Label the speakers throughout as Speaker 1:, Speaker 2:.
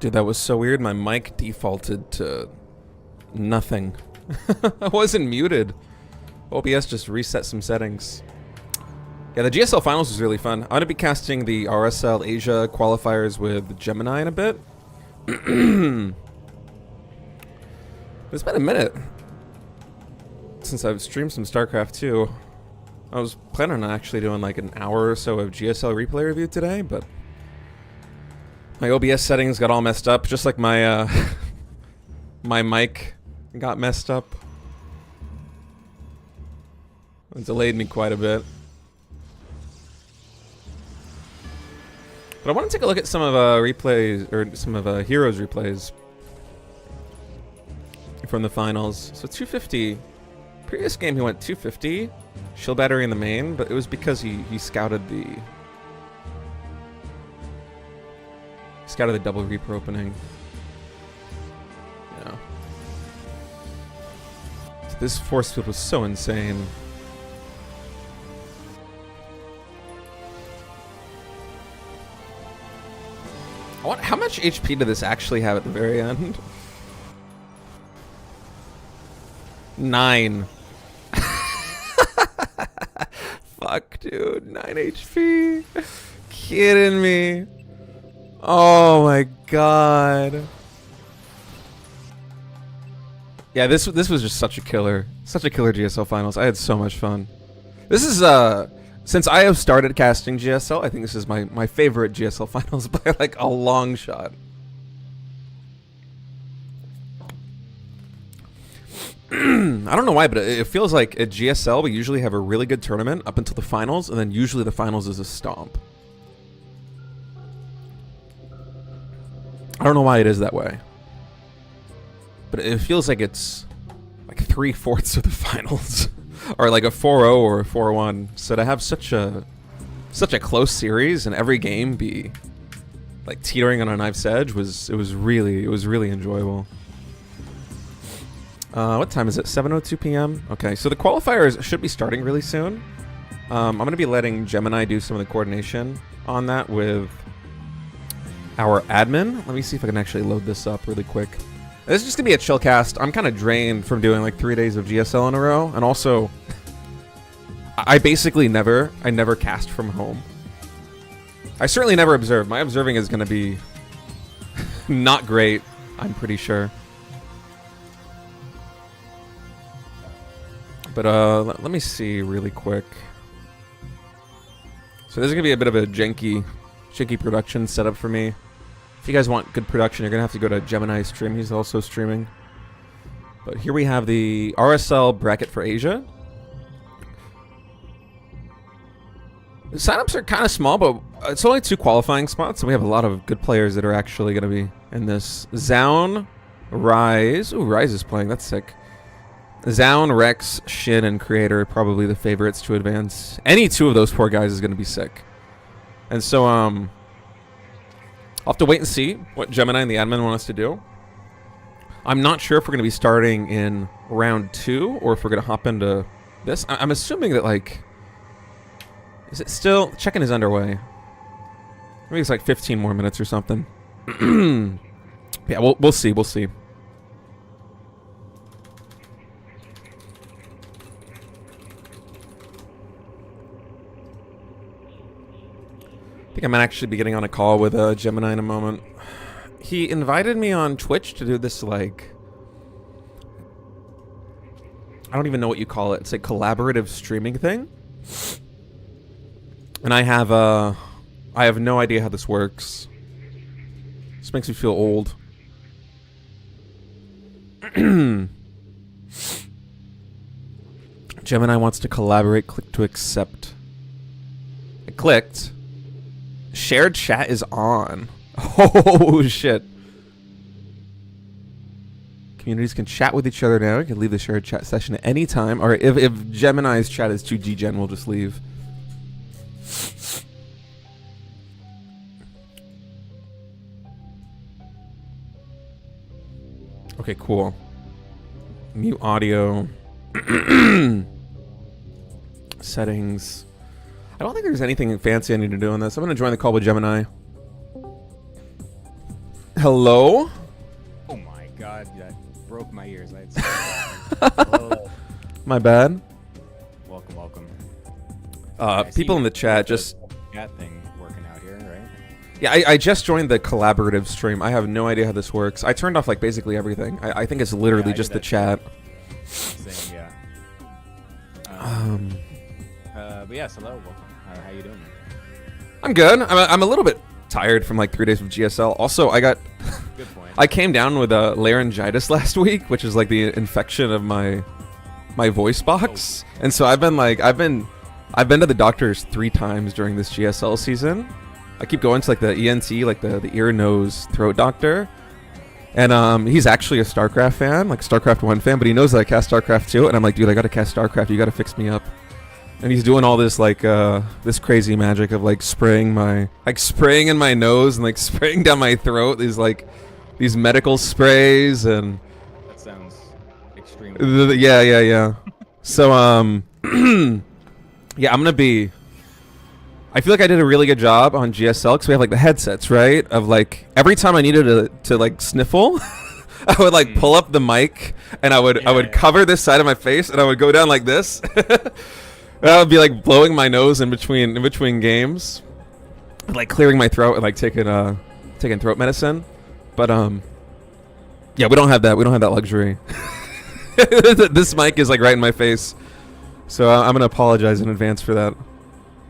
Speaker 1: Dude, that was so weird. My mic defaulted to nothing. I wasn't muted. OBS just reset some settings. Yeah, the GSL Finals was really fun. I'm going to be casting the RSL Asia Qualifiers with Gemini in a bit. It's been a minute since I've streamed some StarCraft 2. I was planning on actually doing like an hour or so of GSL replay review today, but my OBS settings got all messed up, just like my my mic got messed up. It delayed me quite a bit. But I want to take a look at some of replays, or some of Heroes replays from the finals. So 250. Previous game he went 250. Shield battery in the main, but it was because he scouted the double Reaper opening. Yeah. So this force field was so insane. How much HP did this actually have at the very end? 9. Fuck, dude. 9 HP. Kidding me. Oh my god. Yeah, this was just such a killer GSL finals. I had so much fun. This is since I have started casting GSL, I think this is my favorite GSL finals by like a long shot. I don't know why, but it feels like at GSL we usually have a really good tournament up until the finals, and then usually the finals is a stomp. I don't know why it is that way, but it feels like it's like 3/4 of the finals, or like a 4-0 or a 4-1. So to have such a close series and every game be like teetering on a knife's edge was really enjoyable. What time is it? 7:02 p.m. Okay, so the qualifiers should be starting really soon. I'm going to be letting Gemini do some of the coordination on that with our admin. Let me see if I can actually load this up really quick. This is just going to be a chill cast. I'm kind of drained from doing like 3 days of GSL in a row, and also I basically never cast from home. I certainly never observe. My observing is going to be not great, I'm pretty sure. But let me see really quick. So this is gonna be a bit of a janky production setup for me. If you guys want good production, you're gonna have to go to Gemini's stream. He's also streaming. But here we have the RSL bracket for Asia. The signups are kind of small, but it's only 2 qualifying spots, so we have a lot of good players that are actually gonna be in this. Zaun, Rise. Ooh, Rise is playing. That's sick. Zaun, Rex, Shin, and Creator are probably the favorites to advance. Any 2 of those 4 guys is going to be sick. And so, I'll have to wait and see what Gemini and the admin want us to do. I'm not sure if we're going to be starting in round 2 or if we're going to hop into this. I'm assuming that, like... Is it still... Check-in is underway. Maybe it's like 15 more minutes or something. Yeah, we'll see. We'll see. I think I might actually be getting on a call with Gemini in a moment. He invited me on Twitch to do this, like... I don't even know what you call it. It's a collaborative streaming thing. And I have no idea how this works. This makes me feel old. Gemini wants to collaborate. Click to accept. I clicked. Shared chat is on. Oh, shit. Communities can chat with each other now. You can leave the shared chat session at any time. Or if Gemini's chat is too G-Gen, we'll just leave. Okay, cool. Mute audio. Settings. I don't think there's anything fancy I need to do on this. I'm going to join the call with Gemini. Hello?
Speaker 2: Oh my god, that broke my ears. Hello.
Speaker 1: My bad.
Speaker 2: Welcome.
Speaker 1: People in the chat just...
Speaker 2: Chat thing working out here, right?
Speaker 1: Yeah, I just joined the collaborative stream. I have no idea how this works. I turned off like basically everything. I think it's literally just the chat.
Speaker 2: Same, yeah. But yes, hello, welcome. How you doing?
Speaker 1: I'm good. I'm a little bit tired from like 3 days of GSL. Also, I got...
Speaker 2: Good point.
Speaker 1: I came down with laryngitis last week, which is like the infection of my voice box. Oh. And so I've been to the doctors 3 times during this GSL season. I keep going to like the ENT, like the ear, nose, throat doctor. And he's actually a StarCraft fan, like StarCraft 1 fan, but he knows that I cast StarCraft 2. And I'm like, dude, I gotta cast StarCraft. You gotta fix me up. And he's doing all this like this crazy magic of like spraying in my nose and like spraying down my throat. These medical sprays and.
Speaker 2: That sounds extremely.
Speaker 1: Yeah. So yeah, I'm gonna be. I feel like I did a really good job on GSL because we have like the headsets, right? Of like every time I needed to like sniffle, I would like pull up the mic and I would cover this side of my face and I would go down like this. And I would be like blowing my nose in between games, like clearing my throat and like taking throat medicine. But yeah, we don't have that. We don't have that luxury. This mic is like right in my face, so I'm gonna apologize in advance for that.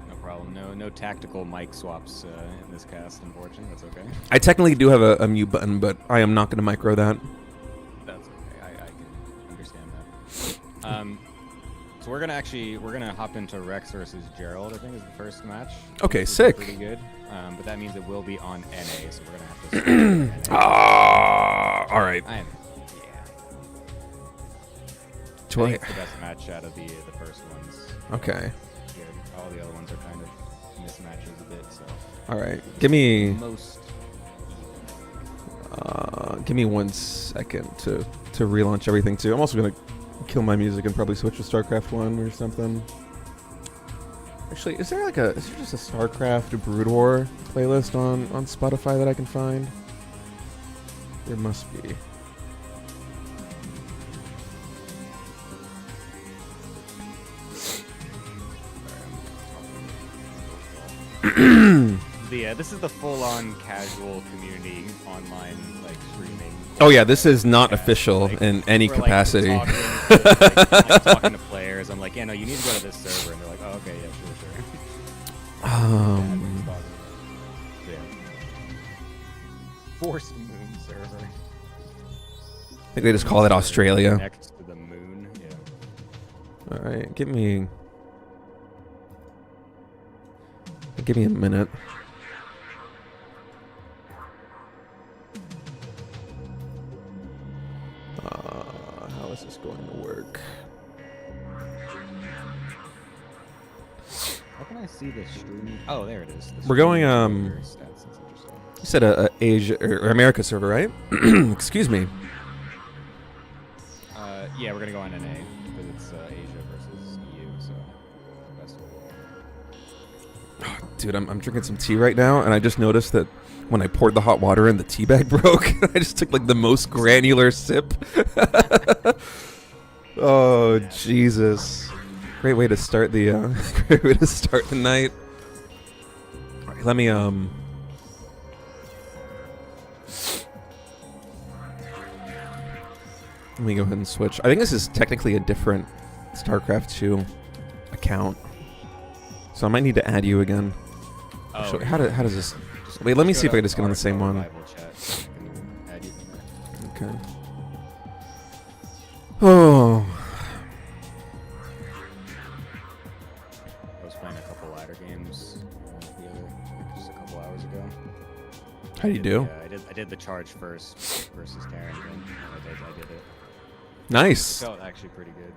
Speaker 2: No problem. No tactical mic swaps in this cast, unfortunately. That's okay.
Speaker 1: I technically do have a mute button, but I am not gonna micro that.
Speaker 2: That's okay. I can understand that. So we're gonna hop into Rex versus Gerald. I think is the first match.
Speaker 1: Okay, sick.
Speaker 2: Pretty good. But that means it will be on NA, so we're gonna have to.
Speaker 1: All right.
Speaker 2: I think it's the best match out of the first ones.
Speaker 1: Okay.
Speaker 2: Good. All the other ones are kind of mismatches a bit. So.
Speaker 1: All right. Give me.
Speaker 2: Most.
Speaker 1: Give me 1 second to relaunch everything too. I'm also gonna kill my music and probably switch to StarCraft 1 or something. Actually, is there just a StarCraft Brood War playlist on Spotify that I can find? There must be.
Speaker 2: This is the full-on casual community online like streaming.
Speaker 1: Oh yeah, this is not official in any capacity.
Speaker 2: Like, talking to players, I'm like, yeah, no, you need to go to this server, and they're like, oh, okay, yeah, sure. Forced Moon server.
Speaker 1: I think they just call it Australia.
Speaker 2: Next to the moon, yeah.
Speaker 1: All right, give me a minute. How is this going to work?
Speaker 2: How can I see the stream? Oh, there it is.
Speaker 1: We're going you said a Asia or America server, right? Excuse me.
Speaker 2: Yeah, we're gonna go on NA because it's Asia versus EU, so best of all.
Speaker 1: Oh, dude, I'm drinking some tea right now, and I just noticed that when I poured the hot water in, the tea bag broke. I just took like the most granular sip. Oh Jesus! Great way to start the night. All right, let me go ahead and switch. I think this is technically a different StarCraft 2 account, so I might need to add you again.
Speaker 2: Oh,
Speaker 1: actually, how does this? Wait, let me see if I can just get on the same one. Okay. Oh.
Speaker 2: I was playing a couple ladder games just a couple hours ago.
Speaker 1: How do you do?
Speaker 2: I did the charge first versus Terran, and I did it.
Speaker 1: Nice.
Speaker 2: It felt actually pretty good.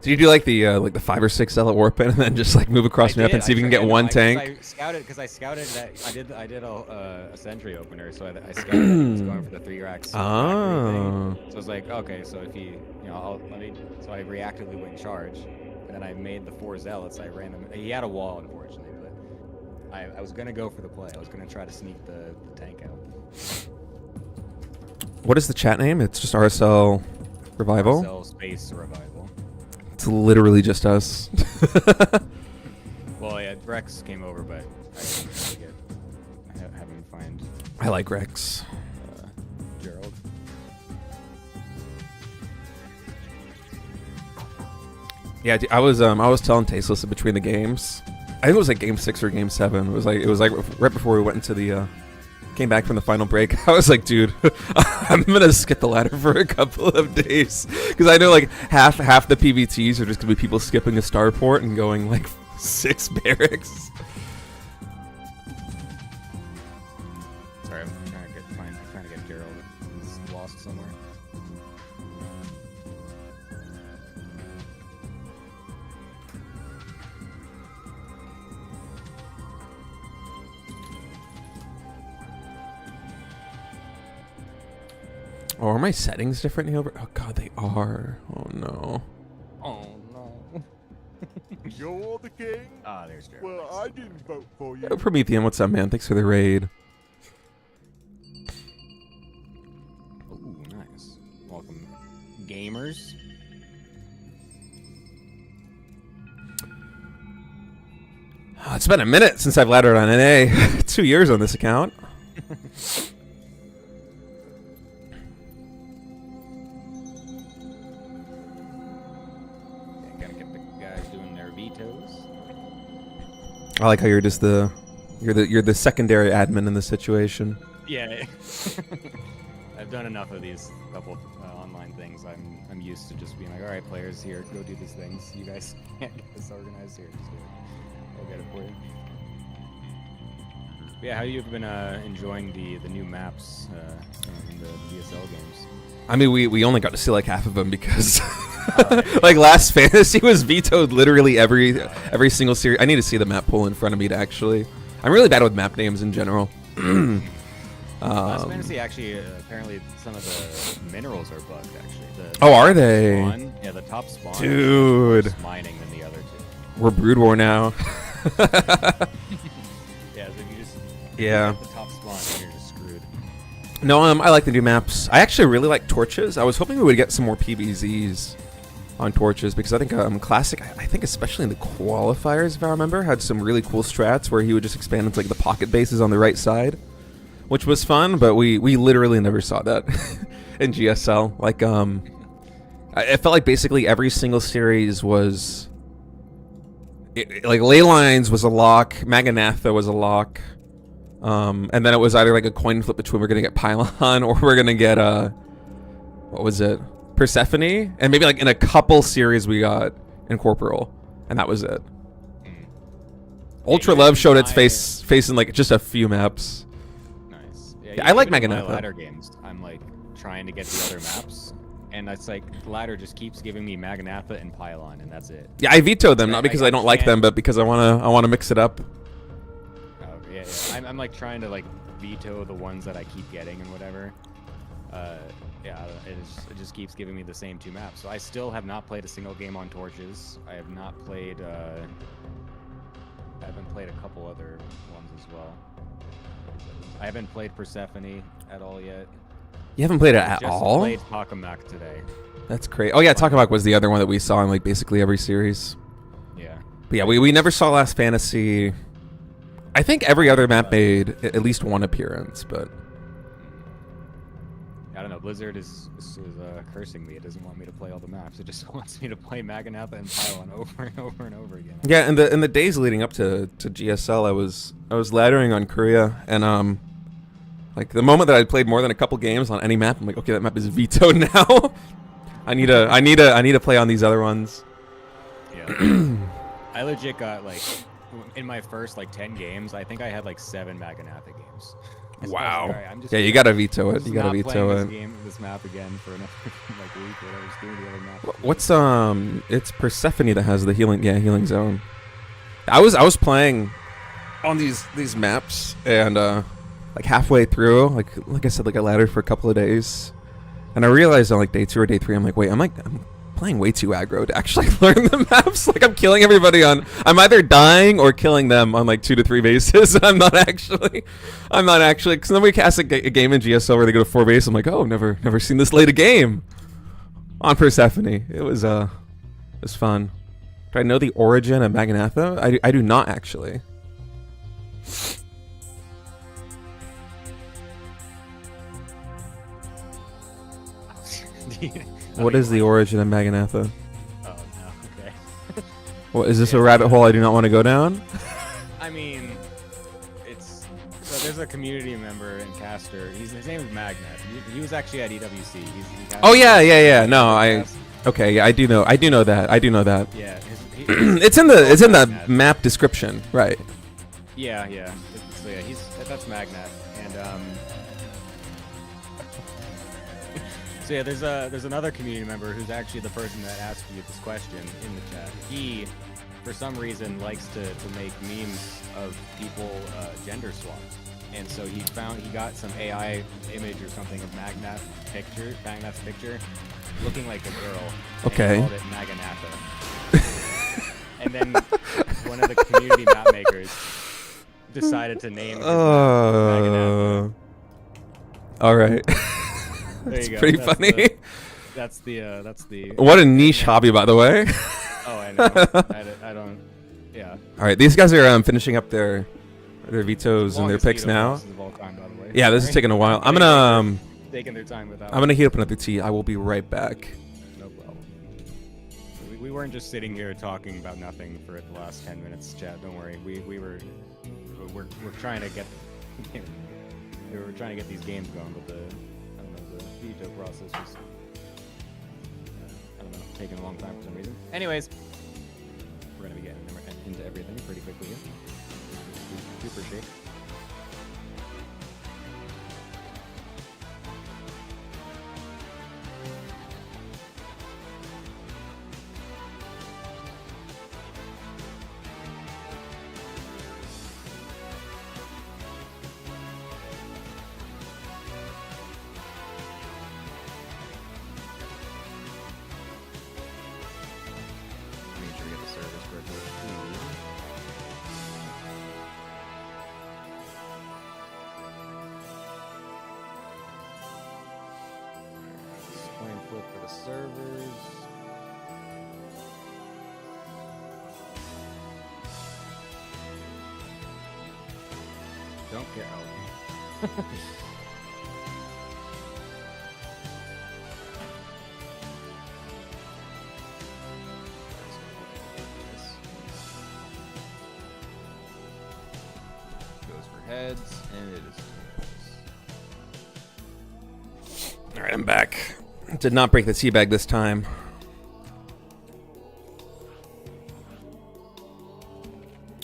Speaker 1: Did you do like the 5 or 6 cell at Warpin and then just like move across the map and see if you can get one tank?
Speaker 2: I scouted that I did a sentry opener, so I scouted that he was going for the 3 racks.
Speaker 1: Oh.
Speaker 2: So I was like, okay, so if he, so I reactively went charge, and then I made the 4 zealots. I ran them. He had a wall, unfortunately, but I was gonna go for the play. I was gonna try to sneak the tank out.
Speaker 1: What is the chat name? It's just RSL Revival.
Speaker 2: RSL Space Revival.
Speaker 1: It's literally just us.
Speaker 2: Well, yeah, Rex came over, but I haven't find.
Speaker 1: I like Rex.
Speaker 2: Gerald.
Speaker 1: Yeah, I was telling Tasteless between the games. I think it was like game 6 or game 7. It was like right before we went into the came back from the final break. I was like, dude, I'm gonna skip the ladder for a couple of days because I know like half the PVTs are just gonna be people skipping a starport and going like 6 barracks.
Speaker 2: Sorry, I'm trying to get Gerald. He's lost somewhere.
Speaker 1: Oh, are my settings different here? Oh god, they are. Oh no.
Speaker 2: Oh no.
Speaker 3: You're the king?
Speaker 2: Ah, there's Gerald.
Speaker 3: Well, I didn't vote for you.
Speaker 1: Promethean, what's up, man? Thanks for the raid.
Speaker 2: Ooh, nice. Welcome, gamers.
Speaker 1: It's been a minute since I've laddered on NA. 2 years on this account.
Speaker 2: Gotta get the guys doing their vetoes.
Speaker 1: I like how you're just you're the secondary admin in the situation.
Speaker 2: Yeah. I've done enough of these couple online things. I'm used to just being like, all right, players, here, go do these things. You guys can't get this organized here. Just do it. I'll get it for you. But yeah, how you been enjoying the new maps in the DSL games?
Speaker 1: I mean, we only got to see like half of them because like last fantasy was vetoed literally every single series. I need to see the map pool in front of me to actually. I'm really bad with map names in general.
Speaker 2: Last fantasy actually apparently some of the minerals are bugged actually.
Speaker 1: Oh, are they?
Speaker 2: Spawn, yeah, the top spawn.
Speaker 1: Dude.
Speaker 2: Is mining than the other two.
Speaker 1: We're Brood War now.
Speaker 2: Yeah, so if you just
Speaker 1: Yeah.
Speaker 2: get the top spawn, you're just screwed.
Speaker 1: No, I like the new maps. I actually really like Torches. I was hoping we would get some more PBZs on Torches because I think Classic, I think especially in the qualifiers, if I remember, had some really cool strats where he would just expand into like the pocket bases on the right side, which was fun, but we literally never saw that in GSL. Like, I felt like basically every single series was... like, Ley Lines was a lock, Maganatha was a lock, and then it was either like a coin flip between we're going to get Pylon or we're going to get, what was it? Persephone? And maybe like in a couple series we got Incorporeal, and that was it. Ultra Love showed its face in like just a few maps.
Speaker 2: Nice.
Speaker 1: Yeah, I like
Speaker 2: even in
Speaker 1: Maganatha.
Speaker 2: my ladder games, I'm like trying to get the other maps, and it's like the ladder just keeps giving me Maganatha and Pylon, and that's it.
Speaker 1: Yeah, I vetoed them, not
Speaker 2: Like,
Speaker 1: because
Speaker 2: I
Speaker 1: I don't like
Speaker 2: can't-
Speaker 1: them, but because I wanna mix it up.
Speaker 2: Oh, yeah, yeah. I'm like trying to like veto the ones that I keep getting and whatever. Yeah, it just keeps giving me the same 2 maps. So I still have not played a single game on Torches. I have not played. I haven't played a couple other ones as well. I haven't played Persephone at all yet.
Speaker 1: You haven't played it at
Speaker 2: Just
Speaker 1: all?
Speaker 2: played Takamak today.
Speaker 1: That's crazy. Oh yeah, Takamak was the other one that we saw in like basically every series.
Speaker 2: Yeah.
Speaker 1: But yeah, we never saw Last Fantasy. I think every other map made at least one appearance, but
Speaker 2: I don't know. Blizzard is cursing me. It doesn't want me to play all the maps. It just wants me to play Maganatha and Pylon over and over and over again.
Speaker 1: yeah. In the days leading up to GSL, I was laddering on Korea, and like the moment that I played more than a couple games on any map, I'm like, okay, that map is vetoed now. I need to play on these other ones.
Speaker 2: Yeah. I legit got like in my first like 10 games, I think I had like 7 Maganatha games. So I was like,
Speaker 1: Wow.
Speaker 2: all right, I'm just
Speaker 1: Yeah, you
Speaker 2: gonna-
Speaker 1: gotta veto
Speaker 2: I'm
Speaker 1: it.
Speaker 2: just
Speaker 1: You gotta
Speaker 2: not
Speaker 1: veto
Speaker 2: playing
Speaker 1: it.
Speaker 2: this map again for another like week or whatever. Just doing the other map.
Speaker 1: What's it's Persephone that has the healing zone. I was playing on these maps and like halfway through, like I said, like I laddered for a couple of days, and I realized on like day 2 or day 3, I'm like, wait, I'm playing way too aggro to actually learn the maps. Like I'm killing everybody on. I'm either dying or killing them on like 2 to 3 bases. I'm not actually. Because then we cast a game in GSL where they go to 4 base. I'm like, oh, never seen this late a game. On Persephone, it was fun. Do I know the origin of Magnatha? I do not actually. What is the origin of Magnatha?
Speaker 2: Oh no, okay.
Speaker 1: What is this a rabbit hole I do not want to go down?
Speaker 2: I mean, it's so there's a community member in Castor. His name is Magnet. He was actually at EWC.
Speaker 1: Oh yeah. No, okay, yeah, I do know that.
Speaker 2: Yeah,
Speaker 1: it's in the map description, right?
Speaker 2: Yeah. So yeah, that's Magnet, and so yeah, there's another community member who's actually the person that asked you this question in the chat. He, for some reason, likes to make memes of people gender swapped, and so he got some AI image or something of Magnat's picture, looking like a girl.
Speaker 1: Okay.
Speaker 2: And called it Maganatha. And then one of the community map makers decided to name his Maganatha.
Speaker 1: All right.
Speaker 2: There you go.
Speaker 1: Pretty funny.
Speaker 2: That's the.
Speaker 1: What a niche hobby, by the way.
Speaker 2: Oh, I know. I don't. Yeah.
Speaker 1: All right, these guys are finishing up their vetoes and their picks now.
Speaker 2: Of all time, by the way.
Speaker 1: Yeah, this is taking a while. I'm gonna
Speaker 2: taking their time with that.
Speaker 1: I'm gonna heat up another tea. I will be right back.
Speaker 2: No problem. We weren't just sitting here talking about nothing for the last 10 minutes, chat. Don't worry. We're trying to get these games going, but the veto process was I don't know, taking a long time for some reason. Anyways, we're gonna be getting into everything pretty quickly here. Super shake. Make sure we get the service correctly. Coin flip for the servers. Don't get out. Goes for heads, and it is.
Speaker 1: All right, I'm back. Did not break the tea bag this time.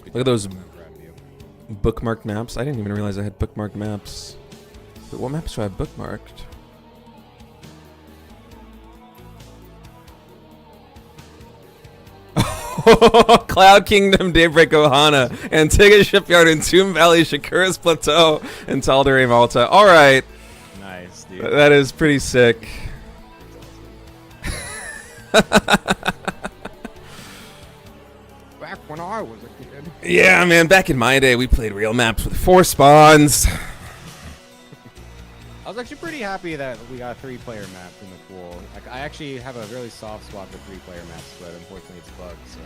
Speaker 1: Look at those
Speaker 2: I'm proud of you.
Speaker 1: bookmarked maps. I didn't even realize I had bookmarked maps. Wait, what maps do I have bookmarked? Cloud Kingdom, Daybreak Ohana, Antigua Shipyard, and Tomb Valley, Shakura's Plateau, and Tal'Dorei Malta. All right,
Speaker 2: Nice, dude.
Speaker 1: that is pretty sick.
Speaker 2: Back when I was a kid.
Speaker 1: Yeah, man, back in my day, we played real maps with 4 spawns.
Speaker 2: I was actually pretty happy that we got 3-player maps in the pool. Like, I actually have a really soft spot for 3-player maps, but unfortunately it's bugged, so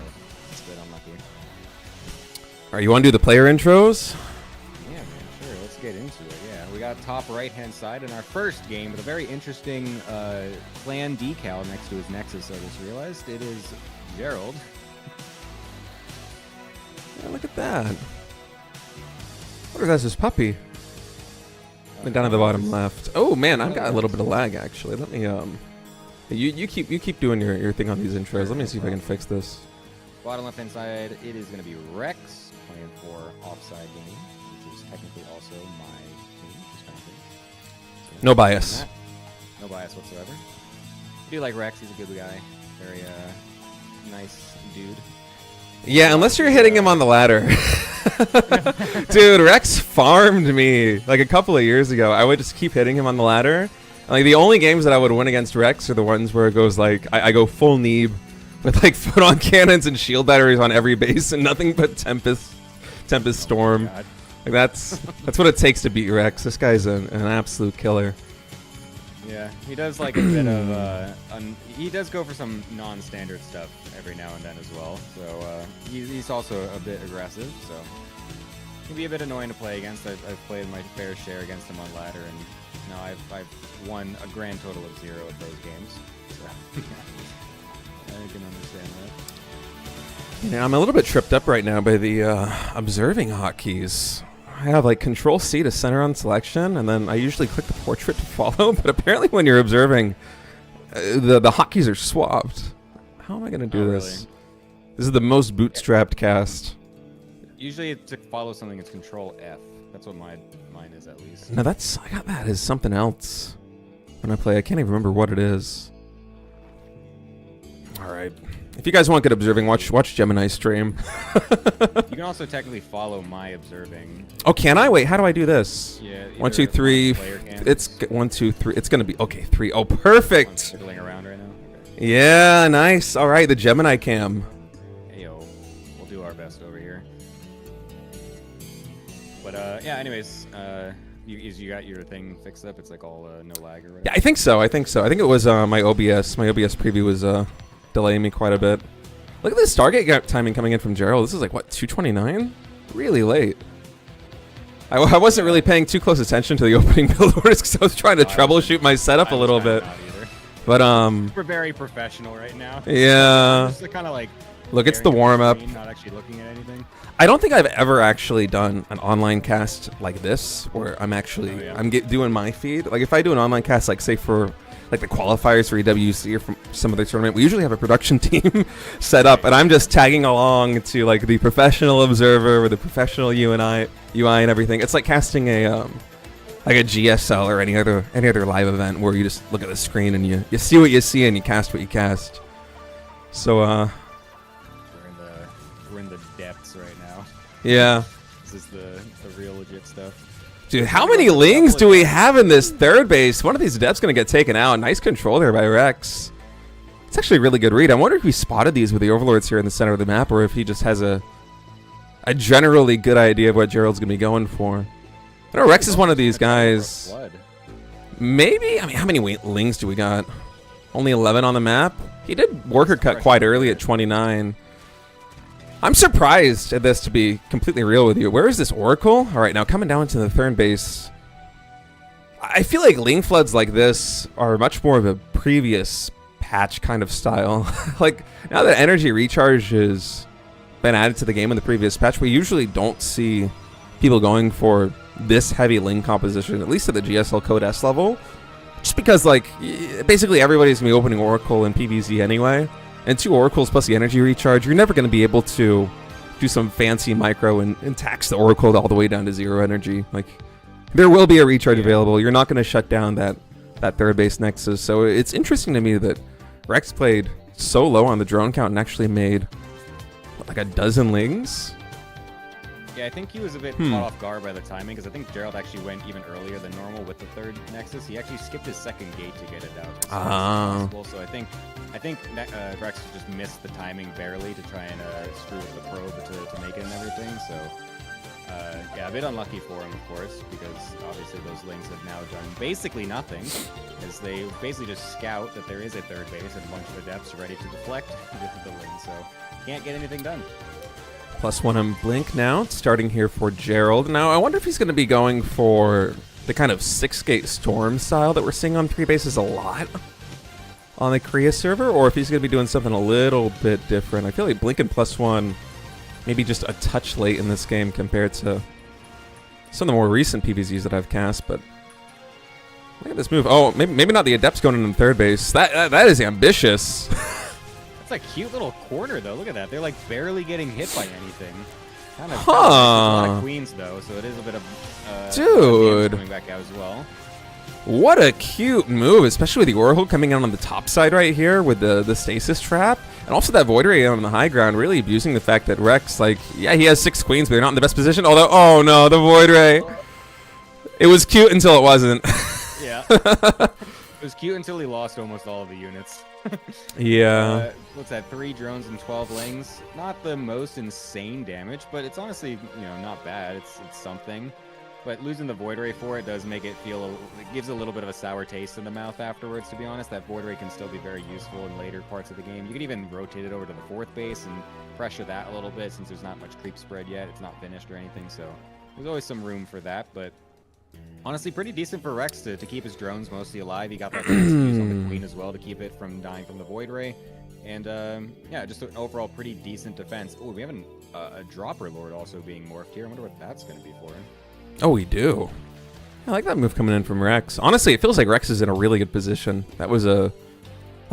Speaker 2: it's a bit unlucky.
Speaker 1: All right, you want to do the player intros?
Speaker 2: Yeah, man, sure. Let's get into it. Yeah, we got top right-hand side in our first game with a very interesting clan decal next to his Nexus. I just realized it is Gerald.
Speaker 1: Yeah, look at that. What is that? His puppy? And down at the bottom left. Oh man, I've got a little bit of lag actually. Let me you keep doing your thing on these intros. Let me see if I can fix this.
Speaker 2: Bottom left-hand side, it is going to be Rex playing for Offside Game, which is technically also my team. Just kind of thing. So,
Speaker 1: No bias.
Speaker 2: no bias whatsoever. I do like Rex. He's a good guy. Very nice dude.
Speaker 1: Yeah, unless you're hitting him on the ladder. Dude, Rex farmed me like a couple of years ago. I would just keep hitting him on the ladder. Like the only games that I would win against Rex are the ones where it goes like I go full Neeb with like photon cannons and shield batteries on every base and nothing but Tempest Storm.
Speaker 2: God.
Speaker 1: Like that's what it takes to beat Rex. This guy's an absolute killer.
Speaker 2: Yeah, he does like a bit of he does go for some non-standard stuff every now and then as well. So he's also a bit aggressive. So can be a bit annoying to play against. I've played my fair share against him on ladder, and no, I've won a grand total of 0 of those games. So I can understand that.
Speaker 1: Yeah, I'm a little bit tripped up right now by the observing hotkeys. I have like Control C to center on selection, and then I usually click the portrait to follow. But apparently, when you're observing, the hotkeys are swapped. How am I gonna do this?
Speaker 2: Really?
Speaker 1: This is the most bootstrapped cast.
Speaker 2: Usually, to follow something, it's Control F. That's what mine is, at least.
Speaker 1: No, I got that as something else when I play. I can't even remember what it is. All right. If you guys want good observing, watch Gemini stream.
Speaker 2: You can also technically follow my observing.
Speaker 1: Oh, can I? Wait, how do I do this?
Speaker 2: Yeah.
Speaker 1: 1, 2, 3. It's 1, 2, 3. It's gonna be okay. 3. Oh, perfect.
Speaker 2: Circling around right now. Okay.
Speaker 1: Yeah, nice. All right, the Gemini cam.
Speaker 2: Hey, yo, we'll do our best over here. But yeah. Anyways, you got your thing fixed up. It's like all no lag or whatever.
Speaker 1: Yeah, I think so. I think it was my OBS. My OBS preview was delaying me quite a bit. Look at this Stargate timing coming in from Gerald. This is like what, 2:29? Really late. I wasn't really paying too close attention to the opening build orders because I was trying to troubleshoot my setup a little bit. But
Speaker 2: we're very professional right now.
Speaker 1: Yeah.
Speaker 2: Just kind of like.
Speaker 1: Look, it's the warm up.
Speaker 2: Not actually looking at anything.
Speaker 1: I don't think I've ever actually done an online cast like this, where I'm actually doing my feed. Like if I do an online cast, like say for like the qualifiers for EWC or from some other tournament, we usually have a production team set up, and I'm just tagging along to like the professional observer with the professional UI and everything. It's like casting a like a GSL or any other live event where you just look at the screen and you see what you see and you cast what you cast. So
Speaker 2: we're in the depths right now.
Speaker 1: yeah.
Speaker 2: This is the real legit stuff.
Speaker 1: Dude, how many lings do we have in this third base? One of these adepts going to get taken out. Nice control there by Rex. It's actually a really good read. I wonder if he spotted these with the overlords here in the center of the map, or if he just has a generally good idea of what Gerald's going to be going for. I know Rex is one of these guys. Maybe? I mean, how many lings do we got? Only 11 on the map? He did worker cut quite early at 29. I'm surprised at this, to be completely real with you. Where is this Oracle? All right, now coming down to the third base. I feel like Ling Floods like this are much more of a previous patch kind of style. Like, now that energy recharge has been added to the game in the previous patch, we usually don't see people going for this heavy Ling composition, at least at the GSL Code S level. Just because, like, basically everybody's going to be opening Oracle and PvZ anyway. And 2 Oracles plus the energy recharge, you're never going to be able to do some fancy micro and tax the Oracle all the way down to 0 energy. Like, there will be a recharge available. You're not going to shut down that third base Nexus. So it's interesting to me that Rex played so low on the drone count and actually made, what, like a dozen lings?
Speaker 2: Yeah, I think he was a bit caught off guard by the timing, because I think Gerald actually went even earlier than normal with the third Nexus. He actually skipped his second gate to get it out as fast as possible. So I think Rex just missed the timing barely to try and screw with the probe to make it and everything. So yeah, a bit unlucky for him, of course, because obviously those lings have now done basically nothing, as they basically just scout that there is a third base and a bunch of adepts ready to deflect with the lings. So can't get anything done.
Speaker 1: +1 on Blink now, starting here for Gerald. Now, I wonder if he's going to be going for the kind of 6-gate Storm style that we're seeing on 3 bases a lot on the Korea server, or if he's going to be doing something a little bit different. I feel like Blink and +1 maybe just a touch late in this game compared to some of the more recent PvZs that I've cast, but look at this move. Oh, maybe not the Adepts going in third base. That is ambitious.
Speaker 2: It's a cute little corner, though. Look at that. They're like barely getting hit by anything. Kind of.
Speaker 1: Huh.
Speaker 2: A lot of queens, though, so it is a bit of.
Speaker 1: Dude.
Speaker 2: Coming back out as well.
Speaker 1: What a cute move, especially with the Oracle coming out on the top side right here with the stasis trap. And also that Void Ray on the high ground, really abusing the fact that Rex, like, yeah, he has 6 queens, but they're not in the best position. Although, oh no, the Void Ray. It was cute until it wasn't.
Speaker 2: Yeah. It was cute until he lost almost all of the units.
Speaker 1: Yeah.
Speaker 2: What's that? 3 drones and 12 lings. Not the most insane damage, but it's honestly, not bad. It's something. But losing the Void Ray for it does make it feel, it gives a little bit of a sour taste in the mouth afterwards, to be honest. That Void Ray can still be very useful in later parts of the game. You could even rotate it over to the 4th base and pressure that a little bit since there's not much creep spread yet. It's not finished or anything, so there's always some room for that. But honestly, pretty decent for Rex to keep his drones mostly alive. He got that fuse on the Queen as well to keep it from dying from the Void Ray. And yeah, just an overall pretty decent defense. Oh, we have a Dropper Lord also being morphed here. I wonder what that's going to be for.
Speaker 1: Oh, we do. I like that move coming in from Rex. Honestly, it feels like Rex is in a really good position. That was a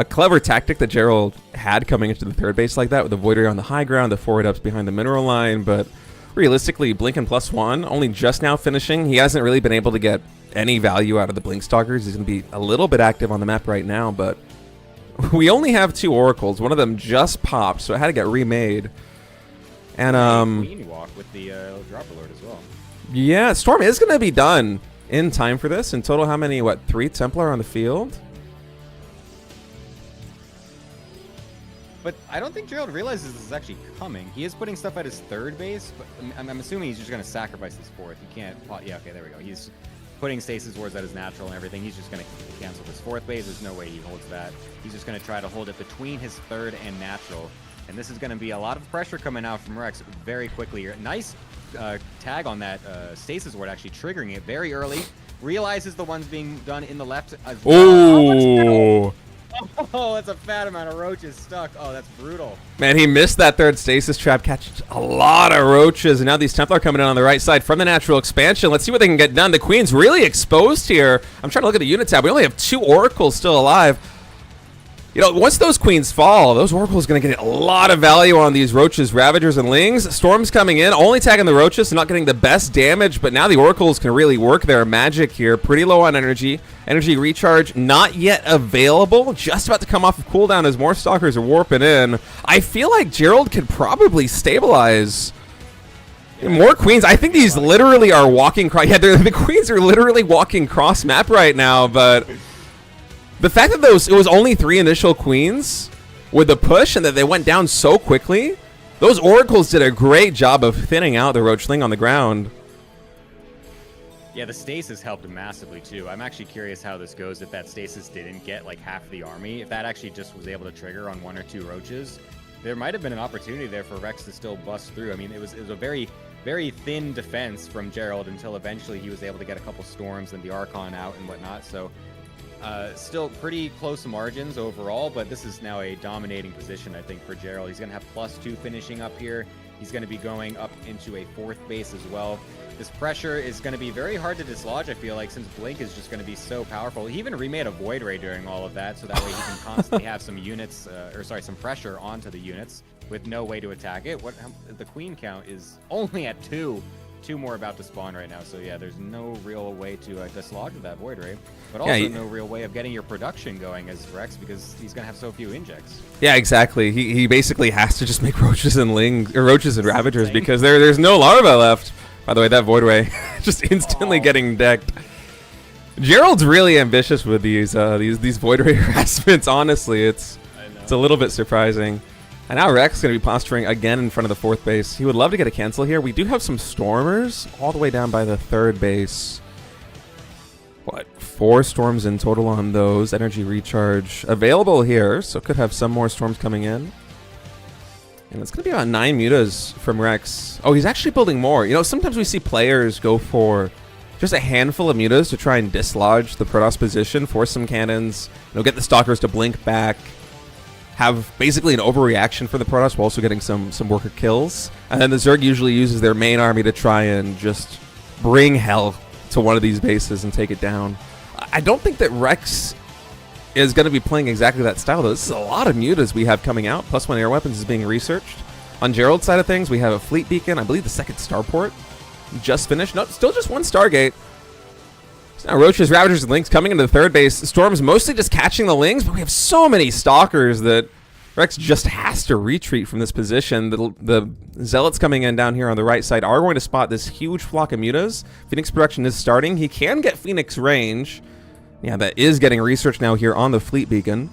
Speaker 1: clever tactic that Gerald had coming into the 3rd base like that, with the Void Ray on the high ground, the forward ups behind the mineral line. But realistically, Blink and +1 only just now finishing. He hasn't really been able to get any value out of the Blink Stalkers. He's going to be a little bit active on the map right now, but we only have 2 Oracles. One of them just popped, so it had to get remade. And
Speaker 2: Queen walk with the Dropper Lord as well.
Speaker 1: Yeah, Storm is going to be done in time for this. In total, how many, 3 Templar on the field?
Speaker 2: But I don't think Gerald realizes this is actually coming. He is putting stuff at his 3rd base, but I'm assuming he's just going to sacrifice his 4th. He can't... Yeah, okay, there we go. He's putting Stasis Wards at his natural and everything. He's just going to cancel his 4th base. There's no way he holds that. He's just going to try to hold it between his 3rd and natural. And this is going to be a lot of pressure coming out from Rex very quickly here. Nice tag on that Stasis Ward, actually triggering it very early. Realizes the one's being done in the left as well. Oh, that's a fat amount of roaches stuck. Oh, that's brutal.
Speaker 1: Man, he missed that 3rd Stasis Trap. Catches a lot of roaches. And now these Templar coming in on the right side from the natural expansion. Let's see what they can get done. The Queen's really exposed here. I'm trying to look at the unit tab. We only have 2 Oracles still alive. Once those Queens fall, those Oracles are going to get a lot of value on these Roaches, Ravagers, and Lings. Storm's coming in, only tagging the Roaches, not getting the best damage, but now the Oracles can really work their magic here. Pretty low on energy. Energy recharge not yet available. Just about to come off of cooldown as more Stalkers are warping in. I feel like Gerald could probably stabilize more Queens. I think these literally are walking cross. Yeah, the Queens are literally walking cross map right now, but... the fact that it was only 3 initial Queens with the push and that they went down so quickly, those Oracles did a great job of thinning out the Roachling on the ground.
Speaker 2: Yeah, the Stasis helped massively too. I'm actually curious how this goes if that Stasis didn't get like half the army. If that actually just was able to trigger on 1 or 2 Roaches, there might have been an opportunity there for Rex to still bust through. I mean, it was a very, very thin defense from Gerald until eventually he was able to get a couple Storms and the Archon out and whatnot. So still pretty close margins overall, but this is now a dominating position, I think, for Gerald. He's going to have +2 finishing up here. He's going to be going up into a 4th base as well. This pressure is going to be very hard to dislodge, I feel like, since Blink is just going to be so powerful. He even remade a Void Ray during all of that, so that way he can constantly have some units, some pressure onto the units with no way to attack it. The Queen count is only at 2. 2 more about to spawn right now, so yeah, there's no real way to dislodge with that Void Ray, but also no real way of getting your production going as Rex, because he's gonna have so few injects.
Speaker 1: Yeah, exactly. He basically has to just make Roaches and Roaches and Ravagers because there's no larva left. By the way, that Void Ray just instantly getting decked. Gerald's really ambitious with these Void Ray harassments. Honestly, it's a little bit surprising. And now Rex is going to be posturing again in front of the 4th base. He would love to get a cancel here. We do have some Stormers all the way down by the 3rd base. 4 Storms in total on those. Energy recharge available here, so could have some more Storms coming in. And it's going to be about 9 mutas from Rex. Oh, he's actually building more. Sometimes we see players go for just a handful of mutas to try and dislodge the Protoss position, force some cannons, get the Stalkers to blink back. Have basically an overreaction for the Protoss while also getting some worker kills. And then the Zerg usually uses their main army to try and just bring hell to one of these bases and take it down. I don't think that Rex is going to be playing exactly that style, though. This is a lot of mutas we have coming out. +1 air weapons is being researched. On Gerald's side of things, we have a fleet beacon. I believe the 2nd starport just finished. No, still just 1 Stargate. So now Roaches, Ravagers, and Lings coming into the 3rd base. Storm's mostly just catching the Lings, but we have so many Stalkers that Rex just has to retreat from this position. The Zealots coming in down here on the right side are going to spot this huge flock of mutas. Phoenix production is starting. He can get Phoenix range. Yeah, that is getting researched now here on the Fleet Beacon.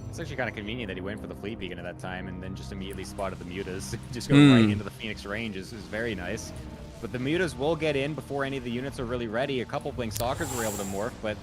Speaker 2: It's actually kind of convenient that he went for the Fleet Beacon at that time and then just immediately spotted the Mutas. Just going right into the Phoenix range is very nice. But the Mutas will get in before any of the units are really ready. A couple Blink Stalkers were able to morph, but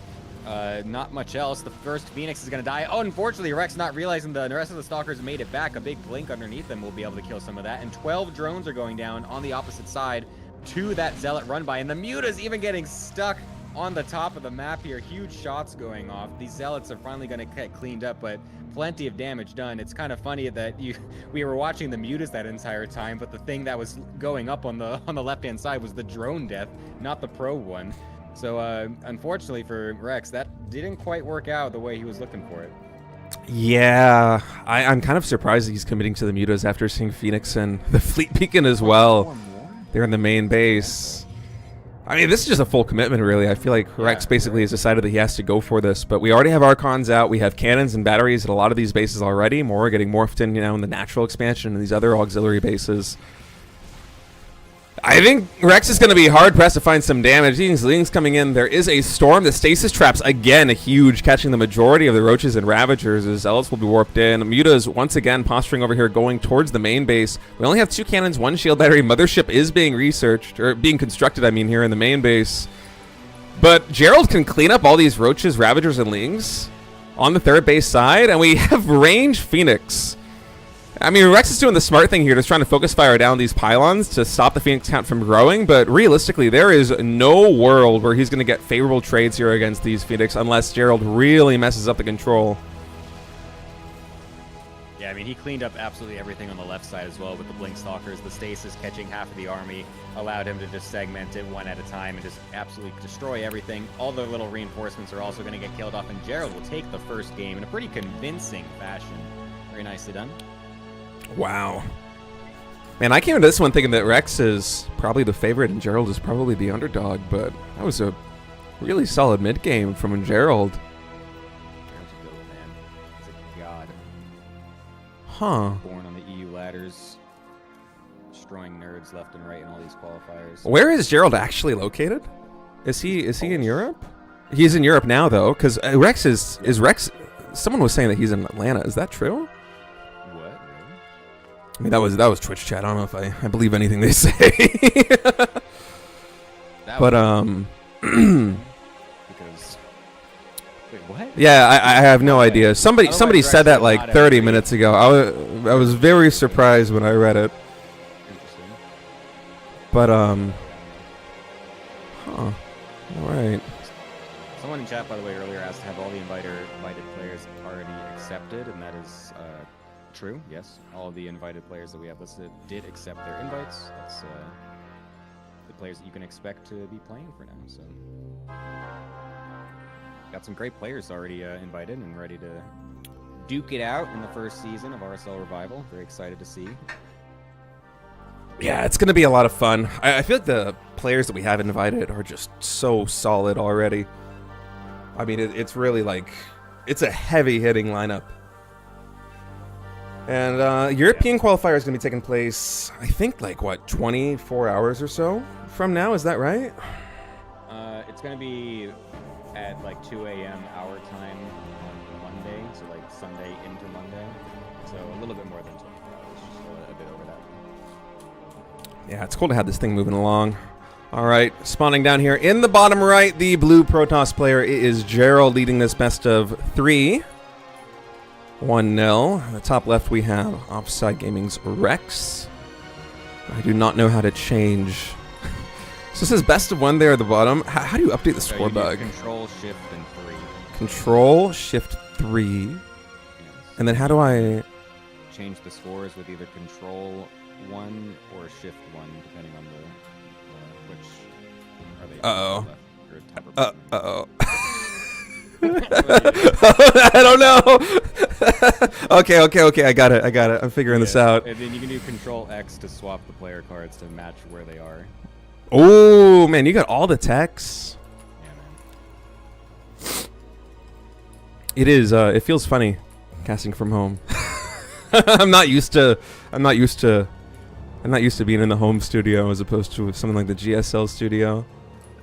Speaker 2: not much else. The first Phoenix is going to die. Oh, unfortunately, Rex not realizing the rest of the Stalkers made it back. A big Blink underneath them will be able to kill some of that. And 12 drones are going down on the opposite side to that Zealot run by. And the Mutas even getting stuck on the top of the map here. Huge shots going off. These Zealots are finally going to get cleaned up, but plenty of damage done. It's kind of funny that we were watching the Mutas that entire time, but the thing that was going up on the left-hand side was the drone death, not the pro one. So unfortunately for Rex, that didn't quite work out the way he was looking for it.
Speaker 1: Yeah, I'm kind of surprised that he's committing to the Mutas after seeing Phoenix and the Fleet Beacon as well. They're in the main base. I mean, this is just a full commitment, really. I feel like Rex basically has decided that he has to go for this. But we already have Archons out. We have cannons and batteries at a lot of these bases already. More are getting morphed in, in the natural expansion and these other auxiliary bases. I think Rex is going to be hard-pressed to find some damage. Ling's coming in. There is a storm. The stasis traps, again, a huge, catching the majority of the Roaches and Ravagers. As Zealots will be warped in. Muta's, once again, posturing over here, going towards the main base. We only have 2 cannons, 1 shield battery. Mothership is being researched, or being constructed, I mean, here in the main base. But Gerald can clean up all these Roaches, Ravagers, and Lings on the third base side, and we have range Phoenix. I mean, Rex is doing the smart thing here, just trying to focus fire down these pylons to stop the Phoenix count from growing, but realistically, there is no world where he's going to get favorable trades here against these Phoenix unless Gerald really messes up the control.
Speaker 2: Yeah, I mean, he cleaned up absolutely everything on the left side as well with the Blink Stalkers. The stasis catching half of the army allowed him to just segment it one at a time and just absolutely destroy everything. All the little reinforcements are also going to get killed off, and Gerald will take the first game in a pretty convincing fashion. Very nicely done.
Speaker 1: Wow. Man, I came into this one thinking that Rex is probably the favorite and Gerald is probably the underdog, but that was a really solid mid-game from Gerald.
Speaker 2: Gerald's a good one, man. He's a god.
Speaker 1: Huh.
Speaker 2: Born on the EU ladders, destroying nerds left and right in all these qualifiers.
Speaker 1: Where is Gerald actually located? Is he in Europe? He's in Europe now, though, because Rex is Rex. Someone was saying that he's in Atlanta. Is that true? I mean, that was Twitch chat. I don't know if I believe anything they say. But
Speaker 2: because wait, what?
Speaker 1: yeah, I have no idea. Somebody said that like 30 minutes ago. I was very surprised when I read it.
Speaker 2: Interesting.
Speaker 1: But all right.
Speaker 2: Someone in chat, by the way, earlier asked, have all the invited players already accepted, and that is true. Yes, all of the invited players that we have listed did accept their invites. That's the players that you can expect to be playing for now. So, got some great players already invited and ready to duke it out in the first season of RSL Revival. Very excited to see.
Speaker 1: Yeah, it's going to be a lot of fun. I feel like the players that we have invited are just so solid already. I mean, it's really like, it's a heavy-hitting lineup. And European qualifier is going to be taking place, I think, like, what, 24 hours or so from now? Is that right?
Speaker 2: It's going to be at like 2 a.m. our time on Monday, so like Sunday into Monday. So a little bit more than 24 hours, just a bit over that.
Speaker 1: Yeah, it's cool to have this thing moving along. All right, spawning down here in the bottom right, the blue Protoss player. It is Gerald leading this best of 3. 1-0. On the top left, we have Offside Gaming's Rex. I do not know how to change. So it says best of 1 there at the bottom. How do you update the score bug?
Speaker 2: Control, Shift, and 3.
Speaker 1: Control, Shift, 3.
Speaker 2: Yes.
Speaker 1: And then how do I...
Speaker 2: Change the scores with either Control 1 or Shift 1, depending on the which are they.
Speaker 1: Uh-oh.
Speaker 2: Or top or bottom.
Speaker 1: Uh-oh. I don't know. Okay. I got it. I'm figuring this out.
Speaker 2: And then you can do Control X to swap the player cards to match where they are.
Speaker 1: Oh man, you got all the techs.
Speaker 2: Yeah, man.
Speaker 1: It is. It feels funny, casting from home. I'm not used to being in the home studio as opposed to something like the GSL studio.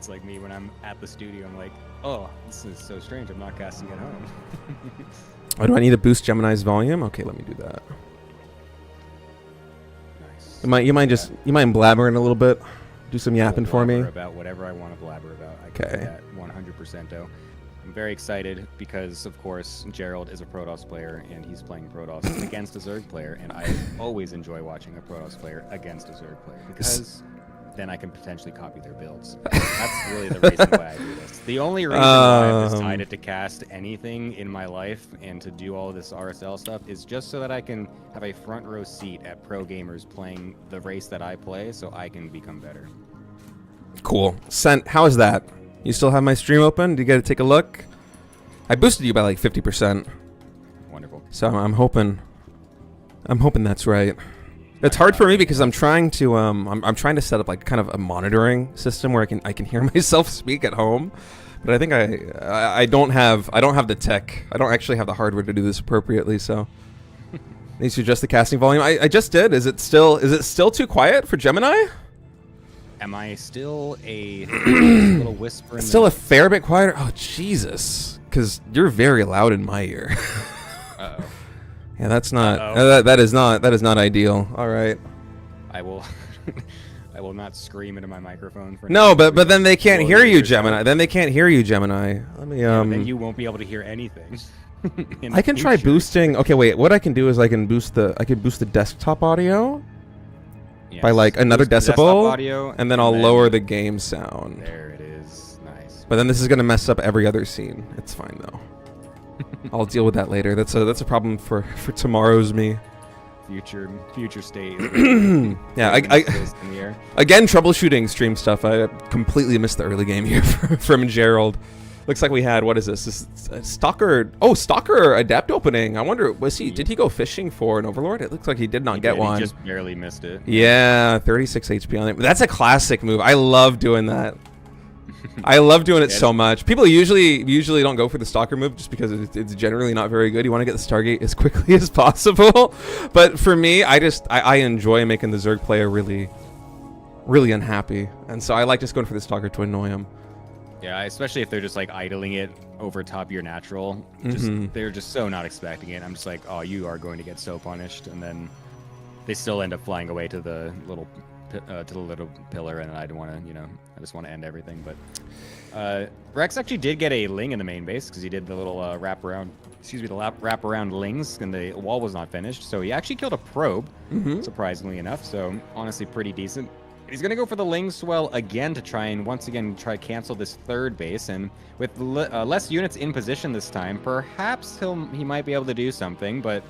Speaker 2: It's like me when I'm at the studio. I'm like, oh, this is so strange. I'm not casting at home.
Speaker 1: Oh, do I need to boost Gemini's volume? Okay, let me do that.
Speaker 2: Nice.
Speaker 1: You mind blabbering a little bit? Do some yapping for me.
Speaker 2: About whatever I want to blabber about. I can do that 100%. Though I'm very excited because, of course, Gerald is a Protoss player and he's playing Protoss against a Zerg player, and I always enjoy watching a Protoss player against a Zerg player because then I can potentially copy their builds. That's really the reason why I do this. The only reason why I've decided to cast anything in my life and to do all of this RSL stuff is just so that I can have a front row seat at pro gamers playing the race that I play so I can become better.
Speaker 1: Cool. Sent, how is that? You still have my stream open? Do you get to take a look? I boosted you by like 50%.
Speaker 2: Wonderful.
Speaker 1: So I'm hoping that's right. It's hard for me because I'm trying to I'm trying to set up like kind of a monitoring system where I can hear myself speak at home, but I think I don't have the tech. I don't actually have the hardware to do this appropriately. So needs to adjust the casting volume. I just did. Is it still too quiet for Gemini?
Speaker 2: Am I still a little whisper?
Speaker 1: It's still a fair bit quieter. Oh Jesus, because you're very loud in my ear.
Speaker 2: Uh-oh.
Speaker 1: Yeah, that's not that is not ideal. All right.
Speaker 2: I will I will not scream into my microphone for
Speaker 1: no, but then they can't hear you, Gemini. Then they can't hear you, Gemini. Let me
Speaker 2: then you won't be able to hear anything.
Speaker 1: I can try boosting. Okay, wait. What I can do is I can boost the desktop audio by like another decibel,
Speaker 2: audio,
Speaker 1: and then I'll lower the game sound.
Speaker 2: There it is. Nice.
Speaker 1: But then this is gonna mess up every other scene. It's fine though. I'll deal with that later. That's a problem for tomorrow's me.
Speaker 2: Future state.
Speaker 1: Yeah, again troubleshooting stream stuff. I completely missed the early game here from Gerald. Looks like we had, what is this Stalker? Oh, Stalker Adept opening. I wonder, did he go fishing for an Overlord? It looks like he did not get one.
Speaker 2: He just barely missed it.
Speaker 1: Yeah, 36 HP on it. That's a classic move. I love doing that. I love doing it so much. People usually don't go for the Stalker move just because it's generally not very good. You want to get the Stargate as quickly as possible. But for me, I enjoy making the Zerg player really, really unhappy. And so I like just going for the Stalker to annoy him.
Speaker 2: Yeah, especially if they're just like idling it over top your natural. They're just so not expecting it. I'm just like, oh, you are going to get so punished. And then they still end up flying away to the little pillar, and I don't want to, I just want to end everything. But Rex actually did get a Ling in the main base because he did the little wraparound lings, and the wall was not finished. So he actually killed a probe, surprisingly enough. So honestly, pretty decent. He's going to go for the Ling swell again to try to cancel this third base, and with less units in position this time, perhaps he might be able to do something. But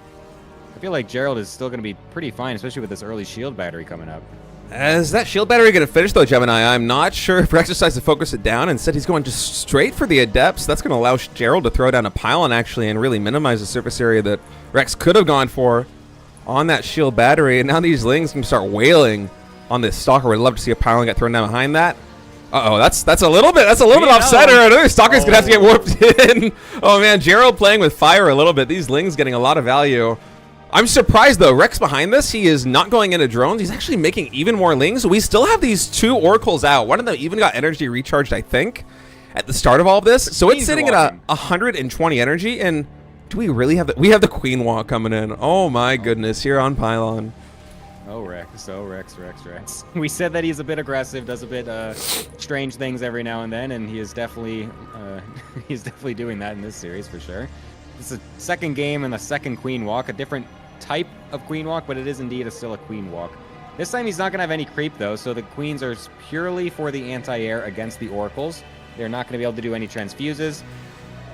Speaker 2: I feel like Gerald is still going to be pretty fine, especially with this early shield battery coming up.
Speaker 1: Is that shield battery going to finish, though, Gemini? I'm not sure if Rex decides to focus it down. Instead, he's going just straight for the Adepts. That's going to allow Gerald to throw down a pylon, actually, and really minimize the surface area that Rex could have gone for on that shield battery. And now these Lings can start wailing on this Stalker. We'd love to see a pylon get thrown down behind that. Uh-oh, that's a little bit offset. Another Stalker's going to have to get warped in. Oh, man, Gerald playing with fire a little bit. These Lings getting a lot of value. I'm surprised, though. Rex behind this, he is not going into drones. He's actually making even more Lings. We still have these two Oracles out. One of them even got energy recharged, I think, at the start of all of this. So it's sitting at 120 energy. And do we really have we have the Queen Walk coming in. Oh, my goodness, here on Pylon.
Speaker 2: Oh, Rex. We said that he's a bit aggressive, does a bit strange things every now and then, and he is definitely doing that in this series for sure. It's a second game and a second Queen Walk, a different type of Queen Walk, but it is indeed still a Queen Walk. This time he's not going to have any creep, though, so the Queens are purely for the anti-air against the Oracles. They're not going to be able to do any transfuses.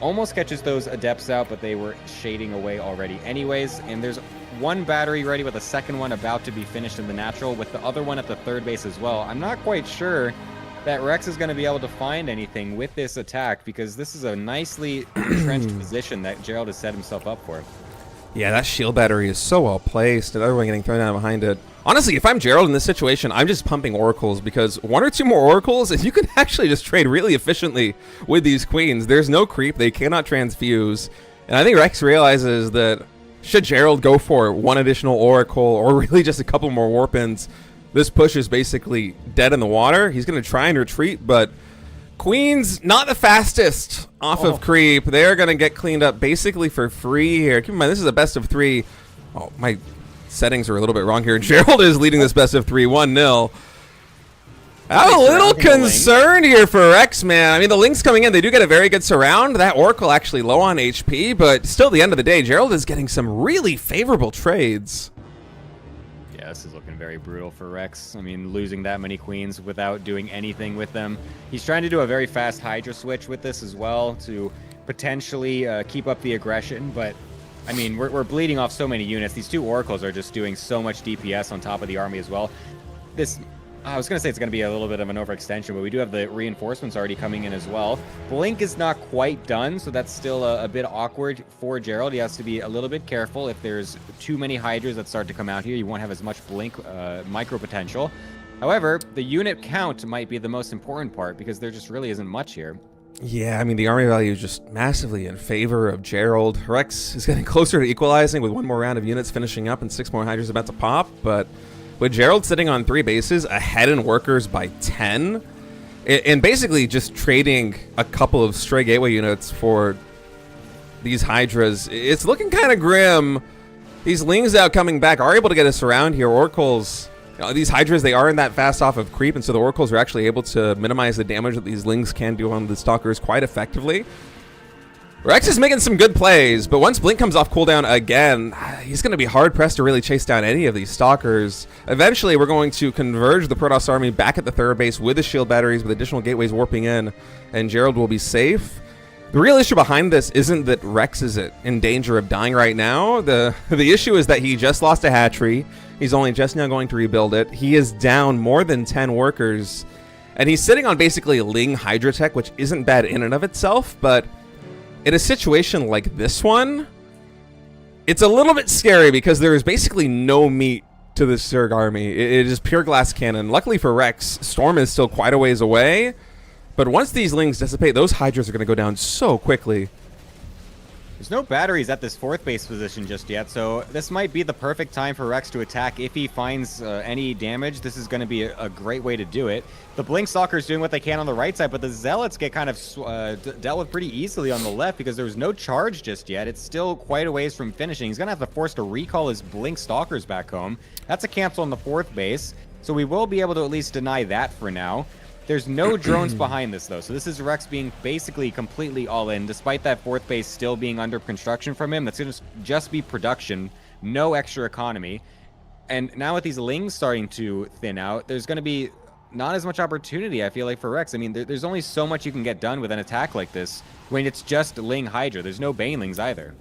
Speaker 2: Almost catches those Adepts out, but they were shading away already anyways, and there's one battery ready with a second one about to be finished in the natural, with the other one at the third base as well. I'm not quite sure that Rex is going to be able to find anything with this attack, because this is a nicely entrenched position that Gerald has set himself up for.
Speaker 1: Yeah, that shield battery is so well placed, and everyone getting thrown down behind it. Honestly, if I'm Gerald in this situation, I'm just pumping Oracles, because one or two more Oracles, and you can actually just trade really efficiently with these Queens. There's no creep. They cannot transfuse. And I think Rex realizes that should Gerald go for one additional Oracle, or really just a couple more Warp-ins, this push is basically dead in the water. He's going to try and retreat, but Queens, not the fastest off of creep. They're going to get cleaned up basically for free here. Keep in mind, this is a best of 3. Oh, my settings are a little bit wrong here. Gerald is leading this best of 3, 1-0. I'm a little concerned here for Rex, man. I mean, the Lynx coming in, they do get a very good surround. That Oracle actually low on HP, but still at the end of the day, Gerald is getting some really favorable trades.
Speaker 2: Yeah, this is looking very brutal for Rex. I mean, losing that many queens without doing anything with them. He's trying to do a very fast Hydra switch with this as well to potentially keep up the aggression, but I mean, we're bleeding off so many units. These 2 Oracles are just doing so much DPS on top of the army as well. I was going to say it's going to be a little bit of an overextension, but we do have the reinforcements already coming in as well. Blink is not quite done, so that's still a bit awkward for Gerald. He has to be a little bit careful. If there's too many Hydras that start to come out here, you won't have as much Blink micro potential. However, the unit count might be the most important part because there just really isn't much here.
Speaker 1: Yeah, I mean, the army value is just massively in favor of Gerald. Rex is getting closer to equalizing with 1 more round of units finishing up and 6 more Hydras about to pop, but with Gerald sitting on 3 bases, ahead in workers by 10, and basically just trading a couple of stray gateway units for these Hydras, it's looking kind of grim. These Lings out coming back are able to get us around here. Oracles, these Hydras, they aren't that fast off of creep, and so the Oracles are actually able to minimize the damage that these Lings can do on the Stalkers quite effectively. Rex is making some good plays, but once Blink comes off cooldown again, he's going to be hard-pressed to really chase down any of these Stalkers. Eventually, we're going to converge the Protoss army back at the 3rd base with the shield batteries, with additional gateways warping in, and Gerald will be safe. The real issue behind this isn't that Rex is in danger of dying right now. The issue is that he just lost a hatchery. He's only just now going to rebuild it. He is down more than 10 workers, and he's sitting on basically Ling Hydra tech, which isn't bad in and of itself, but in a situation like this one, it's a little bit scary because there is basically no meat to the Zerg army. It is pure glass cannon. Luckily for Rex, Storm is still quite a ways away, but once these Lings dissipate, those Hydras are going to go down so quickly.
Speaker 2: There's no batteries at this 4th base position just yet, so this might be the perfect time for Rex to attack. If he finds any damage, this is going to be a great way to do it. The Blink Stalker's doing what they can on the right side, but the Zealots get kind of dealt with pretty easily on the left because there was no charge just yet. It's still quite a ways from finishing. He's going to have to force to recall his Blink Stalkers back home. That's a cancel on the 4th base, so we will be able to at least deny that for now. There's no drones behind this, though, so this is Rex being basically completely all in, despite that 4th base still being under construction from him. That's going to just be production, no extra economy. And now with these Lings starting to thin out, there's going to be not as much opportunity, I feel like, for Rex. I mean, there's only so much you can get done with an attack like this when it's just Ling Hydra. There's no Banelings either.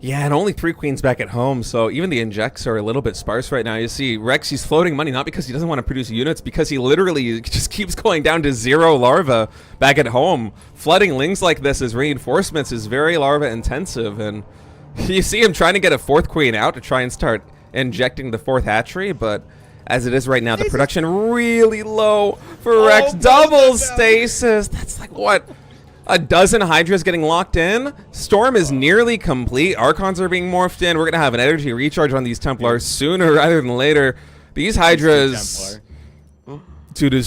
Speaker 1: Yeah, and only 3 queens back at home, so even the injects are a little bit sparse right now. You see, Rex, he's floating money, not because he doesn't want to produce units, because he literally just keeps going down to 0 larva back at home. Flooding Lings like this as reinforcements is very larva intensive, and you see him trying to get a 4th queen out to try and start injecting the 4th hatchery, but as it is right now, the production really low for Rex. Double stasis. That's like, what? A dozen Hydras getting locked in. Storm is nearly complete. Archons are being morphed in. We're going to have an energy recharge on these Templars sooner rather than later. These Hydras, dude, as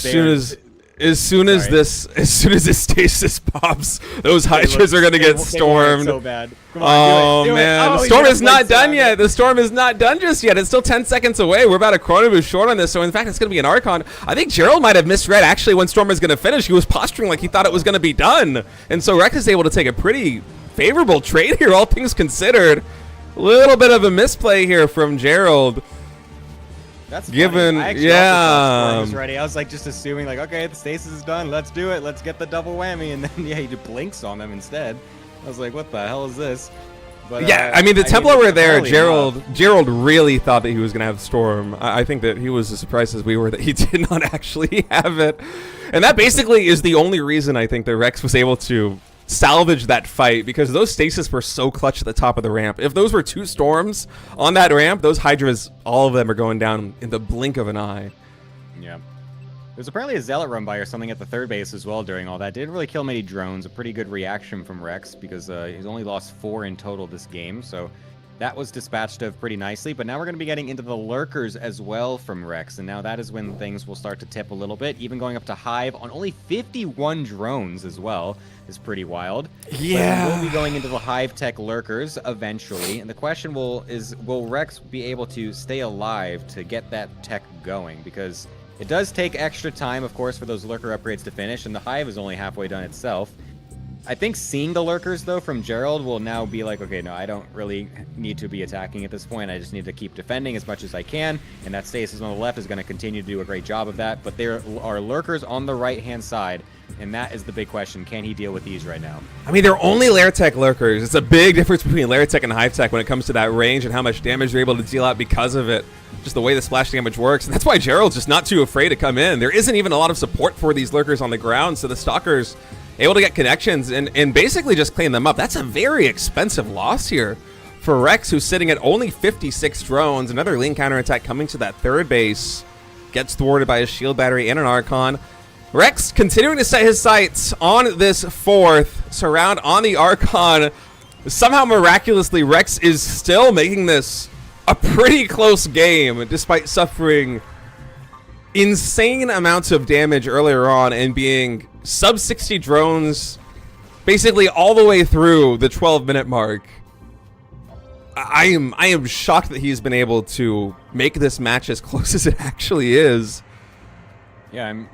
Speaker 1: soon as this stasis pops, those Hydras are going to get stormed.
Speaker 2: So bad. Come on, do it.
Speaker 1: Man,
Speaker 2: Oh,
Speaker 1: the storm is not done yet. The storm is not done just yet. It's still 10 seconds away. We're about a chrono boost short on this, so in fact, it's going to be an Archon. I think Gerald might have misread actually when Storm is going to finish. He was posturing like he thought it was going to be done, and so Rex is able to take a pretty favorable trade here, all things considered. A little bit of a misplay here from Gerald.
Speaker 2: That's
Speaker 1: given,
Speaker 2: funny. I actually also was ready. I was like just assuming like, okay, the stasis is done. Let's do it. Let's get the double whammy. And then yeah, he just blinks on them instead. I was like, what the hell is this? But
Speaker 1: yeah, I mean the Templar were there. Gerald really thought that he was gonna have Storm. I think that he was as surprised as we were that he did not actually have it. And that basically is the only reason I think that Rex was able to salvage that fight, because those stasis were so clutch at the top of the ramp. If those were 2 storms on that ramp, those Hydras, all of them are going down in the blink of an eye.
Speaker 2: Yeah. There's apparently a Zealot run by or something at the 3rd base as well during all that. Didn't really kill many drones. A pretty good reaction from Rex because he's only lost 4 in total this game. So That was dispatched of pretty nicely, but now we're going to be getting into the lurkers as well from Rex, and now that is when things will start to tip a little bit, even going up to Hive on only 51 drones as well is pretty wild.
Speaker 1: Yeah.
Speaker 2: But we'll be going into the Hive tech lurkers eventually, and the question will Rex be able to stay alive to get that tech going? Because it does take extra time, of course, for those lurker upgrades to finish, and the Hive is only halfway done itself. I think seeing the lurkers, though, from Gerald will now be like, okay, no, I don't really need to be attacking at this point. I just need to keep defending as much as I can, and that Stasis on the left is going to continue to do a great job of that. But there are lurkers on the right-hand side, and that is the big question. Can he deal with these right now?
Speaker 1: I mean, they're only Lair Tech lurkers. It's a big difference between Lair Tech and Hive Tech when it comes to that range and how much damage they're able to deal out because of it. Just the way the splash damage works. And that's why Gerald's just not too afraid to come in. There isn't even a lot of support for these lurkers on the ground, so the Stalkers able to get connections and basically just clean them up. That's a very expensive loss here for Rex, who's sitting at only 56 drones. Another lean counterattack coming to that third base. Gets thwarted by a shield battery and an Archon. Rex continuing to set his sights on this fourth. Surround on the Archon. Somehow, miraculously, Rex is still making this a pretty close game, despite suffering insane amounts of damage earlier on and being sub 60 drones basically all the way through the 12-minute mark. I am shocked that he's been able to make this match as close as it actually is.
Speaker 2: Yeah, I'm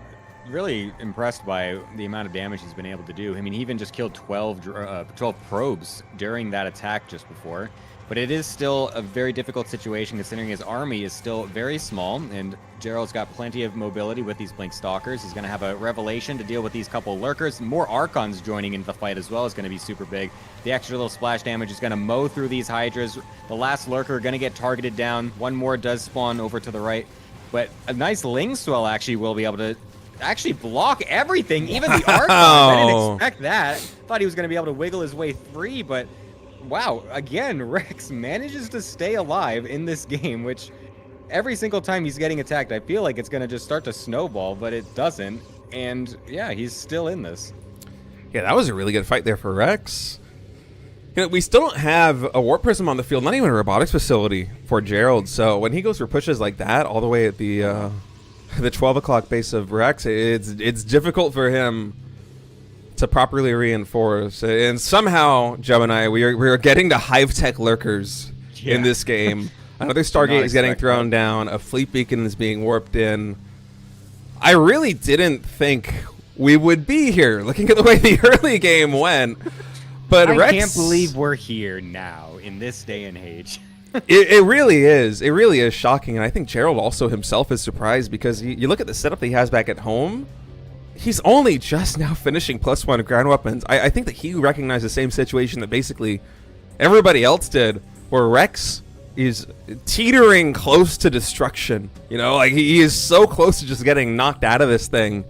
Speaker 2: really impressed by the amount of damage he's been able to do. I mean, he even just killed 12 probes during that attack just before. But it is still a very difficult situation considering his army is still very small, and Gerald's got plenty of mobility with these Blink Stalkers. He's going to have a Revelation to deal with these couple lurkers. More Archons joining into the fight as well is going to be super big. The extra little splash damage is going to mow through these Hydras. The last lurker going to get targeted down. One more does spawn over to the right. But a nice Ling Swell actually will be able to actually block everything, even the Archons. I didn't expect that. Thought he was going to be able to wiggle his way free, but wow, again, Rex manages to stay alive in this game, which every single time he's getting attacked, I feel like it's going to just start to snowball, but it doesn't. And yeah, he's still in this.
Speaker 1: Yeah, that was a really good fight there for Rex. You know, we still don't have a Warp Prism on the field, not even a robotics facility for Gerald. So when he goes for pushes like that all the way at the 12 o'clock base of Rex, it's difficult for him to properly reinforce. And somehow, Gemini, we are getting to Hive Tech lurkers in this game. Another Stargate is getting thrown down. A fleet beacon is being warped in. I really didn't think we would be here, looking at the way the early game went. But
Speaker 2: I
Speaker 1: Rex,
Speaker 2: can't believe we're here now in this day and age.
Speaker 1: it really is. It really is shocking. And I think Gerald also himself is surprised because you look at the setup that he has back at home. He's only just now finishing +1 ground weapons. I think that he recognized the same situation that basically everybody else did, where Rex is teetering close to destruction. You know, like he is so close to just getting knocked out of this thing.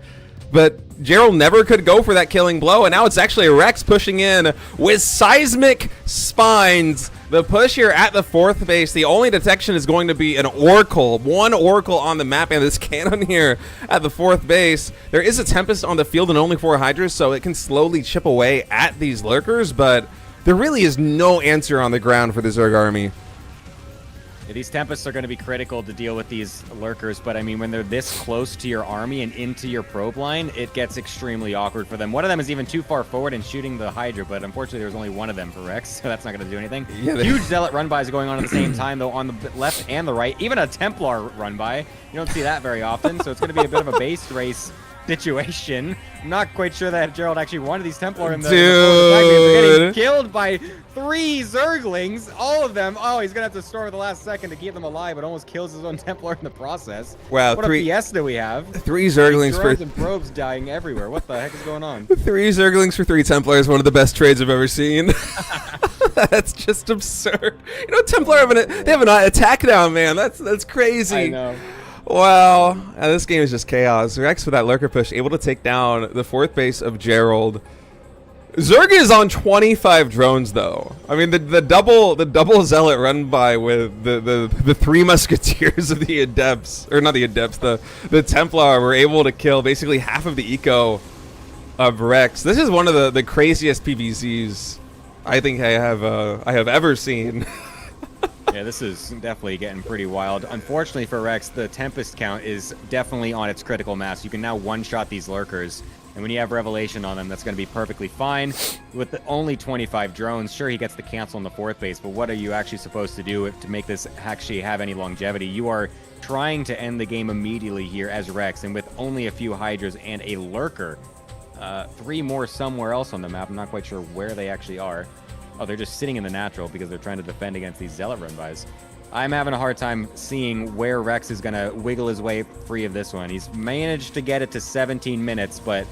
Speaker 1: But Gerald never could go for that killing blow, and now it's actually Rex pushing in with seismic spines. The push here at the fourth base, the only detection is going to be an Oracle. One Oracle on the map, and this cannon here at the fourth base. There is a Tempest on the field and only 4 Hydras, so it can slowly chip away at these lurkers, but there really is no answer on the ground for the Zerg army.
Speaker 2: Yeah, these Tempests are going to be critical to deal with these lurkers, but I mean, when they're this close to your army and into your probe line, it gets extremely awkward for them. One of them is even too far forward and shooting the Hydra, but unfortunately there's only one of them for Rex, so that's not going to do anything. Yeah, huge Zealot run-bys going on at the same time, though, on the left and the right. Even a Templar run-by. You don't see that very often, so it's going to be a bit of a base race situation. I'm not quite sure that Gerald actually wanted these Templar in the They're getting killed by 3 Zerglings, all of them. Oh, he's gonna have to store the last second to keep them alive, but almost kills his own Templar in the process.
Speaker 1: Wow,
Speaker 2: what a fiesta we have.
Speaker 1: 3 Zerglings for
Speaker 2: and probes dying everywhere. What the heck is going on?
Speaker 1: 3 Zerglings for 3 Templars, one of the best trades I've ever seen. That's just absurd. You know, Templar they have an attack now, man. That's crazy.
Speaker 2: I know.
Speaker 1: Wow, this game is just chaos. Rex with that lurker push, able to take down the fourth base of Gerald. Zerg is on 25 drones, though. I mean, the double Zealot run by with the 3 Musketeers of the Adepts, or not the Adepts, the Templar were able to kill basically half of the eco of Rex. This is one of the craziest PVZs I think I have ever seen.
Speaker 2: Yeah, this is definitely getting pretty wild. Unfortunately for Rex, the Tempest count is definitely on its critical mass. You can now one-shot these lurkers, and when you have Revelation on them, that's going to be perfectly fine. With only 25 drones, sure, he gets the cancel on the 4th base, but what are you actually supposed to do to make this actually have any longevity? You are trying to end the game immediately here as Rex, and with only a few Hydras and a lurker, 3 more somewhere else on the map. I'm not quite sure where they actually are. Oh, they're just sitting in the natural because they're trying to defend against these Zealot run-bys. I'm having a hard time seeing where Rex is going to wiggle his way free of this one. He's managed to get it to 17 minutes, but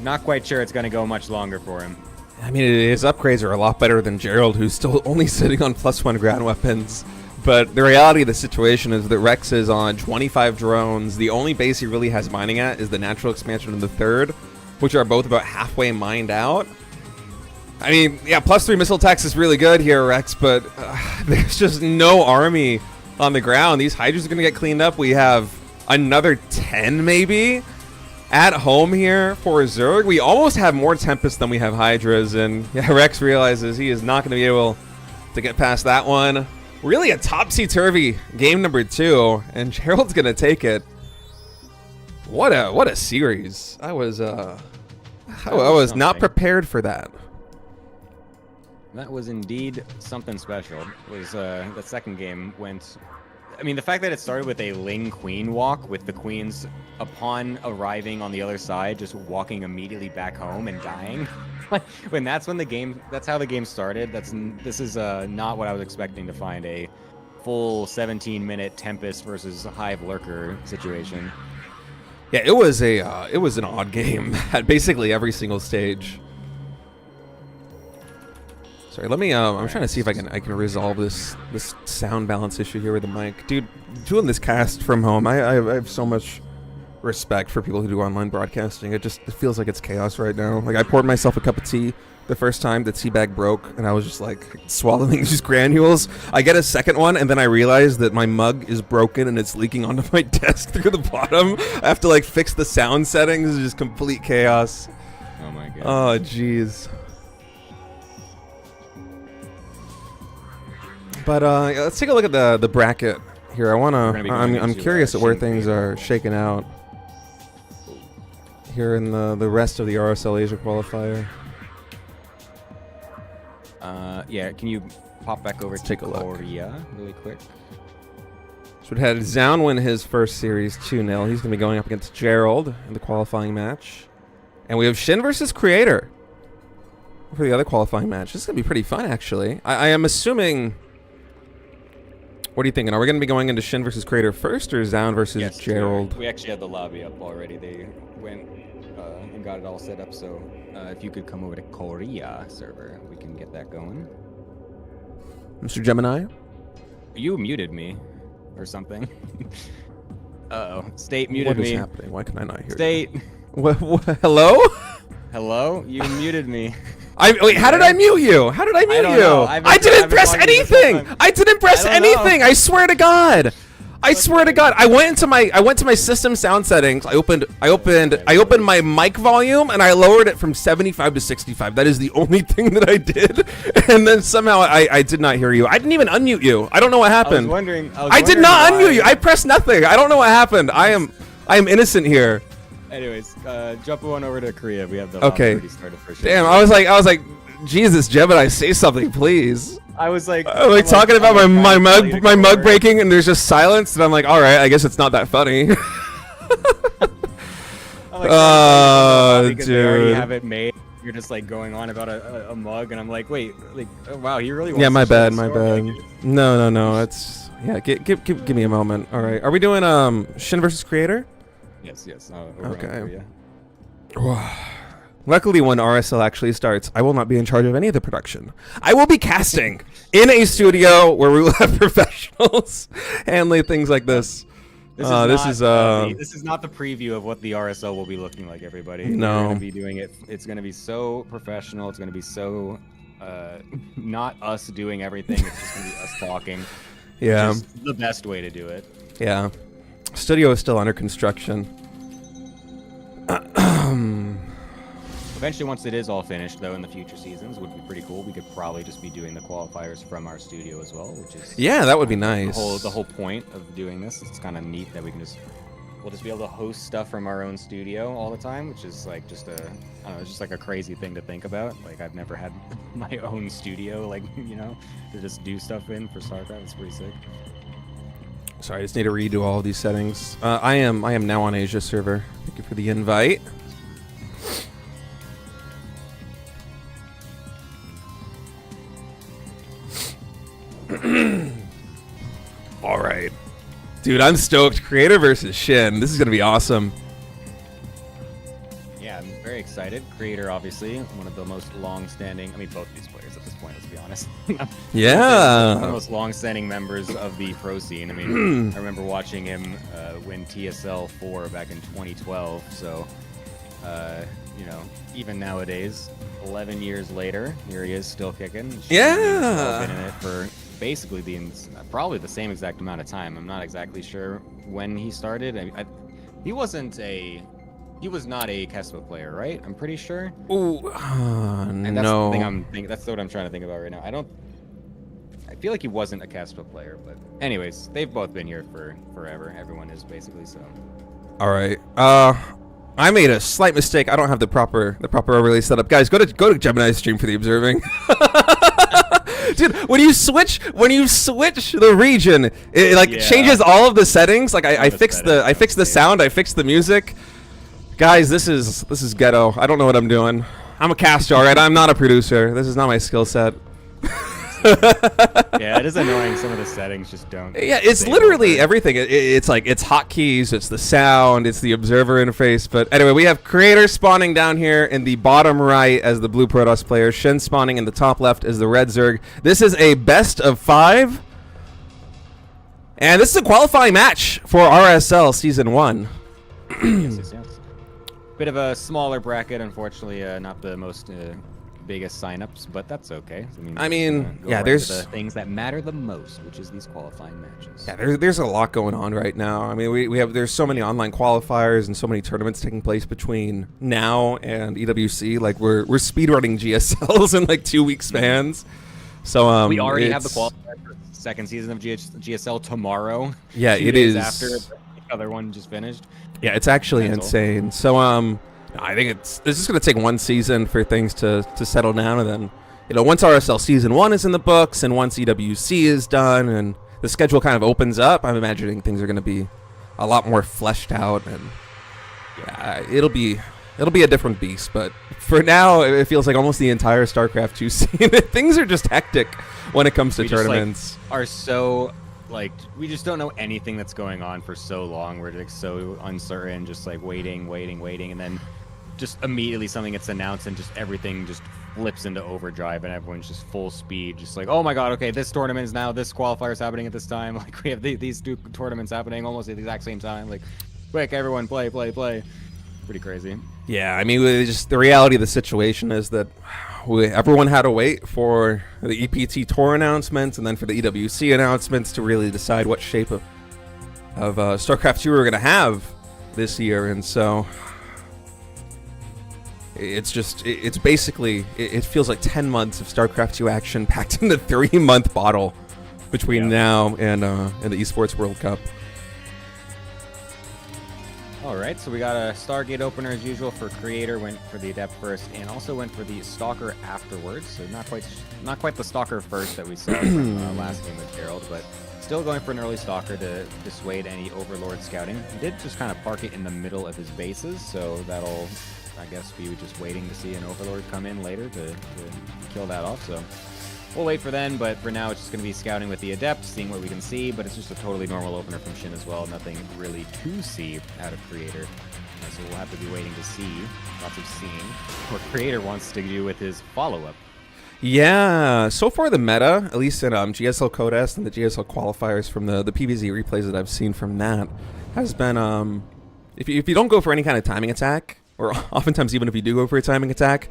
Speaker 2: not quite sure it's going to go much longer for him.
Speaker 1: I mean, his upgrades are a lot better than Gerald, who's still only sitting on +1 ground weapons. But the reality of the situation is that Rex is on 25 drones. The only base he really has mining at is the natural expansion and the 3rd, which are both about halfway mined out. I mean, yeah, +3 missile attacks is really good here, Rex, but there's just no army on the ground. These Hydras are going to get cleaned up. We have another 10, maybe, at home here for Zerg. We almost have more Tempest than we have Hydras, and yeah, Rex realizes he is not going to be able to get past that one. Really a topsy-turvy game number 2, and Gerald's going to take it. What a series. I was not prepared for that.
Speaker 2: That was indeed something special. It was the second game went... I mean, the fact that it started with a Ling Queen walk, with the Queens, upon arriving on the other side, just walking immediately back home and dying. That's how the game started. This is not what I was expecting to find, a full 17-minute Tempest versus Hive Lurker situation.
Speaker 1: Yeah, it was an odd game at basically every single stage. Sorry, let me. I'm trying to see if I can resolve this sound balance issue here with the mic, dude. Doing this cast from home, I have so much respect for people who do online broadcasting. It feels like it's chaos right now. Like, I poured myself a cup of tea the first time the tea bag broke, and I was just like swallowing these granules. I get a second one, and then I realize that my mug is broken and it's leaking onto my desk through the bottom. I have to like fix the sound settings. It's just complete chaos.
Speaker 2: Oh my god.
Speaker 1: Oh jeez. But let's take a look at the bracket here. I'm curious at where things are shaking out here in the rest of the RSL Asia Qualifier.
Speaker 2: Yeah, can you pop back over to
Speaker 1: take a look.
Speaker 2: Korea really quick?
Speaker 1: So we had Zaun win his first series 2-0. He's going to be going up against Gerald in the qualifying match. And we have Shin versus Creator for the other qualifying match. This is going to be pretty fun, actually. I am assuming... What are you thinking? Are we going to be going into Shin versus Creator first, or Zaun versus Gerald?
Speaker 2: We actually had the lobby up already. They went and got it all set up, so if you could come over to Korea server, we can get that going.
Speaker 1: Mr. Gemini?
Speaker 2: You muted me, or something. Uh-oh. State muted me.
Speaker 1: What is happening? Why can I not hear
Speaker 2: State.
Speaker 1: you? What, hello?
Speaker 2: Hello? You muted me.
Speaker 1: Wait, how did I mute you? How did I mute you? I didn't press anything. I didn't press anything. I swear to God. I swear to God. I went to my system sound settings. I opened my mic volume and I lowered it from 75 to 65. That is the only thing that I did. And then somehow I did not hear you. I didn't even unmute you. I don't know what happened. I did not unmute you. I pressed nothing. I don't know what happened. I am innocent here.
Speaker 2: Anyways, jump on over to Korea. We have the
Speaker 1: okay.
Speaker 2: Started for
Speaker 1: sure. Damn, I was like, Jesus, Gemini, say something, please.
Speaker 2: I was like,
Speaker 1: talking about my mug breaking, and there's just silence, and I'm like, all right, I guess it's not that funny.
Speaker 2: Dude, they already have it made. You're just like going on about a mug, and I'm like, wait, like, wow, he really wants.
Speaker 1: Yeah, my
Speaker 2: to
Speaker 1: bad. No. It's give me a moment. All right, are we doing Shin versus Creator?
Speaker 2: Yes.
Speaker 1: Okay. Luckily, when RSL actually starts, I will not be in charge of any of the production. I will be casting in a studio where we will have professionals handling things like this.
Speaker 2: This is not the preview of what the RSL will be looking like, everybody.
Speaker 1: No.
Speaker 2: We're going to be doing it. It's going to be so professional. It's going to be so not us doing everything. It's just going to be us talking.
Speaker 1: Yeah.
Speaker 2: Which is the best way to do it.
Speaker 1: Yeah. Studio is still under construction.
Speaker 2: If Eventually, once it is all finished, though, in the future seasons, would be pretty cool. We could probably just be doing the qualifiers from our studio as well, which is
Speaker 1: Yeah, that would be nice.
Speaker 2: the whole point of doing this. It's kind of neat that we'll just be able to host stuff from our own studio all the time, which is like just I don't know, it's just like a crazy thing to think about. Like I've never had my own studio, like to just do stuff in for StarCraft. It's pretty sick.
Speaker 1: Sorry, I just need to redo all of these settings. I am now on Asia server. Thank you for the invite. All right. Dude, I'm stoked. Creator versus Shin. This is going to be awesome.
Speaker 2: Yeah, I'm very excited. Creator, obviously, one of the most long-standing. I mean, both these players at this point. Let's be honest.
Speaker 1: Yeah.
Speaker 2: One of the most long-standing members of the pro scene. I mean, I remember watching him win TSL 4 back in 2012. So, even nowadays, 11 years later, here he is still kicking.
Speaker 1: Yeah.
Speaker 2: He's been in it for basically probably the same exact amount of time. I'm not exactly sure when he started. He was not a Kespa player, right? I'm pretty sure.
Speaker 1: Ooh,
Speaker 2: And that's
Speaker 1: no.
Speaker 2: the thing I'm thinking. That's what I'm trying to think about right now. I feel like he wasn't a Kespa player, but anyways, they've both been here for forever. Everyone is basically so.
Speaker 1: All right. I made a slight mistake. I don't have the proper overlay set up. Guys, go to Gemini's stream for the observing. Dude, when you switch the region, it changes all of the settings. Like I fixed the sound, I fixed the music. Guys, this is ghetto. I don't know what I'm doing. I'm a caster, all right? I'm not a producer. This is not my skill set.
Speaker 2: Yeah, it is annoying. Some of the settings just don't.
Speaker 1: Yeah, it's literally everything. It's like it's hotkeys, it's the sound, it's the observer interface. But anyway, we have Creator spawning down here in the bottom right as the blue Protoss player. Shin spawning in the top left as the red Zerg. This is a best of 5. And this is a qualifying match for RSL Season 1.
Speaker 2: Yes. Bit of a smaller bracket, unfortunately, not the most biggest signups, but that's okay.
Speaker 1: I mean,
Speaker 2: go
Speaker 1: yeah,
Speaker 2: right
Speaker 1: there's
Speaker 2: to the things that matter the most, which is these qualifying matches.
Speaker 1: Yeah, there's a lot going on right now. I mean, there's so many online qualifiers and so many tournaments taking place between now and EWC. Like we're speedrunning GSLs in like 2-week spans. So
Speaker 2: we already have the qualifier for the second season of GSL tomorrow.
Speaker 1: Yeah,
Speaker 2: 2
Speaker 1: it
Speaker 2: days
Speaker 1: is.
Speaker 2: after the other one just finished.
Speaker 1: Yeah, it's actually
Speaker 2: Mental.
Speaker 1: insane. So I think it's just going to take one season for things to settle down, and then once RSL Season 1 is in the books and once EWC is done and the schedule kind of opens up, I'm imagining things are going to be a lot more fleshed out, and yeah, it'll be a different beast. But for now, it feels like almost the entire StarCraft 2 scene. Things are just hectic when it comes to tournaments.
Speaker 2: Are so we just don't know anything that's going on for so long. We're like so uncertain, just like waiting, and then just immediately something gets announced and just everything just flips into overdrive and everyone's just full speed, just like, oh my god, okay, this tournament is now, this qualifier is happening at this time. Like we have these 2 tournaments happening almost at the exact same time. Like, quick, everyone play. Pretty crazy.
Speaker 1: Yeah, I mean, just the reality of the situation is that everyone had to wait for the EPT tour announcements and then for the EWC announcements to really decide what shape of StarCraft 2 we were going to have this year, and so it's basically it feels like 10 months of StarCraft 2 action packed in the 3-month bottle between now and the Esports World Cup.
Speaker 2: All right, so we got a Stargate opener as usual for Creator, went for the Adept first, and also went for the Stalker afterwards. So not quite the Stalker first that we saw from last game with Gerald, but still going for an early Stalker to dissuade any Overlord scouting. He did just kind of park it in the middle of his bases, so that'll, I guess, be just waiting to see an Overlord come in later to kill that off. So we'll wait for then, but for now it's just going to be scouting with the Adept, seeing what we can see, but it's just a totally normal opener from Shin as well. Nothing really to see out of Creator. So we'll have to be waiting to see, lots of seeing, what Creator wants to do with his follow-up.
Speaker 1: Yeah, so far the meta, at least in GSL Codes and the GSL qualifiers from the PvZ replays that I've seen from that, has been, if you don't go for any kind of timing attack, or oftentimes even if you do go for a timing attack,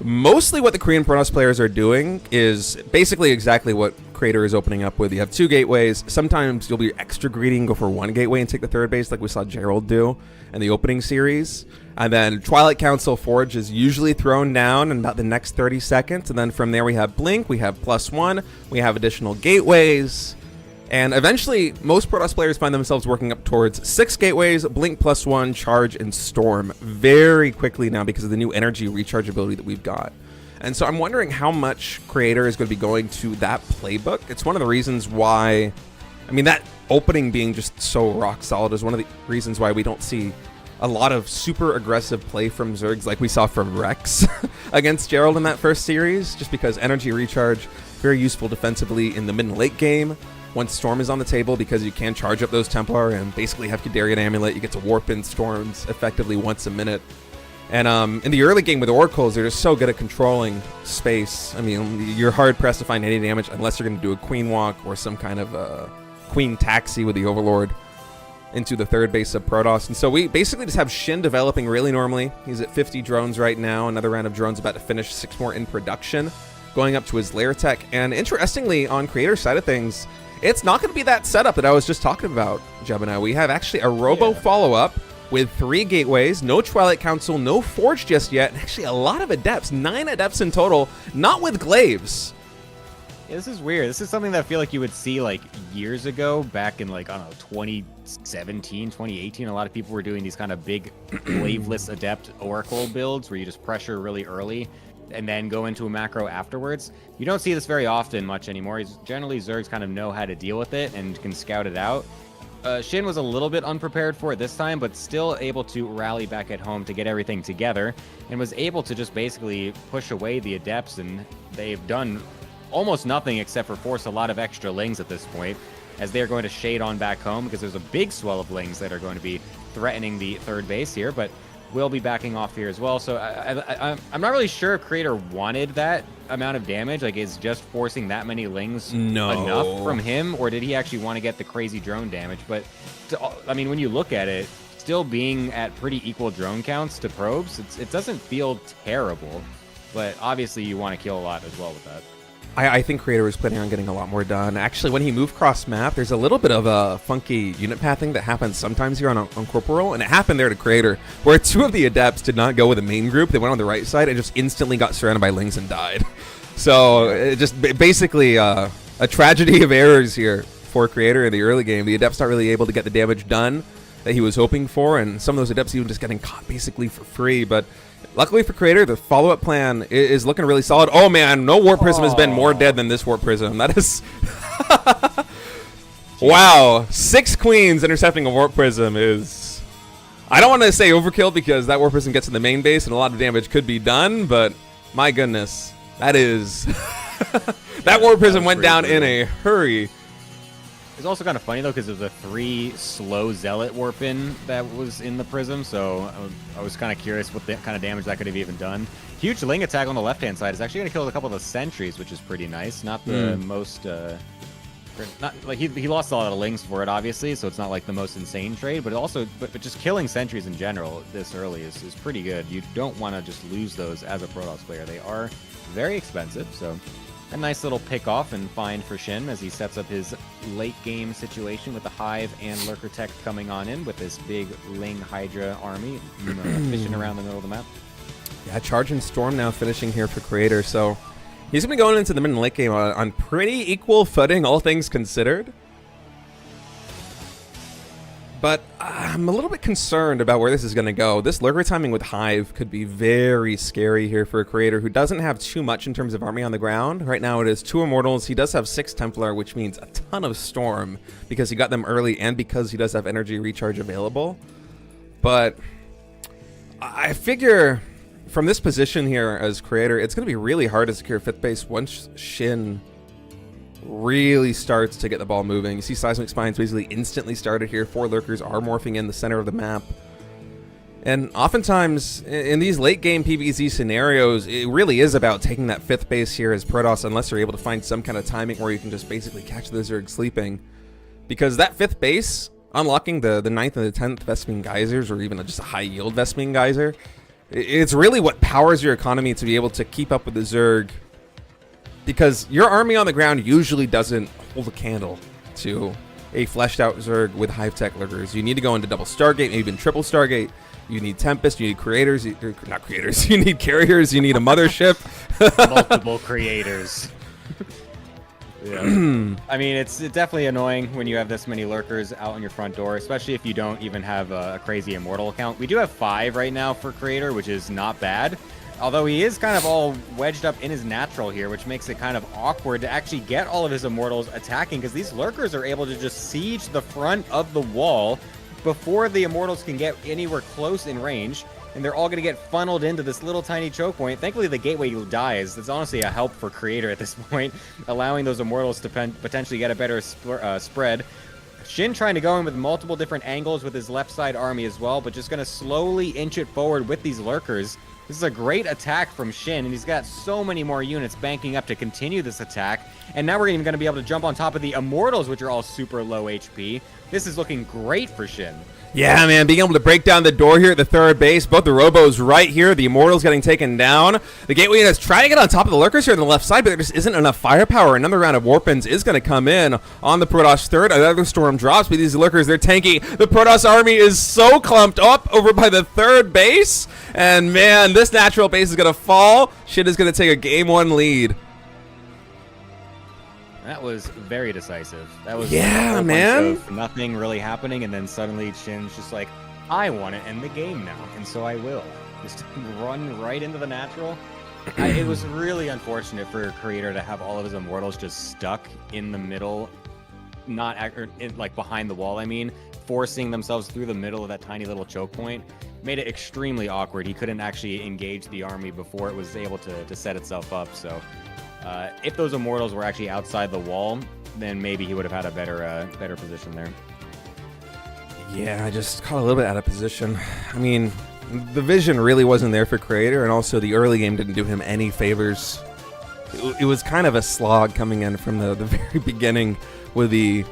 Speaker 1: Mostly what the Korean Protoss players are doing is basically exactly what Creator is opening up with. You have 2 gateways. Sometimes you'll be extra greedy and go for 1 gateway and take the third base like we saw Gerald do in the opening series. And then Twilight Council Forge is usually thrown down in about the next 30 seconds. And then from there we have Blink, we have +1, we have additional gateways. And eventually, most Protoss players find themselves working up towards 6 gateways, Blink +1, Charge, and Storm very quickly now because of the new energy recharge ability that we've got. And so I'm wondering how much Creator is going to be going to that playbook. It's one of the reasons why, I mean, that opening being just so rock solid is one of the reasons why we don't see a lot of super aggressive play from Zergs like we saw from Rex against Gerald in that first series, just because energy recharge, very useful defensively in the mid and late game. Once Storm is on the table, because you can charge up those Templar and basically have Kadarian Amulet, you get to warp in Storms effectively once a minute. And in the early game with Oracles, they're just so good at controlling space. I mean, you're hard-pressed to find any damage unless you're going to do a Queen Walk or some kind of Queen Taxi with the Overlord into the third base of Protoss. And so we basically just have Shin developing really normally. He's at 50 drones right now. Another round of drones about to finish, 6 more in production, going up to his lair tech. And interestingly, on Creator's side of things, it's not going to be that setup that I was just talking about, Gemini. We have actually a Robo follow-up with 3 gateways, no Twilight Council, no Forge just yet, and actually a lot of Adepts, 9 Adepts in total, not with Glaives.
Speaker 2: Yeah, this is weird. This is something that I feel like you would see like years ago, back in like, I don't know, 2017, 2018. A lot of people were doing these kind of big Glaveless Adept Oracle builds where you just pressure really early and then go into a macro afterwards. You don't see this very often much anymore. Generally, Zergs kind of know how to deal with it and can scout it out. Shin was a little bit unprepared for it this time, but still able to rally back at home to get everything together, and was able to just basically push away the Adepts, and they've done almost nothing except for force a lot of extra Lings at this point, as they're going to shade on back home, because there's a big swell of Lings that are going to be threatening the third base here, but will be backing off here as well. So I'm not really sure if Creator wanted that amount of damage. Like, is just forcing that many Lings enough from him, or did he actually want to get the crazy drone damage? But I mean, when you look at it, still being at pretty equal drone counts to probes, it doesn't feel terrible. But obviously, you want to kill a lot as well with that.
Speaker 1: I think Creator was planning on getting a lot more done. Actually, when he moved cross-map, there's a little bit of a funky unit pathing that happens sometimes here on Corporal, and it happened there to Creator, where 2 of the Adepts did not go with the main group. They went on the right side and just instantly got surrounded by Lings and died. So, it just basically a tragedy of errors here for Creator in the early game. The Adepts not really able to get the damage done that he was hoping for, and some of those Adepts even just getting caught basically for free, but luckily for Creator, the follow-up plan is looking really solid. Oh man, no Warp Prism has been more dead than this Warp Prism. That is... Wow, 6 Queens intercepting a Warp Prism is... I don't want to say overkill because that Warp Prism gets to the main base and a lot of damage could be done, but my goodness, that is... that Warp Prism went down in a hurry.
Speaker 2: It's also kind of funny, though, because there's a 3 slow Zealot warp in that was in the Prism, so I was kind of curious what kind of damage that could have even done. Huge Ling attack on the left-hand side is actually going to kill a couple of the sentries, which is pretty nice. Not the most... not like he lost a lot of Lings for it, obviously, so it's not like the most insane trade, but also but just killing sentries in general this early is pretty good. You don't want to just lose those as a Protoss player. They are very expensive, so... A nice little pick off and find for Shin as he sets up his late game situation with the Hive and Lurker Tech coming on in with this big Ling Hydra army fishing around the middle of the map.
Speaker 1: Yeah, Charge and Storm now finishing here for Creator, so he's going to be going into the mid and late game on pretty equal footing, all things considered. But I'm a little bit concerned about where this is going to go. This Lurker timing with Hive could be very scary here for a Creator who doesn't have too much in terms of army on the ground. Right now it is 2 Immortals. He does have 6 Templar, which means a ton of Storm because he got them early and because he does have energy recharge available. But I figure from this position here as Creator, it's going to be really hard to secure 5th base once Shin really starts to get the ball moving. You see Seismic Spines basically instantly started here. 4 Lurkers are morphing in the center of the map. And oftentimes, in these late game PvZ scenarios, it really is about taking that 5th base here as Protoss, unless you're able to find some kind of timing where you can just basically catch the Zerg sleeping. Because that 5th base, unlocking the 9th and the 10th Vespene Geysers, or even just a high yield Vespene Geyser, It's really what powers your economy to be able to keep up with the Zerg. Because your army on the ground usually doesn't hold a candle to a fleshed out Zerg with hive tech lurkers. You need to go into double Stargate, maybe even triple Stargate. You need Tempest, you need creators, not creators, you need carriers, you need a mothership.
Speaker 2: Multiple creators. Yeah. I mean, it's definitely annoying when you have this many lurkers out on your front door, especially if you don't even have a crazy immortal account. We do have 5 right now for creator, which is not bad. Although he is kind of all wedged up in his natural here, which makes it kind of awkward to actually get all of his immortals attacking, because these lurkers are able to just siege the front of the wall before the immortals can get anywhere close in range, and they're all going to get funneled into this little tiny choke point. Thankfully, the gateway dies. It's honestly a help for creator at this point, allowing those immortals to potentially get a better spread. Shin trying to go in with multiple different angles with his left side army as well, but just going to slowly inch it forward with these lurkers. This is a great attack from Shin, and he's got so many more units banking up to continue this attack. And now we're even going to be able to jump on top of the Immortals, which are all super low HP. This is looking great for Shin.
Speaker 1: Yeah, man, being able to break down the door here at the third base. Both the Robos right here. The Immortals getting taken down. The Gateway is trying to get on top of the Lurkers here on the left side, but there just isn't enough firepower. Another round of Warpins is going to come in on the Protoss third. Another Storm drops, but these Lurkers, they're tanky. The Protoss army is so clumped up over by the third base. And, man, this natural base is going to fall. Shit is going to take a Game 1 lead.
Speaker 2: That was very decisive. That was
Speaker 1: yeah,
Speaker 2: a
Speaker 1: man.
Speaker 2: Bunch of nothing really happening, and then suddenly Shin's just like, I want to end the game now, and so I will. Just run right into the natural. It was really unfortunate for Creator to have all of his immortals just stuck in the middle, like behind the wall, I mean, forcing themselves through the middle of that tiny little choke point. Made it extremely awkward. He couldn't actually engage the army before it was able to set itself up, so... if those immortals were actually outside the wall, then maybe he would have had a better position there.
Speaker 1: Yeah, I just caught a little bit out of position. I mean, the vision really wasn't there for Creator, and also the early game didn't do him any favors. It was kind of a slog coming in from the very beginning with the,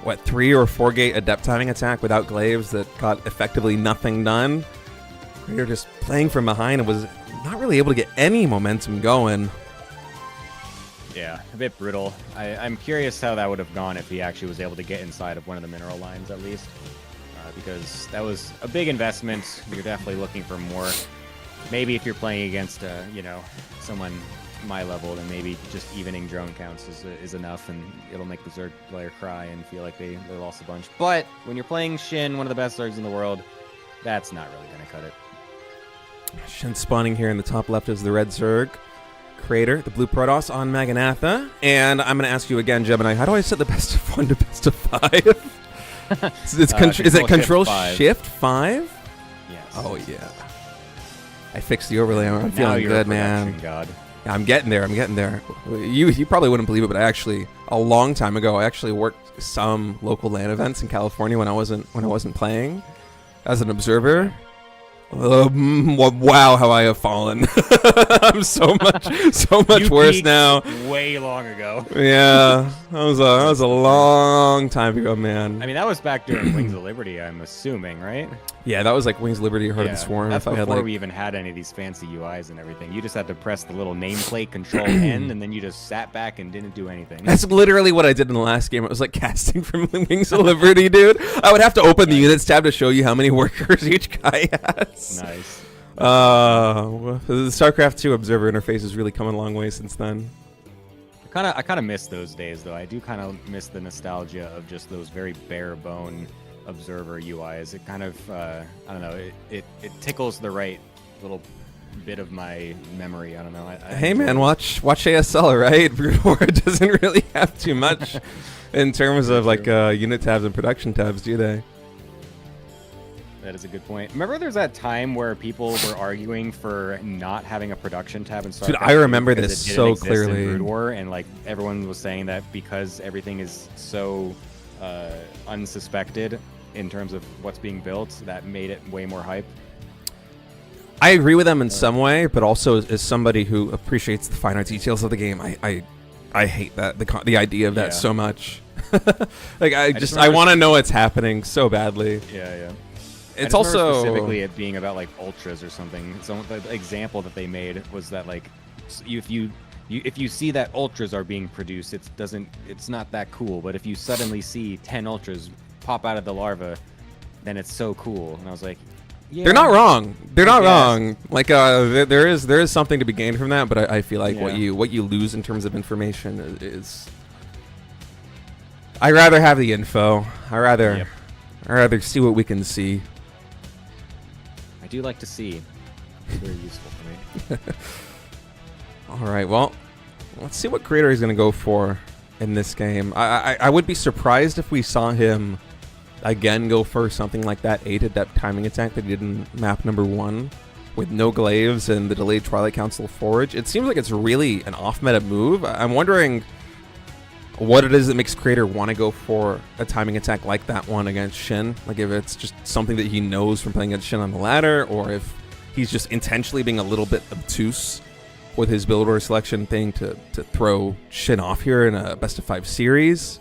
Speaker 1: 3 or 4 gate adept timing attack without glaives that got effectively nothing done. Creator just playing from behind and was not really able to get any momentum going.
Speaker 2: Yeah, a bit brutal. I'm curious how that would have gone if he actually was able to get inside of one of the mineral lines at least. Because that was a big investment. You're definitely looking for more. Maybe if you're playing against, someone my level, then maybe just evening drone counts is enough, and it'll make the Zerg player cry and feel like they lost a bunch. But when you're playing Shin, one of the best Zergs in the world, that's not really going to cut it.
Speaker 1: Shin spawning here in the top left is the red Zerg. Creator, the blue Protoss on Maganatha. And I'm going to ask you again, Gemini, how do I set the best of 1 to best of 5? Is it Control Shift 5?
Speaker 2: Yes.
Speaker 1: Oh, yeah. I fixed the overlay. I'm feeling good, man.
Speaker 2: God.
Speaker 1: Yeah, I'm getting there. You probably wouldn't believe it, but a long time ago, I actually worked some local LAN events in California when I wasn't playing as an observer. Wow, how I have fallen. I'm so much worse now.
Speaker 2: Way long ago.
Speaker 1: Yeah, that was a long time ago, man.
Speaker 2: I mean, that was back during Wings of Liberty, I'm assuming, right?
Speaker 1: Yeah, that was like Wings of Liberty, Heart of the Swarm.
Speaker 2: That's
Speaker 1: if
Speaker 2: before we even had any of these fancy UIs and everything. You just had to press the little nameplate Control N, and then you just sat back and didn't do anything.
Speaker 1: That's literally what I did in the last game. It was like casting from Wings of Liberty, dude. I would have to open the units tab to show you how many workers each guy has.
Speaker 2: Nice.
Speaker 1: The StarCraft 2 observer interface has really come a long way since then.
Speaker 2: I kind of miss those days, though. I do kind of miss the nostalgia of just those very bare bone observer UIs. It kind of, I don't know, it tickles the right little bit of my memory. I don't know.
Speaker 1: Hey, man, watch ASL, right? Brood War doesn't really have too much in terms of like unit tabs and production tabs, do they?
Speaker 2: That is a good point. Remember there's that time where people were arguing for not having a production tab in StarCraft?
Speaker 1: Dude, I remember this so clearly.
Speaker 2: In Brood War, and like everyone was saying that because everything is so unsuspected in terms of what's being built, that made it way more hype.
Speaker 1: I agree with them in some way, but also as somebody who appreciates the finer details of the game, I hate that the idea of that so much. Like I want to know what's happening so badly.
Speaker 2: Yeah.
Speaker 1: It's
Speaker 2: I just remember
Speaker 1: also
Speaker 2: specifically it being about like ultras or something. So the example that they made was that like if you see that ultras are being produced, it's not that cool. But if you suddenly see 10 ultras pop out of the larva, then it's so cool. And I was like, yeah,
Speaker 1: they're not wrong. They're not
Speaker 2: guess.
Speaker 1: wrong. Like there is something to be gained from that, but I feel like
Speaker 2: Yeah.
Speaker 1: what you lose in terms of information is. I'd rather have the info. I'd rather see what we can see.
Speaker 2: I do like to see. It's very useful for me.
Speaker 1: All right, well, let's see what creator he's going to go for in this game. I would be surprised if we saw him again go for something like that 8 adept timing attack that he did in map number 1 with no glaives and the delayed Twilight Council forage. It seems like it's really an off-meta move. I'm wondering what it is that makes creator want to go for a timing attack like that one against Shin. Like if it's just something that he knows from playing against Shin on the ladder, or if he's just intentionally being a little bit obtuse with his build order selection thing to throw Shin off here in a best of 5 series.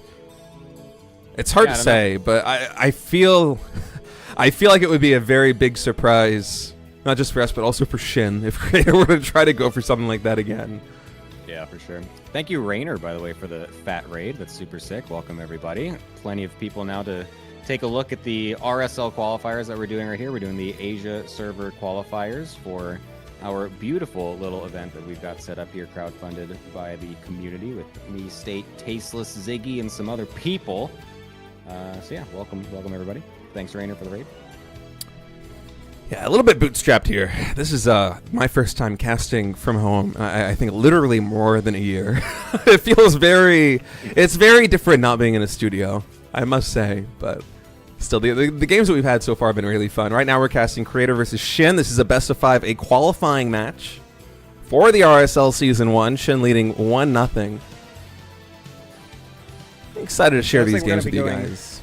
Speaker 1: It's hard to say, but I feel like it would be a very big surprise, not just for us, but also for Shin, if creator were to try to go for something like that again.
Speaker 2: Yeah, for sure. Thank you, Rainer, by the way, for the fat raid. That's super sick. Welcome, everybody. Plenty of people now to take a look at the RSL qualifiers that we're doing right here. We're doing the Asia server qualifiers for our beautiful little event that we've got set up here, crowdfunded by the community with me, State, Tasteless, Ziggy, and some other people. So yeah, welcome everybody. Thanks, Rainer, for the raid.
Speaker 1: Yeah, a little bit bootstrapped here. This is my first time casting from home. I think literally more than a year. It feels it's very different not being in a studio, I must say. But still, the games that we've had so far have been really fun. Right now we're casting Creator versus Shin. This is a best of 5, a qualifying match for the RSL Season 1. Shin leading 1-0. Excited to share these games with you guys.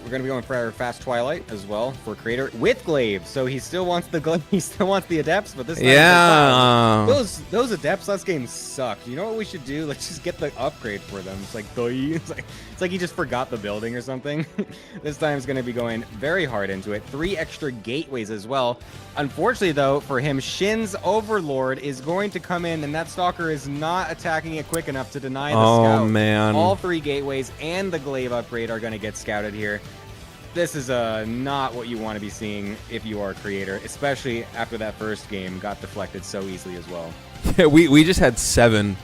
Speaker 2: We're gonna be going for our fast Twilight as well for creator with glaive. So he still wants he still wants the adepts, but this time those adepts last game sucked. You know what we should do? Let's just get the upgrade for them. It's like it's like he just forgot the building or something. This time is gonna be going very hard into it. 3 extra gateways as well. Unfortunately though, for him, Shin's Overlord is going to come in, and that Stalker is not attacking it quick enough to deny the scout.
Speaker 1: Oh man!
Speaker 2: All 3 gateways and the glaive upgrade are gonna get scouted here. This is not what you want to be seeing if you are a creator, especially after that first game got deflected so easily as well.
Speaker 1: Yeah, we just had 7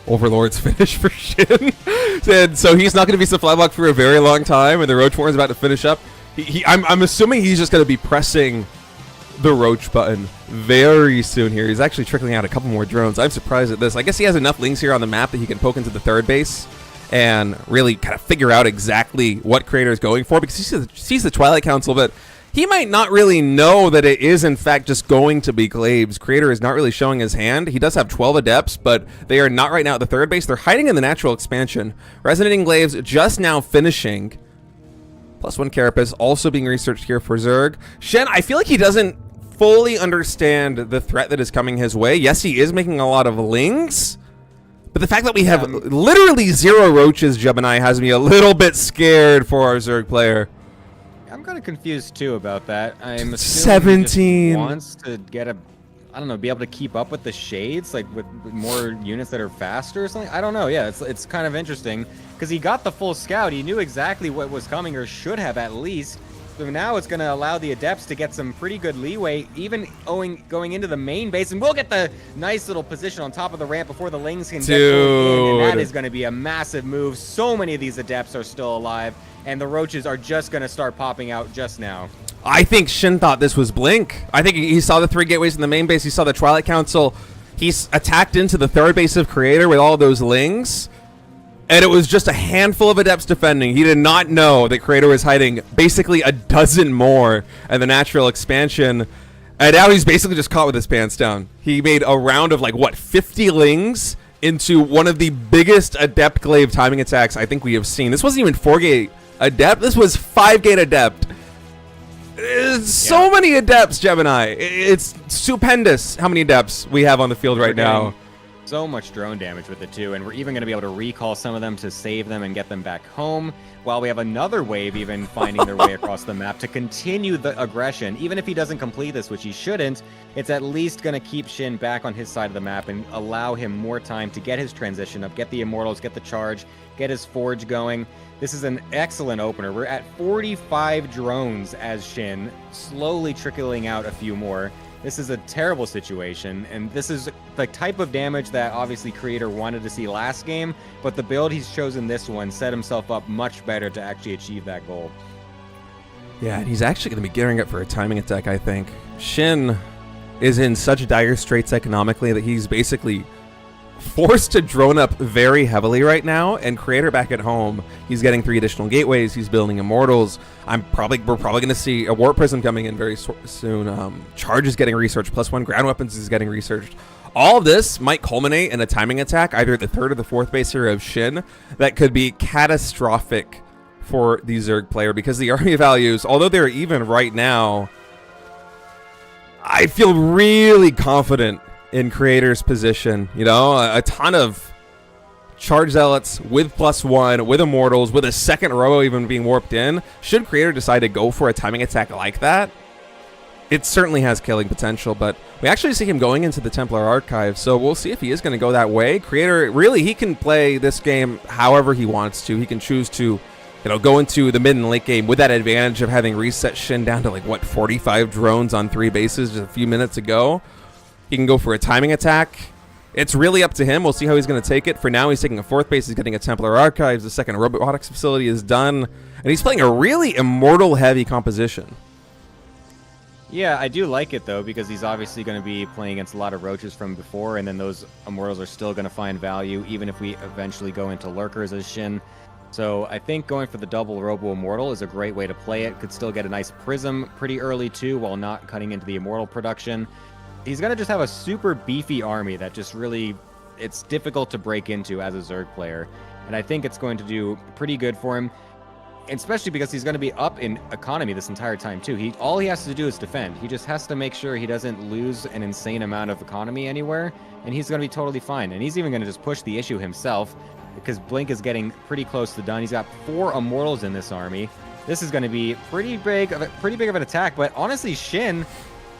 Speaker 1: Overlords finish for Shin. And so he's not going to be supply block for a very long time, and the Roach Warren's about to finish up. I'm assuming he's just going to be pressing the Roach button very soon here. He's actually trickling out a couple more drones. I'm surprised at this. I guess he has enough links here on the map that he can poke into the third base and really kind of figure out exactly what creator is going for, because he sees the Twilight Council, but he might not really know that it is in fact just going to be glaives. Creator is not really showing his hand. He does have 12 adepts, but they are not right now at the third base. They're hiding in the natural expansion. Resonating glaives just now finishing. +1 Carapace also being researched here for Zerg. Shen, I feel like he doesn't fully understand the threat that is coming his way. Yes, he is making a lot of lings, but the fact that we have literally 0 roaches, Gemini, has me a little bit scared for our Zerg player.
Speaker 2: I'm kind of confused too about that. I'm assuming
Speaker 1: 17
Speaker 2: he just wants to get I don't know, be able to keep up with the shades, like with more units that are faster or something. I don't know. Yeah, it's kind of interesting because he got the full scout. He knew exactly what was coming, or should have at least. So now it's going to allow the adepts to get some pretty good leeway, even going into the main base, and we'll get the nice little position on top of the ramp before the lings can get in, and that is going to be a massive move. So many of these adepts are still alive, and the roaches are just going to start popping out just now.
Speaker 1: I think Shin thought this was Blink. I think he saw the 3 gateways in the main base. He saw the Twilight Council. He's attacked into the third base of Creator with all those lings. And it was just a handful of adepts defending. He did not know that Creator was hiding basically a dozen more in the natural expansion. And now he's basically just caught with his pants down. He made a round of 50 lings into one of the biggest adept glaive timing attacks I think we have seen. This wasn't even 4-gate adept. This was 5-gate adept. So many adepts, Gemini. It's stupendous how many adepts we have on the field right now.
Speaker 2: so much drone damage with it too, and we're even going to be able to recall some of them to save them and get them back home, while we have another wave even finding their way across the map to continue the aggression. Even if he doesn't complete this, which he shouldn't, it's at least going to keep Shin back on his side of the map and allow him more time to get his transition up, get the Immortals, get the charge, get his Forge going. This is an excellent opener. We're at 45 drones as Shin, slowly trickling out a few more. This is a terrible situation, and this is the type of damage that obviously Creator wanted to see last game, but the build he's chosen this one set himself up much better to actually achieve that goal.
Speaker 1: Yeah, and he's actually going to be gearing up for a timing attack, I think. Shin is in such dire straits economically that he's basically forced to drone up very heavily right now, and Creator back at home, he's getting 3 additional gateways, he's building Immortals. We're probably going to see a Warp Prism coming in very soon. Charge is getting researched, +1 ground weapons is getting researched. All of this might culminate in a timing attack, either at the 3rd or the 4th base here of Shin, that could be catastrophic for the Zerg player, because the army values, although they're even right now, I feel really confident in Creator's position. You know, a ton of Charge Zealots with +1, with Immortals, with a second row even being warped in. Should Creator decide to go for a timing attack like that, it certainly has killing potential, but we actually see him going into the Templar Archive, so we'll see if he is going to go that way. Creator, really, he can play this game however he wants to. He can choose to, go into the mid and late game with that advantage of having reset Shin down to, 45 drones on 3 bases just a few minutes ago. He can go for a timing attack. It's really up to him. We'll see how he's going to take it. For now, he's taking a 4th base. He's getting a Templar Archives. The second robotics facility is done. And he's playing a really Immortal-heavy composition.
Speaker 2: Yeah, I do like it, though, because he's obviously going to be playing against a lot of Roaches from before, and then those Immortals are still going to find value, even if we eventually go into Lurkers as Shin. So I think going for the double Robo Immortal is a great way to play it. Could still get a nice Prism pretty early, too, while not cutting into the Immortal production. He's going to just have a super beefy army that just really, it's difficult to break into as a Zerg player. And I think it's going to do pretty good for him, especially because he's going to be up in economy this entire time, too. All he has to do is defend. He just has to make sure he doesn't lose an insane amount of economy anywhere, and he's going to be totally fine. And he's even going to just push the issue himself, because Blink is getting pretty close to done. He's got 4 Immortals in this army. This is going to be pretty big of an attack, but honestly, Shin,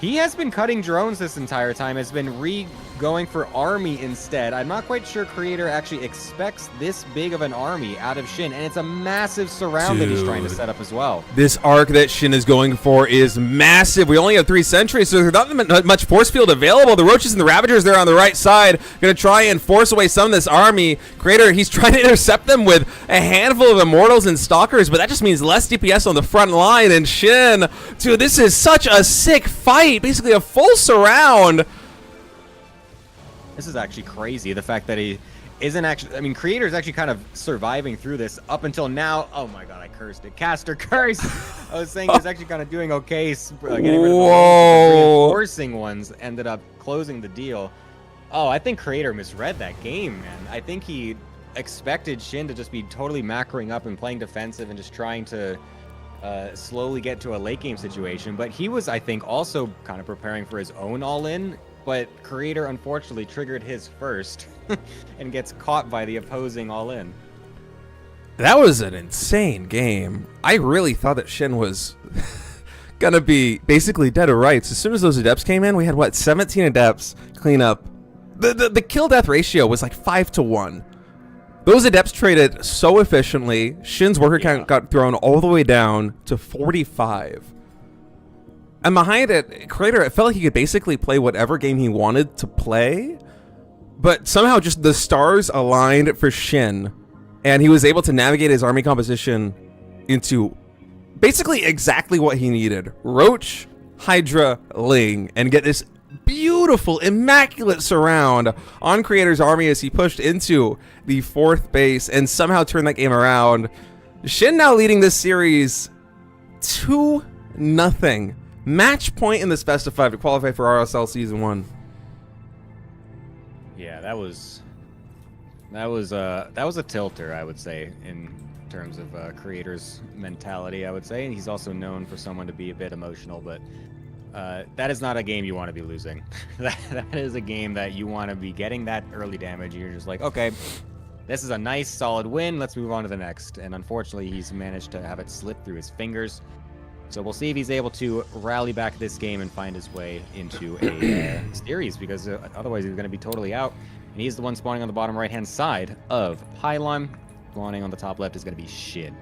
Speaker 2: he has been cutting drones this entire time, has been going for army instead. I'm not quite sure Creator actually expects this big of an army out of Shin, and it's a massive surround that he's trying to set up as well.
Speaker 1: This arc that Shin is going for is massive. We only have 3 sentries, so there's not much force field available. The Roaches and the Ravagers there on the right side going to try and force away some of this army. Creator, he's trying to intercept them with a handful of Immortals and Stalkers, but that just means less DPS on the front line. And Shin, dude, this is such a sick fight. Basically a full surround.
Speaker 2: This is actually crazy. The fact that he isn't actually, I mean, Creator is actually kind of surviving through this up until now. Oh my god, I cursed it. Caster curse. I was saying he's actually kind of doing okay. Getting rid of the reinforcing ones ended up closing the deal. Oh, I think Creator misread that game, man. I think he expected Shin to just be totally macroing up and playing defensive and just trying to slowly get to a late game situation. But he was, I think, also kind of preparing for his own all-in. But Creator unfortunately triggered his first and gets caught by the opposing all-in.
Speaker 1: That was an insane game. I really thought that Shin was gonna be basically dead to rights. As soon as those Adepts came in, we had, what, 17 Adepts clean up. The kill-death ratio was like 5-1. Those Adepts traded so efficiently. Shin's worker count got thrown all the way down to 45. And behind it, Creator, it felt like he could basically play whatever game he wanted to play, but somehow just the stars aligned for Shin, and he was able to navigate his army composition into basically exactly what he needed. Roach, Hydra, Ling, and get this beautiful, immaculate surround on Creator's army as he pushed into the 4th base and somehow turned that game around. Shin now leading this series 2-0. Match point in this best of 5 to qualify for RSL Season 1.
Speaker 2: Yeah, that was a tilter, I would say, in terms of Creator's mentality, I would say. And he's also known for someone to be a bit emotional, but that is not a game you want to be losing. that is a game that you want to be getting that early damage. You're just like, okay, this is a nice solid win. Let's move on to the next. And unfortunately, he's managed to have it slip through his fingers. So we'll see if he's able to rally back this game and find his way into a series, because otherwise he's going to be totally out. And he's the one spawning on the bottom right-hand side of Pylon. Spawning on the top left is going to be Shin.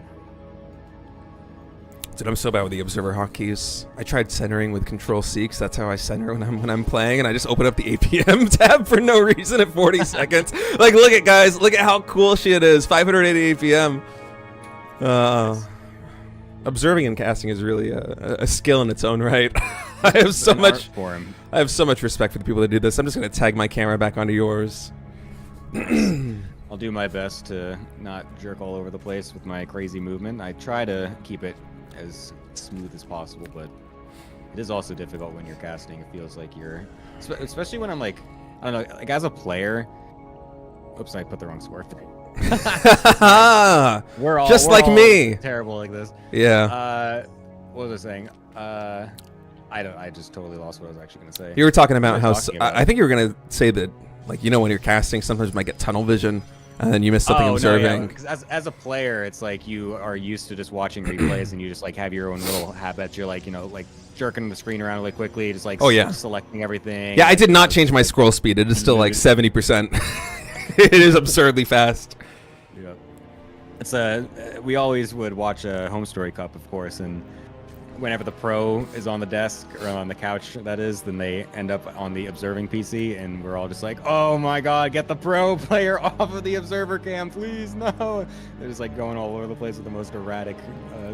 Speaker 1: Dude, I'm so bad with the observer hotkeys. I tried centering with Control-C, because that's how I center when I'm playing, and I just open up the APM tab for no reason at 40 seconds. Like, look at guys, look at how cool shit is. 580 APM. Observing and casting is really a skill in its own right. I have so much respect for the people that do this. I'm just gonna tag my camera back onto yours.
Speaker 2: I'll do my best to not jerk all over the place with my crazy movement. I try to keep it as smooth as possible, but it is also difficult when you're casting. It feels like you're, especially when I'm like, I don't know, like as a player. Oops, I put the wrong score. we're all
Speaker 1: like me.
Speaker 2: Terrible like this.
Speaker 1: Yeah.
Speaker 2: What was I saying? I just totally lost what I was actually gonna say.
Speaker 1: You were talking about how I think you were gonna say that, like, you know, when you're casting, sometimes you might get tunnel vision. And then you miss something observing.
Speaker 2: No, yeah. As a player, it's like you are used to just watching replays, and you just like have your own little habits. You're like, you know, like jerking the screen around really quickly, just like selecting everything.
Speaker 1: Yeah, I did not change my scroll speed. It is still like 70%. It is absurdly fast.
Speaker 2: Yeah. It's we always would watch a Home Story Cup, of course, and whenever the pro is on the desk or on the couch, that is, then they end up on the observing PC, and we're all just like, oh my god, get the pro player off of the observer cam, please, no. They're just like going all over the place with the most erratic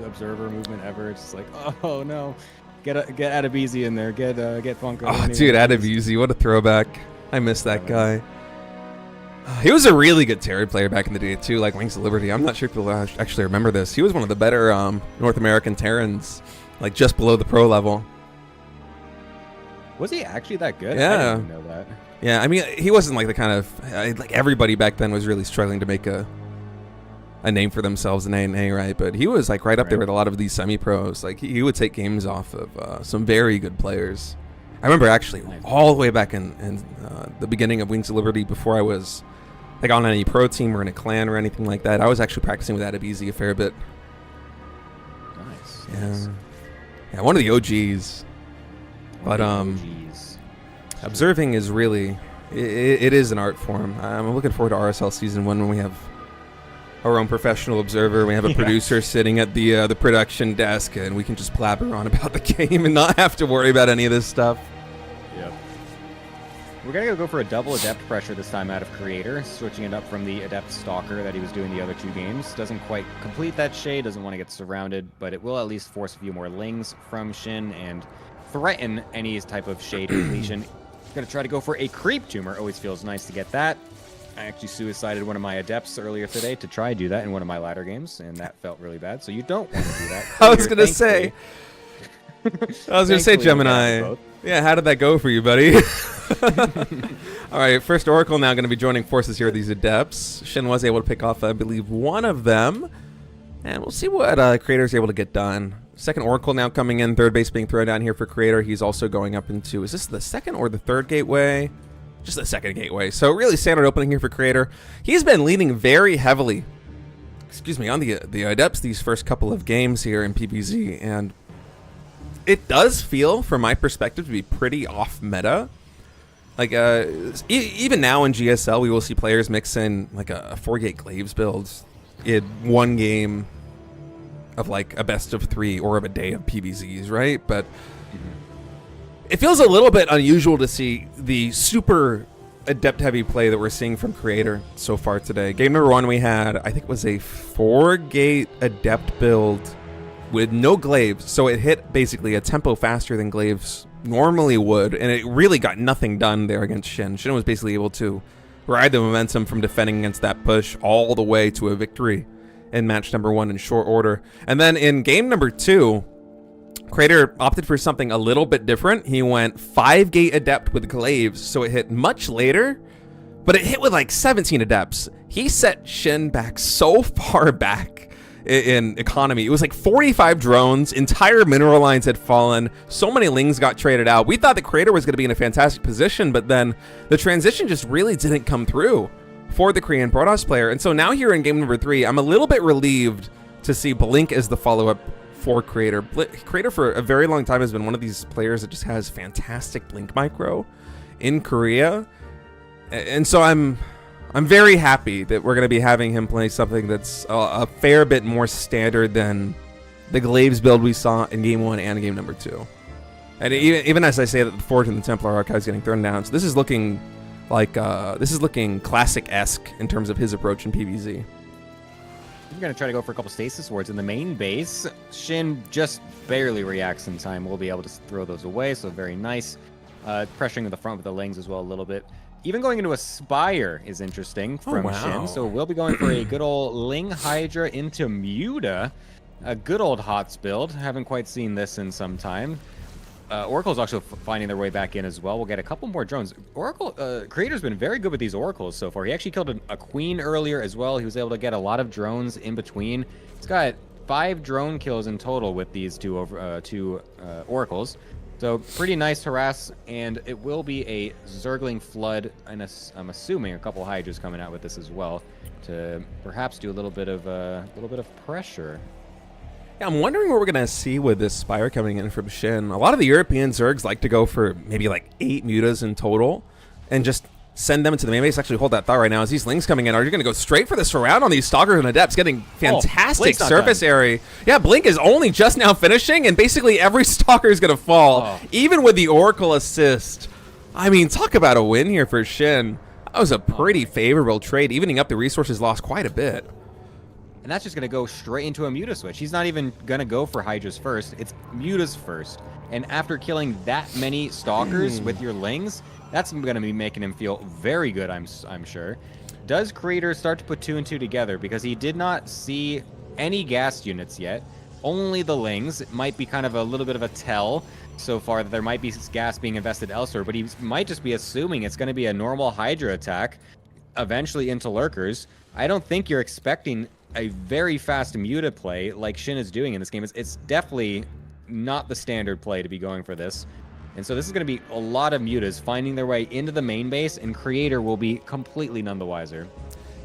Speaker 2: observer movement ever. It's just like, oh no, get Adebisi in there, get Funko.
Speaker 1: Oh, dude, Adebisi, what a throwback. I miss that guy. He was a really good Terry player back in the day too, like Wings of Liberty. I'm not sure if people actually remember this. He was one of the better North American Terrans. Like just below the pro level.
Speaker 2: Was he actually that good?
Speaker 1: Yeah.
Speaker 2: I didn't know that.
Speaker 1: Yeah, I mean, he wasn't like the kind of like everybody back then was really struggling to make a name for themselves in A&A, right? But he was like right up there with a lot of these semi-pros. Like he would take games off of some very good players. I remember actually all the way back in the beginning of Wings of Liberty, before I was like on any pro team or in a clan or anything like that, I was actually practicing with Adebisi a fair bit.
Speaker 2: Nice.
Speaker 1: Yeah.
Speaker 2: Nice.
Speaker 1: Yeah, one of the OGs. But observing is really, it is an art form. I'm looking forward to RSL Season 1 when we have our own professional observer. We have a producer sitting at the production desk, and we can just blabber on about the game and not have to worry about any of this stuff.
Speaker 2: Yep. We're going to go for a double Adept Pressure this time out of Creator, switching it up from the Adept Stalker that he was doing the other two games. Doesn't quite complete that shade, doesn't want to get surrounded, but it will at least force a few more lings from Shin and threaten any type of shade completion. Going to try to go for a Creep Tumor. Always feels nice to get that. I actually suicided one of my Adepts earlier today to try do that in one of my ladder games, and that felt really bad, so you don't want to do that.
Speaker 1: I was going to say, Gemini. Yeah, how did that go for you, buddy? All right, first Oracle now going to be joining forces here with these Adepts. Shin was able to pick off, I believe, one of them. And we'll see what Creator's able to get done. Second Oracle now coming in, third base being thrown down here for Creator. He's also going up into, is this the second or the third gateway? Just the second gateway. So really standard opening here for Creator. He's been leaning very heavily, on the Adepts these first couple of games here in PBZ. And it does feel, from my perspective, to be pretty off meta. Like, even now in GSL, we will see players mix in like a 4-gate Glaives build in one game of like a best of 3 or of a day of PBZs, right? But it feels a little bit unusual to see the super adept-heavy play that we're seeing from Creator so far today. Game number 1 we had, I think it was a 4-gate adept build with no Glaives, so it hit basically a tempo faster than Glaives normally would, and it really got nothing done there against Shin. Shin was basically able to ride the momentum from defending against that push all the way to a victory in match number 1 in short order. And then in game number 2, Creator opted for something a little bit different. He went 5-gate adept with Glaives, so it hit much later, but it hit with like 17 adepts. He set Shin back so far back in economy. It was like 45 drones, entire mineral lines had fallen, so many lings got traded out. We thought the Creator was going to be in a fantastic position, but then the transition just really didn't come through for the Korean Protoss player. And so now here in game number 3, I'm a little bit relieved to see Blink as the follow-up for Creator. Creator for a very long time has been one of these players that just has fantastic Blink micro in Korea. And so I'm very happy that we're going to be having him play something that's a fair bit more standard than the Glaives build we saw in game 1 and game number 2. And even as I say that the Forge and the Templar Archive is getting thrown down, so this is looking like classic-esque in terms of his approach in PvZ.
Speaker 2: I'm going to try to go for a couple stasis wards in the main base. Shin just barely reacts in time. We'll be able to throw those away, so very nice. Pressuring to the front with the Lings as well a little bit. Even going into a Spire is interesting from Shin. So we'll be going for a good old Ling Hydra into Muta. A good old HOTS build. Haven't quite seen this in some time. Oracle's also finding their way back in as well. We'll get a couple more drones. Oracle, Creator's been very good with these Oracles so far. He actually killed a Queen earlier as well. He was able to get a lot of drones in between. He's got 5 drone kills in total with these two Oracles. So pretty nice harass, and it will be a Zergling Flood, and I'm assuming a couple Hydras coming out with this as well to perhaps do a little bit of pressure.
Speaker 1: Yeah, I'm wondering what we're gonna see with this Spire coming in from Shin. A lot of the European Zergs like to go for maybe like 8 mutas in total, and just send them into the main base. Actually, hold that thought right now. As these Lings coming in, are you going to go straight for the surround on these Stalkers and Adepts, getting fantastic surface area? Yeah, Blink is only just now finishing, and basically every Stalker is going to fall, even with the Oracle assist. I mean, talk about a win here for Shin. That was a pretty favorable trade, evening up the resources lost quite a bit.
Speaker 2: And that's just going to go straight into a Muta switch. He's not even going to go for Hydras first. It's Mutas first. And after killing that many Stalkers with your Lings, that's going to be making him feel very good, I'm sure. Does Creator start to put 2 and 2 together? Because he did not see any gas units yet. Only the Lings. It might be kind of a little bit of a tell so far that there might be gas being invested elsewhere. But he might just be assuming it's going to be a normal Hydra attack, eventually into Lurkers. I don't think you're expecting a very fast Muta play like Shin is doing in this game. It's definitely not the standard play to be going for this. And so this is going to be a lot of Mutas finding their way into the main base, and Creator will be completely none the wiser.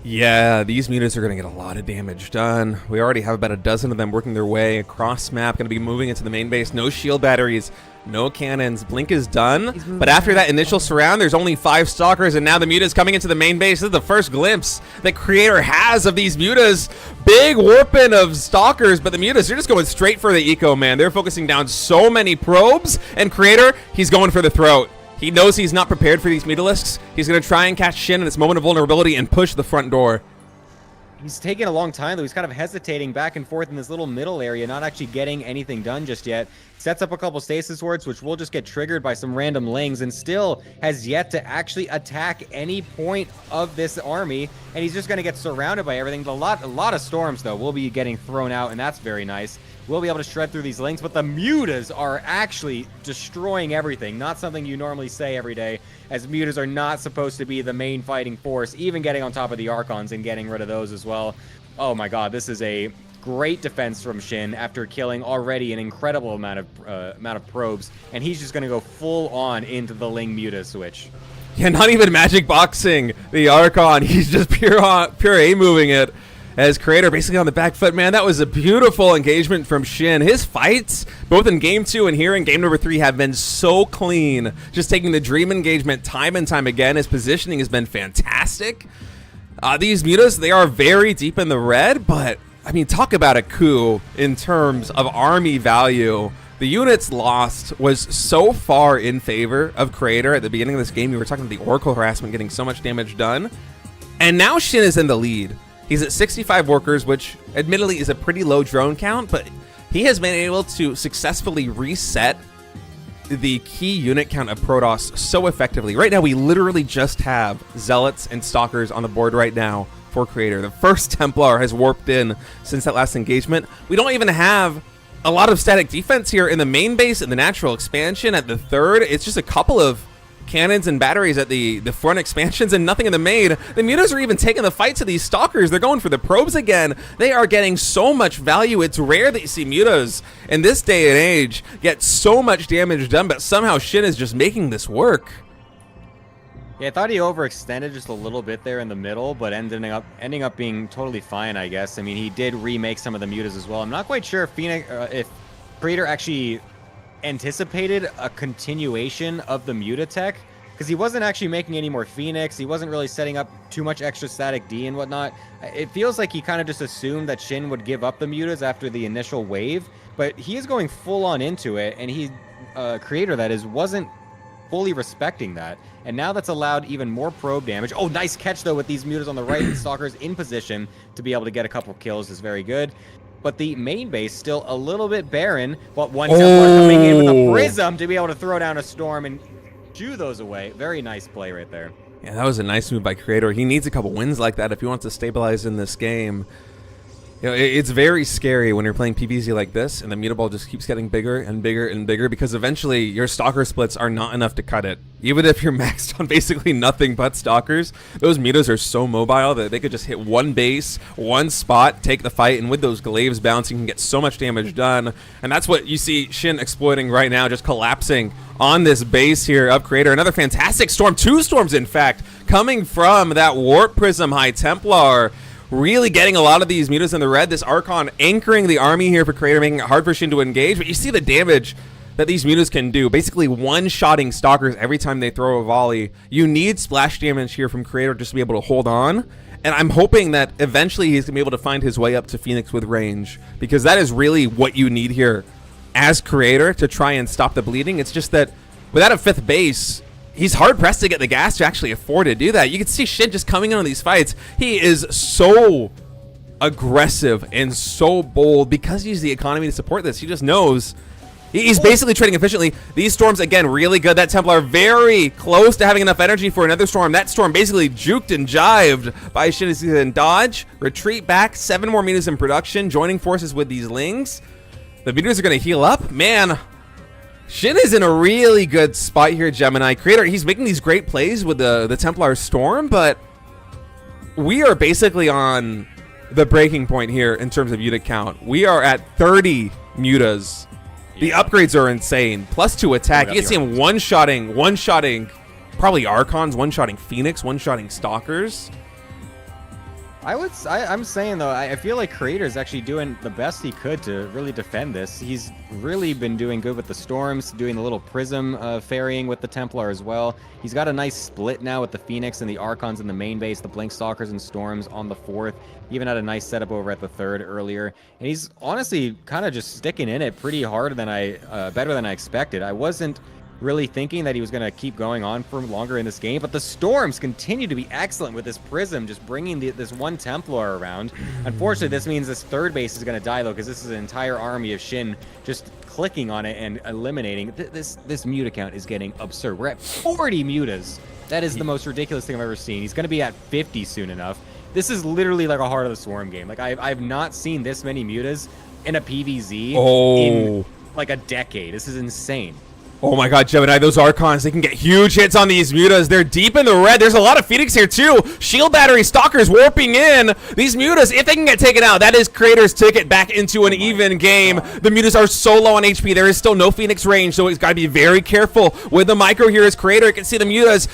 Speaker 1: Yeah, these Mutas are going to get a lot of damage done. We already have about a dozen of them working their way across map, going to be moving into the main base. No shield batteries, no cannons. Blink is done, but after that initial surround, there's only 5 Stalkers, and now the Mutas coming into the main base. This is the first glimpse that Creator has of these Mutas. Big warping of Stalkers, but the Mutas, they're just going straight for the eco, man. They're focusing down so many probes, and Creator, he's going for the throat. He knows he's not prepared for these Mutalisks. He's going to try and catch Shin in this moment of vulnerability and push the front door.
Speaker 2: He's taking a long time, though. He's kind of hesitating back and forth in this little middle area, not actually getting anything done just yet. Sets up a couple stasis wards, which will just get triggered by some random Lings, and still has yet to actually attack any point of this army. And he's just going to get surrounded by everything. A lot of storms, though, will be getting thrown out, and that's very nice. We'll be able to shred through these Lings, but the Mutas are actually destroying everything. Not something you normally say every day, as Mutas are not supposed to be the main fighting force, even getting on top of the Archons and getting rid of those as well. Oh my god, this is a great defense from Shin after killing already an incredible amount of probes, and he's just going to go full on into the Ling Muta switch.
Speaker 1: Yeah, not even magic boxing the Archon. He's just pure A-moving it. As Creator basically on the back foot, man, that was a beautiful engagement from Shin. His fights, both in Game 2 and here in Game number 3, have been so clean. Just taking the Dream engagement time and time again. His positioning has been fantastic. These Mutas, they are very deep in the red, but, I mean, talk about a coup in terms of army value. The units lost was so far in favor of Creator. At the beginning of this game, we were talking about the Oracle harassment getting so much damage done. And now Shin is in the lead. He's at 65 workers, which admittedly is a pretty low drone count, but he has been able to successfully reset the key unit count of Protoss so effectively. Right now, we literally just have Zealots and Stalkers on the board right now for Creator. The first Templar has warped in since that last engagement. We don't even have a lot of static defense here in the main base and the natural expansion at the third. It's just a couple of cannons and batteries at the front expansions and nothing in the main. The mutas are even taking the fight to these stalkers. They're going for the probes again. They are getting so much value. It's rare that you see mutas in this day and age get so much damage done, but somehow Shin is just making this work.
Speaker 2: Yeah, I thought he overextended just a little bit there in the middle, but ending up being totally fine, I guess. I mean, he did remake some of the mutas as well. I'm not quite sure if Creator actually anticipated a continuation of the muta tech, because he wasn't actually making any more Phoenix. He wasn't really setting up too much extra static D and whatnot. It feels like he kind of just assumed that Shin would give up the mutas after the initial wave, but he is going full on into it, and he, Creator that is, wasn't fully respecting that, and now that's allowed even more probe damage. Oh, nice catch though with these mutas on the right. And Stalkers in position to be able to get a couple kills is very good. But the main base still a little bit barren, but one Templar coming in with a Prism to be able to throw down a Storm and shoo those away. Very nice play right there.
Speaker 1: Yeah, that was a nice move by Creator. He needs a couple wins like that if he wants to stabilize in this game. You know, it's very scary when you're playing PvZ like this, and the muta ball just keeps getting bigger and bigger and bigger, because eventually your stalker splits are not enough to cut it. Even if you're maxed on basically nothing but stalkers, those mutas are so mobile that they could just hit one base, one spot, take the fight, and with those glaives bouncing, you can get so much damage done. And that's what you see Shin exploiting right now, just collapsing on this base here of Creator. Another fantastic storm, 2 storms in fact, coming from that Warp Prism High Templar. Really getting a lot of these mutas in the red. This Archon anchoring the army here for Creator, making it hard for Shin to engage. But you see the damage that these mutas can do. Basically one-shotting stalkers every time they throw a volley. You need splash damage here from Creator just to be able to hold on. And I'm hoping that eventually he's going to be able to find his way up to Phoenix with range, because that is really what you need here as Creator to try and stop the bleeding. It's just that without a 5th base, he's hard-pressed to get the gas to actually afford to do that. You can see Shin just coming in on these fights. He is so aggressive and so bold because he uses the economy to support this. He just knows. He's basically trading efficiently. These storms, again, really good. That Templar very close to having enough energy for another storm. That storm basically juked and jived by Shin. He's going to dodge, retreat back, 7 more mutas in production, joining forces with these Lings. The mutas are going to heal up. Man, Shin is in a really good spot here, Gemini. Creator, he's making these great plays with the Templar Storm, but we are basically on the breaking point here in terms of unit count. We are at 30 mutas. The upgrades are insane. +2 attack. You can see him one-shotting probably Archons, one-shotting Phoenix, one-shotting Stalkers.
Speaker 2: I'm saying though, I feel like Creator is actually doing the best he could to really defend this. He's really been doing good with the storms, doing the little prism ferrying with the Templar as well. He's got a nice split now with the Phoenix and the Archons in the main base, the Blink Stalkers and Storms on the 4th. He even had a nice setup over at the 3rd earlier, and he's honestly kind of just sticking in it pretty hard than better than I expected. I wasn't really thinking that he was going to keep going on for longer in this game, but the storms continue to be excellent with this prism, just bringing this one Templar around. Unfortunately, this means this 3rd base is going to die though, because this is an entire army of Shin just clicking on it and eliminating. This muta count is getting absurd. We're at 40 mutas. That is the most ridiculous thing I've ever seen. He's going to be at 50 soon enough. This is literally like a Heart of the Swarm game. Like I've not seen this many mutas in a PvZ in like a decade. This is insane.
Speaker 1: Oh my god, Gemini, those Archons, they can get huge hits on these mutas. They're deep in the red. There's a lot of Phoenix here too. Shield battery, Stalkers warping in. These mutas, if they can get taken out, that is Creator's ticket back into an even game. The mutas are so low on HP. There is still no Phoenix range, so he's got to be very careful with the micro here as Creator. You can see the mutas.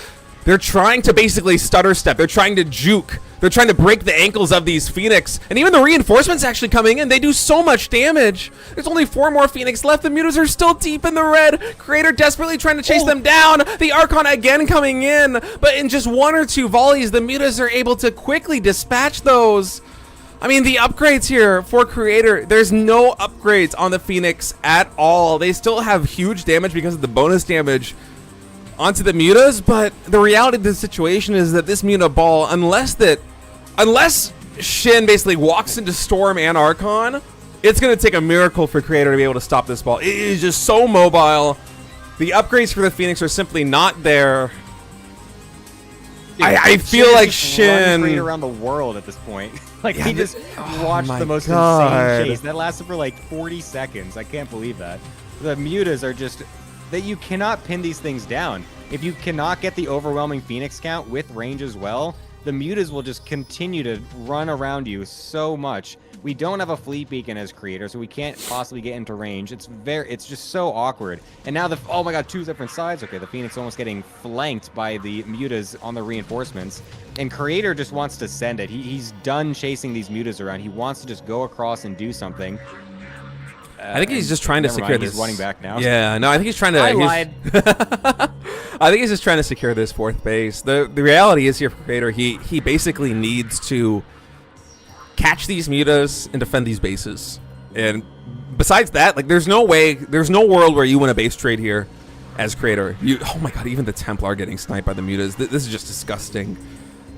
Speaker 1: They're trying to basically stutter step. They're trying to juke. They're trying to break the ankles of these Phoenix. And even the reinforcements actually coming in. They do so much damage. There's only 4 more Phoenix left. The mutas are still deep in the red. Creator desperately trying to chase them down. The Archon again coming in. But in just 1 or 2 volleys, the mutas are able to quickly dispatch those. I mean, the upgrades here for Creator, there's no upgrades on the Phoenix at all. They still have huge damage because of the bonus damage onto the mutas, but the reality of the situation is that this muta ball, unless Shin basically walks into Storm and Archon, it's going to take a miracle for Creator to be able to stop this ball. It is just so mobile. The upgrades for the Phoenix are simply not there. I feel like Shin
Speaker 2: runs around the world at this point. Like he just watched the most insane chase that lasted for like 40 seconds. I can't believe that. The mutas are just that you cannot pin these things down. If you cannot get the overwhelming Phoenix count with range as well, the mutas will just continue to run around you so much. We don't have a fleet beacon as creator, so we can't possibly get into range. It's just so awkward. And now oh my god, 2 different sides. Okay, the Phoenix almost getting flanked by the mutas on the reinforcements. And creator just wants to send it. He's done chasing these mutas around. He wants to just go across and do something.
Speaker 1: I think he's just trying to secure this.
Speaker 2: He's running back now.
Speaker 1: Yeah, no, I think he's trying to.
Speaker 2: I lied.
Speaker 1: I think he's just trying to secure this 4th base. The reality is here for creator, he basically needs to catch these mutas and defend these bases. And besides that, like, there's no world where you win a base trade here as creator. Oh my god, even the Templar getting sniped by the mutas. This is just disgusting.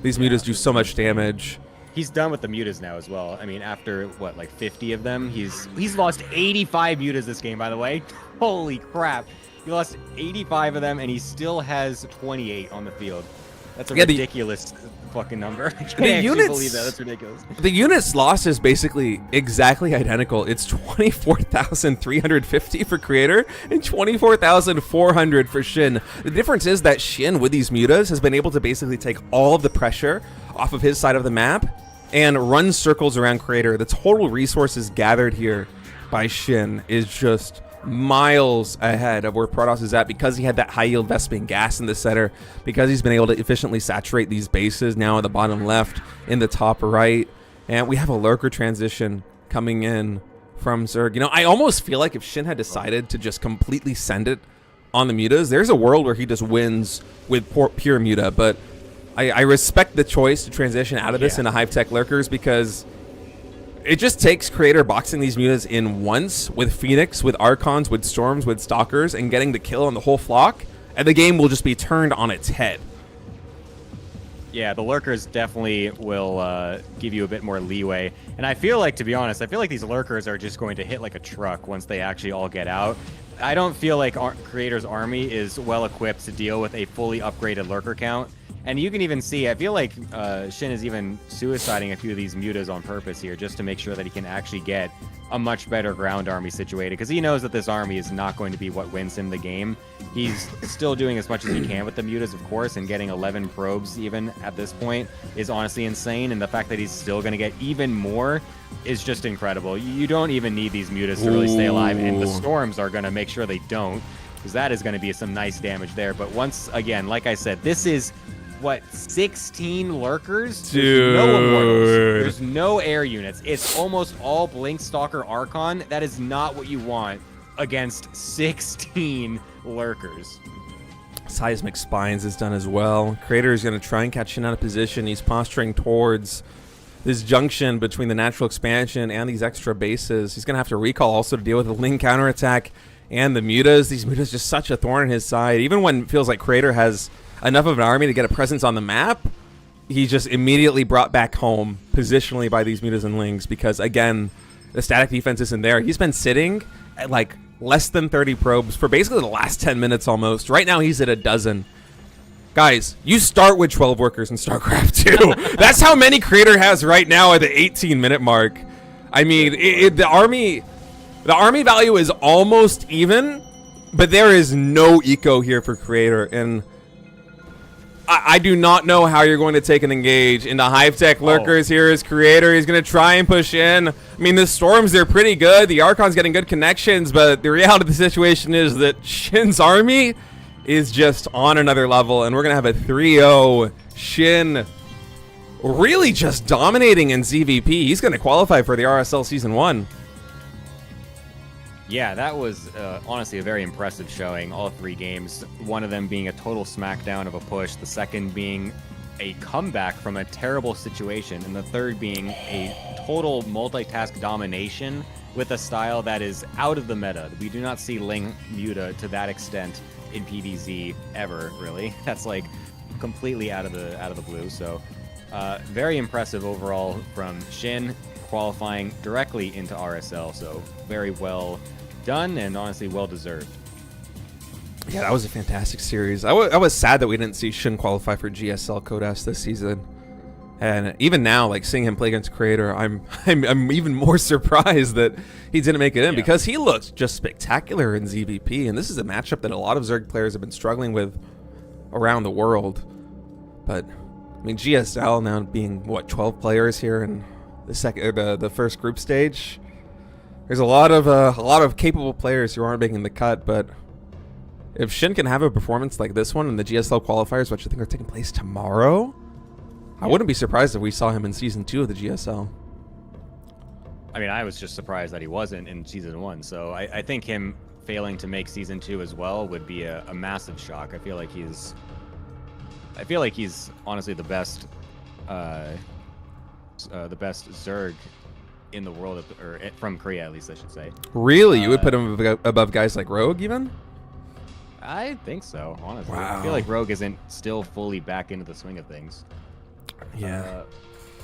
Speaker 1: These mutas do so much damage.
Speaker 2: He's done with the mutas now as well. I mean, after what, like 50 of them, he's lost 85 mutas this game, by the way. Holy crap. He lost 85 of them, and he still has 28 on the field. That's a ridiculous fucking number. I can't actually believe that. That's ridiculous.
Speaker 1: The units lost is basically exactly identical. It's 24,350 for creator and 24,400 for Shin. The difference is that Shin, with these mutas, has been able to basically take all of the pressure off of his side of the map and run circles around creator. The total resources gathered here by Shin is just miles ahead of where Protoss is at, because he had that high yield Vespene gas in the center, because he's been able to efficiently saturate these bases now in the bottom left, in the top right, and we have a lurker transition coming in from Zerg. You know, I almost feel like if Shin had decided to just completely send it on the mutas, there's a world where he just wins with pure muta, but I respect the choice to transition out of this into hive tech lurkers, because it just takes creator boxing these mutas in once with Phoenix, with Archons, with Storms, with Stalkers, and getting the kill on the whole flock, and the game will just be turned on its head.
Speaker 2: Yeah, the lurkers definitely will give you a bit more leeway. And I feel like, to be honest, I feel like these lurkers are just going to hit like a truck once they actually all get out. I don't feel like Creator's army is well equipped to deal with a fully upgraded lurker count. And you can even see, I feel like Shin is even suiciding a few of these mutas on purpose here, just to make sure that he can actually get a much better ground army situated, because he knows that this army is not going to be what wins him the game. He's still doing as much as he can with the mutas, of course, and getting 11 probes even at this point is honestly insane. And the fact that he's still going to get even more is just incredible. You don't even need these mutas to really stay alive, and the Storms are going to make sure they don't, because that is going to be some nice damage there. But once again, like I said, this is what, 16 lurkers?
Speaker 1: Dude.
Speaker 2: There's no immortals. There's no air units. It's almost all Blink Stalker Archon. That is not what you want against 16 lurkers.
Speaker 1: Seismic Spines is done as well. Creator is going to try and catch Shin out of position. He's posturing towards this junction between the natural expansion and these extra bases. He's going to have to recall also to deal with the Ling counterattack and the mutas. These mutas just such a thorn in his side. Even when it feels like Creator has enough of an army to get a presence on the map, he just immediately brought back home positionally by these mutas and lings, because again, the static defense isn't there. He's been sitting at like less than 30 probes for basically the last 10 minutes almost. Right now he's at a dozen. Guys, you start with 12 workers in StarCraft 2. That's how many Creator has right now at the 18-minute mark. I mean, the army value is almost even, but there is no eco here for Creator, and I do not know how you're going to take and engage into hive tech lurkers here as Creator. He's going to try and push in. I mean, the Storms, they're pretty good. The Archon's getting good connections, but the reality of the situation is that Shin's army is just on another level, and we're going to have a 3-0 Shin really just dominating in ZVP. He's going to qualify for the RSL Season 1.
Speaker 2: Yeah, that was honestly a very impressive showing, all 3 games. One of them being a total smackdown of a push, the second being a comeback from a terrible situation, and the third being a total multitask domination with a style that is out of the meta. We do not see Ling Muta to that extent in PvZ ever, really. That's like completely out of the blue. So very impressive overall from Shin, qualifying directly into RSL. So very well done, and honestly well deserved.
Speaker 1: Yeah, that was a fantastic series. I was sad that we didn't see Shin qualify for GSL Codas this season. And even now, like seeing him play against Creator, I'm even more surprised that he didn't make it in because he looks just spectacular in ZVP. And this is a matchup that a lot of Zerg players have been struggling with around the world. But I mean, GSL now being what 12 players here in the first group stage. There's a lot of capable players who aren't making the cut, but if Shin can have a performance like this one in the GSL qualifiers, which I think are taking place tomorrow, I wouldn't be surprised if we saw him in Season 2 of the GSL.
Speaker 2: I mean, I was just surprised that he wasn't in Season 1, so I think him failing to make Season 2 as well would be a massive shock. I feel like he's honestly the best Zerg in the world, or from Korea at least, I should say.
Speaker 1: Really? You would put him above guys like Rogue even?
Speaker 2: I think so, honestly.
Speaker 1: Wow.
Speaker 2: I feel like Rogue isn't still fully back into the swing of things.
Speaker 1: Yeah.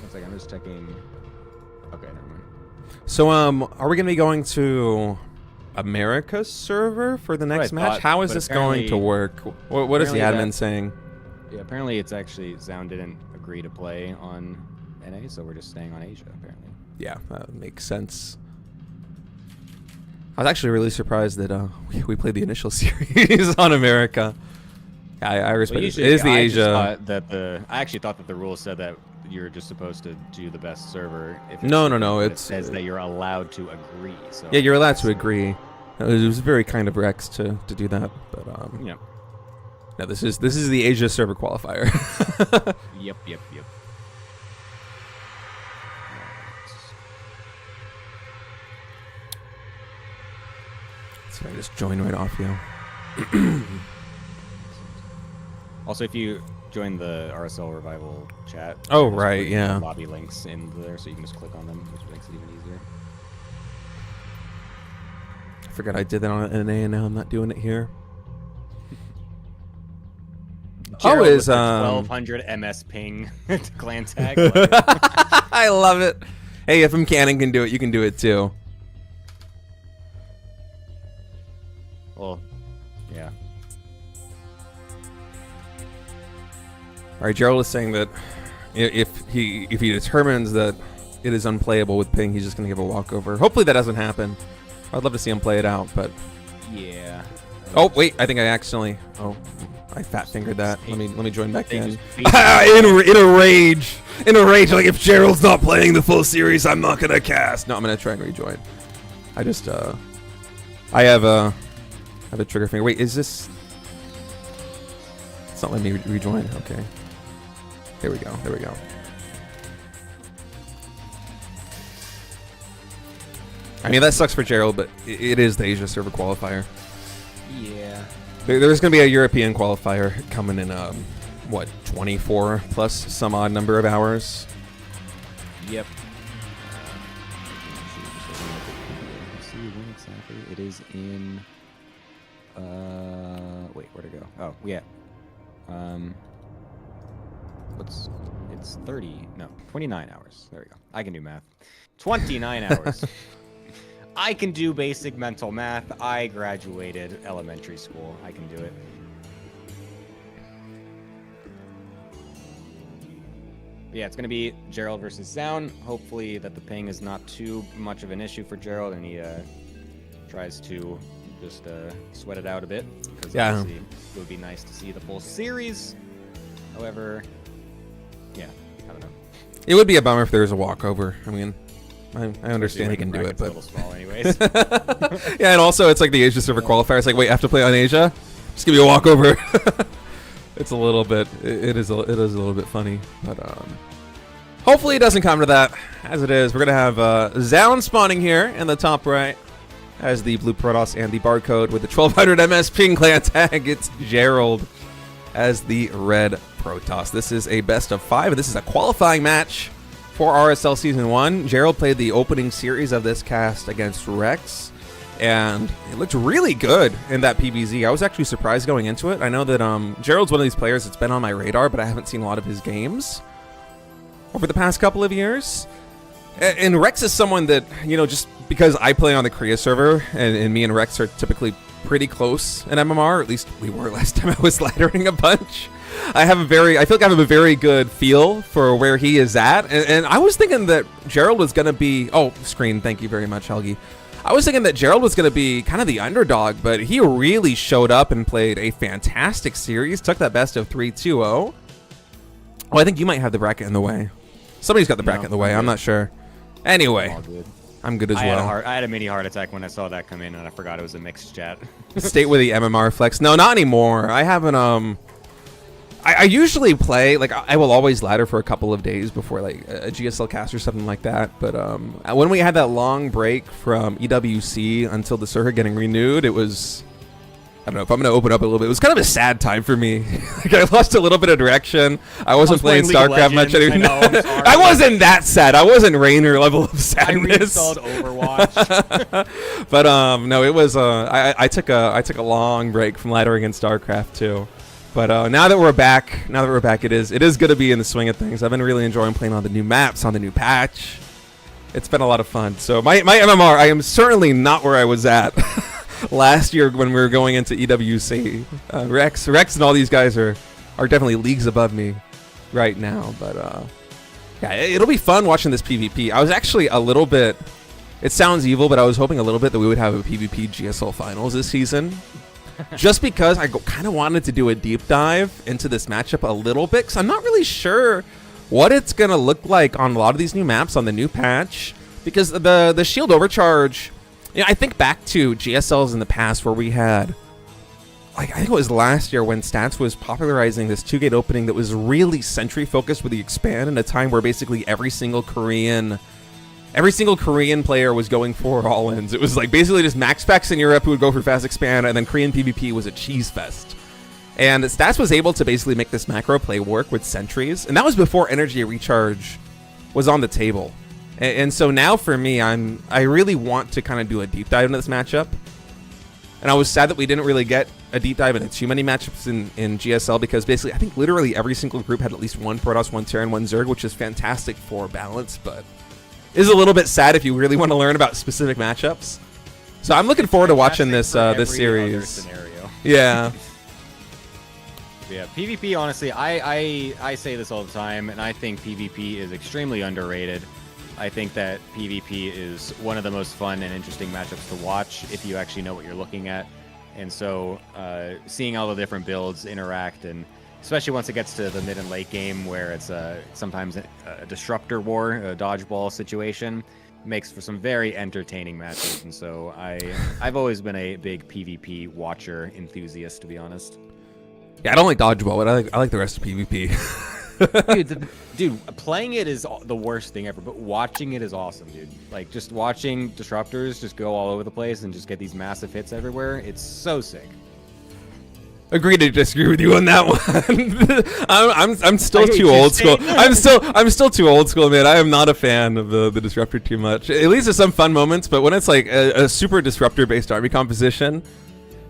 Speaker 2: 1 second, I'm just checking. Okay, never mind.
Speaker 1: So, are we going to be going to America's server for the next match? How is this going to work? What is the admin saying?
Speaker 2: Yeah, apparently it's actually Zound didn't agree to play on NA, so we're just staying on Asia, apparently.
Speaker 1: Yeah, that makes sense. I was actually really surprised that we played the initial series on America. I respect it. It is the Asia.
Speaker 2: I actually thought that the rules said that you're just supposed to do the best server. If
Speaker 1: No.
Speaker 2: It says that you're allowed to agree. So
Speaker 1: yeah, you're allowed to agree. It was very kind of Rex to do that, but
Speaker 2: yeah.
Speaker 1: No, this is the Asia server qualifier.
Speaker 2: Yep.
Speaker 1: So I just join right off you.
Speaker 2: Also, if you join the RSL Revival chat,
Speaker 1: oh right, yeah,
Speaker 2: lobby links in there, so you can just click on them, which makes it even easier.
Speaker 1: I forgot I did that on NA, and now I'm not doing it here.
Speaker 2: Gerald
Speaker 1: is
Speaker 2: with 1200 MS ping clan tag?
Speaker 1: I love it. Hey, if Cannon can do it, you can do it too.
Speaker 2: Well, yeah.
Speaker 1: All right, Gerald is saying that if he determines that it is unplayable with ping, he's just going to give a walkover. Hopefully that doesn't happen. I'd love to see him play it out, but
Speaker 2: yeah.
Speaker 1: Oh wait, I think I accidentally. Oh, I fat fingered that. Let me join back in. In a rage. Like if Gerald's not playing the full series, I'm not gonna cast. No, I'm gonna try and rejoin. I just I have a trigger finger. Wait, is this? It's not letting me rejoin. Okay. There we go. I mean, that sucks for Gerald, but it is the Asia server qualifier.
Speaker 2: Yeah.
Speaker 1: There's going to be a European qualifier coming in, what, 24 plus some odd number of hours?
Speaker 2: Yep. Let's see when exactly. It is in... wait, where'd it go? Oh, yeah. It's 29 hours. There we go. I can do math. 29 hours. I can do basic mental math. I graduated elementary school. I can do it. But yeah, it's going to be Gerald versus Zound. Hopefully that the ping is not too much of an issue for Gerald, and he tries to just sweat it out a bit. Because obviously it would be nice to see the full series. However, yeah, I don't know. It
Speaker 1: would be a bummer if there was a walkover. I mean, I understand he can do it, but
Speaker 2: a little small anyways.
Speaker 1: Yeah, and also it's like the Asia server qualifier. It's like, wait, I have to play on Asia? Just give me a walkover. It's a little bit. It is a little bit funny, but hopefully it doesn't come to that. As it is, we're gonna have Zound spawning here in the top right as the blue Protoss and the barcode with the 1200 MS ping clan tag. It's Gerald as the red Protoss. This is a best of 5, and this is a qualifying match for RSL Season 1. Gerald played the opening series of this cast against Rex, and it looked really good in that PBZ. I was actually surprised going into it. I know that Gerald's one of these players that's been on my radar, but I haven't seen a lot of his games over the past couple of years. And Rex is someone that, just because I play on the Korea server, and me and Rex are typically pretty close in MMR, at least we were last time I was laddering a bunch. I feel like I have a very good feel for where he is at. And I was thinking that Gerald was going to be, screen, thank you very much, Helgi. I was thinking that Gerald was going to be kind of the underdog, but he really showed up and played a fantastic series, took that best of 3-2-0. Oh, I think you might have the bracket in the way. Somebody's got the bracket in the way, I'm not sure. Anyway, I'm good as well.
Speaker 2: I had a mini heart attack when I saw that come in, and I forgot it was a mixed chat.
Speaker 1: State with the MMR flex. No, not anymore. I haven't, I usually play, like, I will always ladder for a couple of days before, like, a GSL cast or something like that. But when we had that long break from EWC until the circuit getting renewed, it was, I don't know if I'm going to open up a little bit. It was kind of a sad time for me. Like, I lost a little bit of direction. I wasn't playing StarCraft much anymore. I wasn't that sad. I wasn't Rainer level of sadness.
Speaker 2: I reinstalled Overwatch.
Speaker 1: But no, it was. I took a long break from laddering in StarCraft too. But now that we're back, it is good to be in the swing of things. I've been really enjoying playing on the new maps, on the new patch. It's been a lot of fun. So my MMR, I am certainly not where I was at last year when we were going into EWC. Rex and all these guys are definitely leagues above me right now. But yeah, it'll be fun watching this PvP. I was actually a little bit, it sounds evil, but I was hoping a little bit that we would have a PvP GSL finals this season. Just because I kind of wanted to do a deep dive into this matchup a little bit, because I'm not really sure what it's going to look like on a lot of these new maps on the new patch. Because the shield overcharge, I think back to GSLs in the past where we had, like, I think it was last year when Stats was popularizing this 2-gate opening that was really sentry focused with the expand in a time where basically every single Korean player was going for all-ins. It was like basically just max packs in Europe who would go for fast expand, and then Korean PvP was a cheese fest. And Stats was able to basically make this macro play work with sentries, and that was before energy recharge was on the table. And so now for me, I really want to kind of do a deep dive into this matchup. And I was sad that we didn't really get a deep dive into too many matchups in GSL, because basically I think literally every single group had at least one Protoss, one Terran, one Zerg, which is fantastic for balance, but is a little bit sad if you really want to learn about specific matchups. So I'm looking forward to watching this series. Yeah.
Speaker 2: Yeah, PvP, honestly, I say this all the time, and I think PvP is extremely underrated. I think that PvP is one of the most fun and interesting matchups to watch if you actually know what you're looking at. And so seeing all the different builds interact, and especially once it gets to the mid and late game where it's sometimes a disruptor war, a dodgeball situation, makes for some very entertaining matches. And so I've always been a big PvP watcher enthusiast, to be honest.
Speaker 1: Yeah, I don't like dodgeball, but I like the rest of PvP.
Speaker 2: Dude, playing it is the worst thing ever, but watching it is awesome, dude. Like, just watching disruptors just go all over the place and just get these massive hits everywhere, it's so sick.
Speaker 1: Agree to disagree with you on that one. I'm still too old school. I'm still too old school, man. I am not a fan of the disruptor too much. At least there's some fun moments, but when it's like a super disruptor based army composition,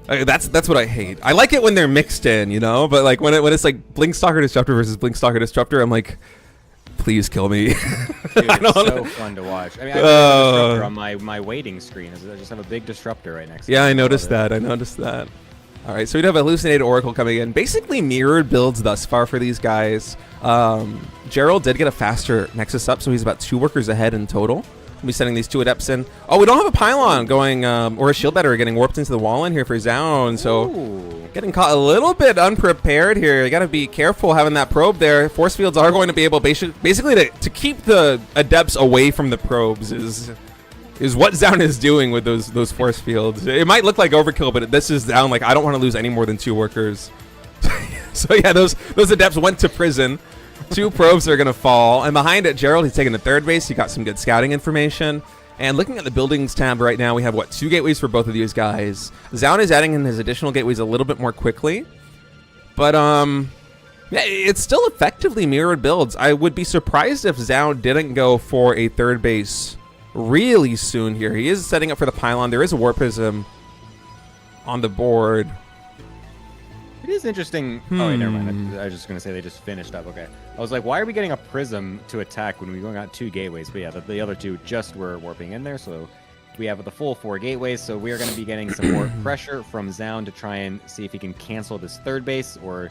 Speaker 1: that's what I hate. I like it when they're mixed in, but like when it's like Blinkstalker Disruptor versus Blinkstalker Disruptor, I'm like, please kill me.
Speaker 2: Dude, it's so fun to watch. I mean, I have a disruptor on my waiting screen. I just have a big disruptor right next to me.
Speaker 1: Yeah, I noticed that. All right, so we have Hallucinated Oracle coming in. Basically mirrored builds thus far for these guys. Gerald did get a faster Nexus up, so he's about 2 workers ahead in total. We'll be sending these 2 Adepts in. Oh, we don't have a pylon going, or a shield battery getting warped into the wall in here for Zone. So getting caught a little bit unprepared here. You got to be careful having that probe there. Force fields are going to be able basically to keep the Adepts away from the probes is what Zound is doing with those force fields. It might look like overkill, but this is Zound. Like, I don't want to lose any more than 2 workers. So yeah, those Adepts went to prison. 2 probes are going to fall. And behind it, Gerald, he's taking the 3rd base. He got some good scouting information. And looking at the buildings tab right now, we have, 2 gateways for both of these guys. Zound is adding in his additional gateways a little bit more quickly. But, yeah, it's still effectively mirrored builds. I would be surprised if Zound didn't go for a 3rd base really soon here. He is setting up for the pylon. There is a War Prism on the board.
Speaker 2: It is interesting. Oh, wait, never mind. I was just going to say they just finished up. Okay. I was like, why are we getting a prism to attack when we got 2 gateways? But yeah, the other 2 just were warping in there. So we have the full 4 gateways. So we are going to be getting some more pressure from Zound to try and see if he can cancel this 3rd base or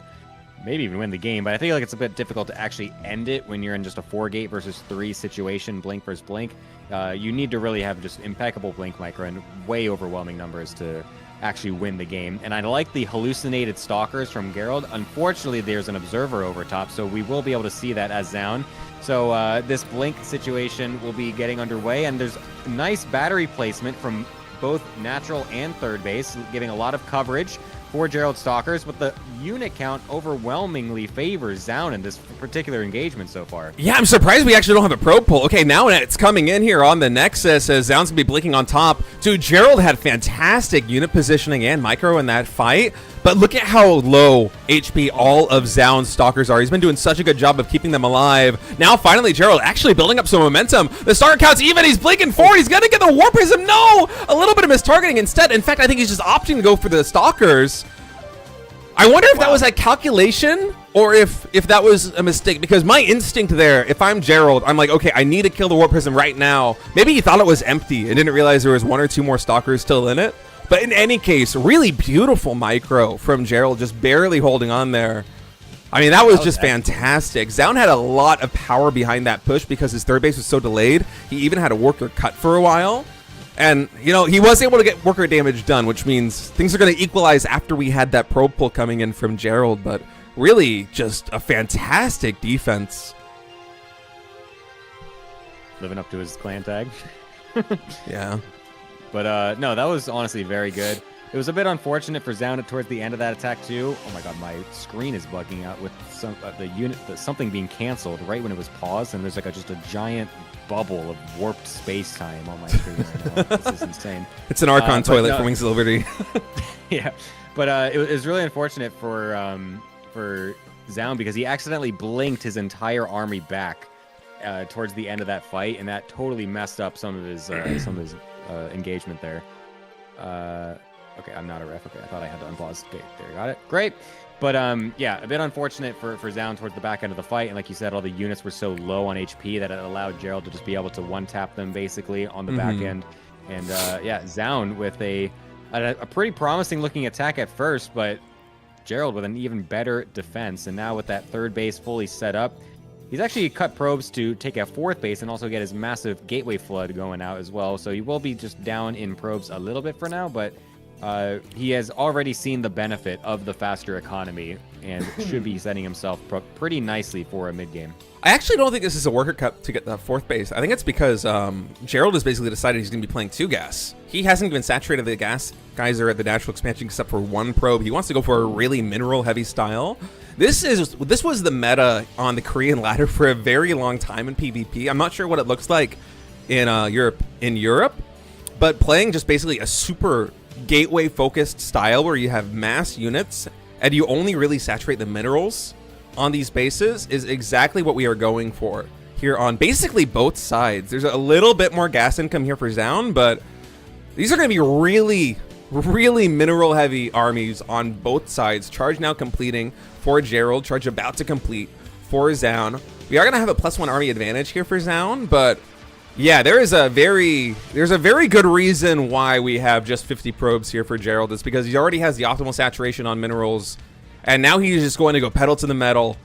Speaker 2: maybe even win the game. But I feel like it's a bit difficult to actually end it when you're in just a 4-gate versus 3 situation, blink versus blink. You need to really have just impeccable blink micro and way overwhelming numbers to actually win the game. And I like the hallucinated stalkers from Gerald. Unfortunately, there's an observer over top, so we will be able to see that as Zound. So this blink situation will be getting underway, and there's nice battery placement from both natural and 3rd base, giving a lot of coverage for Gerald Stalkers, but the unit count overwhelmingly favors Zound in this particular engagement so far.
Speaker 1: Yeah, I'm surprised we actually don't have a probe pull. Okay, now it's coming in here on the Nexus as Zound's gonna be blinking on top. Dude, Gerald had fantastic unit positioning and micro in that fight, but look at how low HP all of Zound's Stalkers are. He's been doing such a good job of keeping them alive. Now, finally, Gerald actually building up some momentum. The Stalker count's even. He's blinking forward. He's gonna get the Warp Prism. No! A little bit of mistargeting instead. In fact, I think he's just opting to go for the Stalkers. I wonder if that was a calculation or if that was a mistake, because my instinct there, if I'm Gerald, I'm like, okay, I need to kill the Warp Prism right now. Maybe he thought it was empty and didn't realize there was 1 or 2 more Stalkers still in it. But in any case, really beautiful micro from Gerald, just barely holding on there. I mean, that was just fantastic. Zound had a lot of power behind that push because his 3rd base was so delayed. He even had a worker cut for a while. And, you know, he was able to get worker damage done, which means things are going to equalize after we had that probe pull coming in from Gerald. But really just a fantastic defense.
Speaker 2: Living up to his clan tag.
Speaker 1: Yeah.
Speaker 2: But no, that was honestly very good. It was a bit unfortunate for Zound towards the end of that attack too. Oh my god, my screen is bugging out with some something being canceled right when it was paused, and there's like just a giant bubble of warped space-time on my screen right now. This is insane.
Speaker 1: It's an Archon toilet for Wings of Liberty.
Speaker 2: Yeah, but it was really unfortunate for Zound because he accidentally blinked his entire army back towards the end of that fight, and that totally messed up some of his engagement there. Okay, I'm not a ref. Okay, I thought I had to unpause. Okay, there, got it. Great. But yeah, a bit unfortunate for Zound towards the back end of the fight, and like you said, all the units were so low on HP that it allowed Gerald to just be able to one-tap them basically on the back end. And yeah, Zound with a pretty promising looking attack at first, but Gerald with an even better defense. And now with that 3rd base fully set up, he's actually cut probes to take a 4th base and also get his massive gateway flood going out as well. So he will be just down in probes a little bit for now, but he has already seen the benefit of the faster economy and should be setting himself pretty nicely for a mid-game.
Speaker 1: I actually don't think this is a worker cut to get the 4th base. I think it's because Gerald has basically decided he's going to be playing 2 gas. He hasn't even saturated the gas geyser at the natural expansion except for 1 probe. He wants to go for a really mineral-heavy style. This was the meta on the Korean ladder for a very long time in PvP. I'm not sure what it looks like in Europe, but playing just basically a super gateway-focused style where you have mass units and you only really saturate the minerals on these bases is exactly what we are going for here on basically both sides. There's a little bit more gas income here for Zound, but these are going to be really, really mineral-heavy armies on both sides. Charge now completing for Gerald. Charge about to complete for Zound. We are going to have a +1 army advantage here for Zound, but yeah, there's a very good reason why we have just 50 probes here for Gerald. It's because he already has the optimal saturation on minerals, and now he's just going to go pedal to the metal.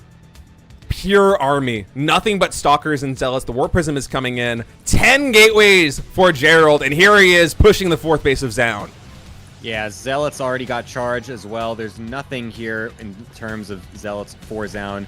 Speaker 1: Pure army, nothing but Stalkers and Zealots. The Warp Prism is coming in. 10 gateways for Gerald, and here he is pushing the 4th base of Zound.
Speaker 2: Yeah, Zealots already got charged as well. There's nothing here in terms of Zealots for Zound.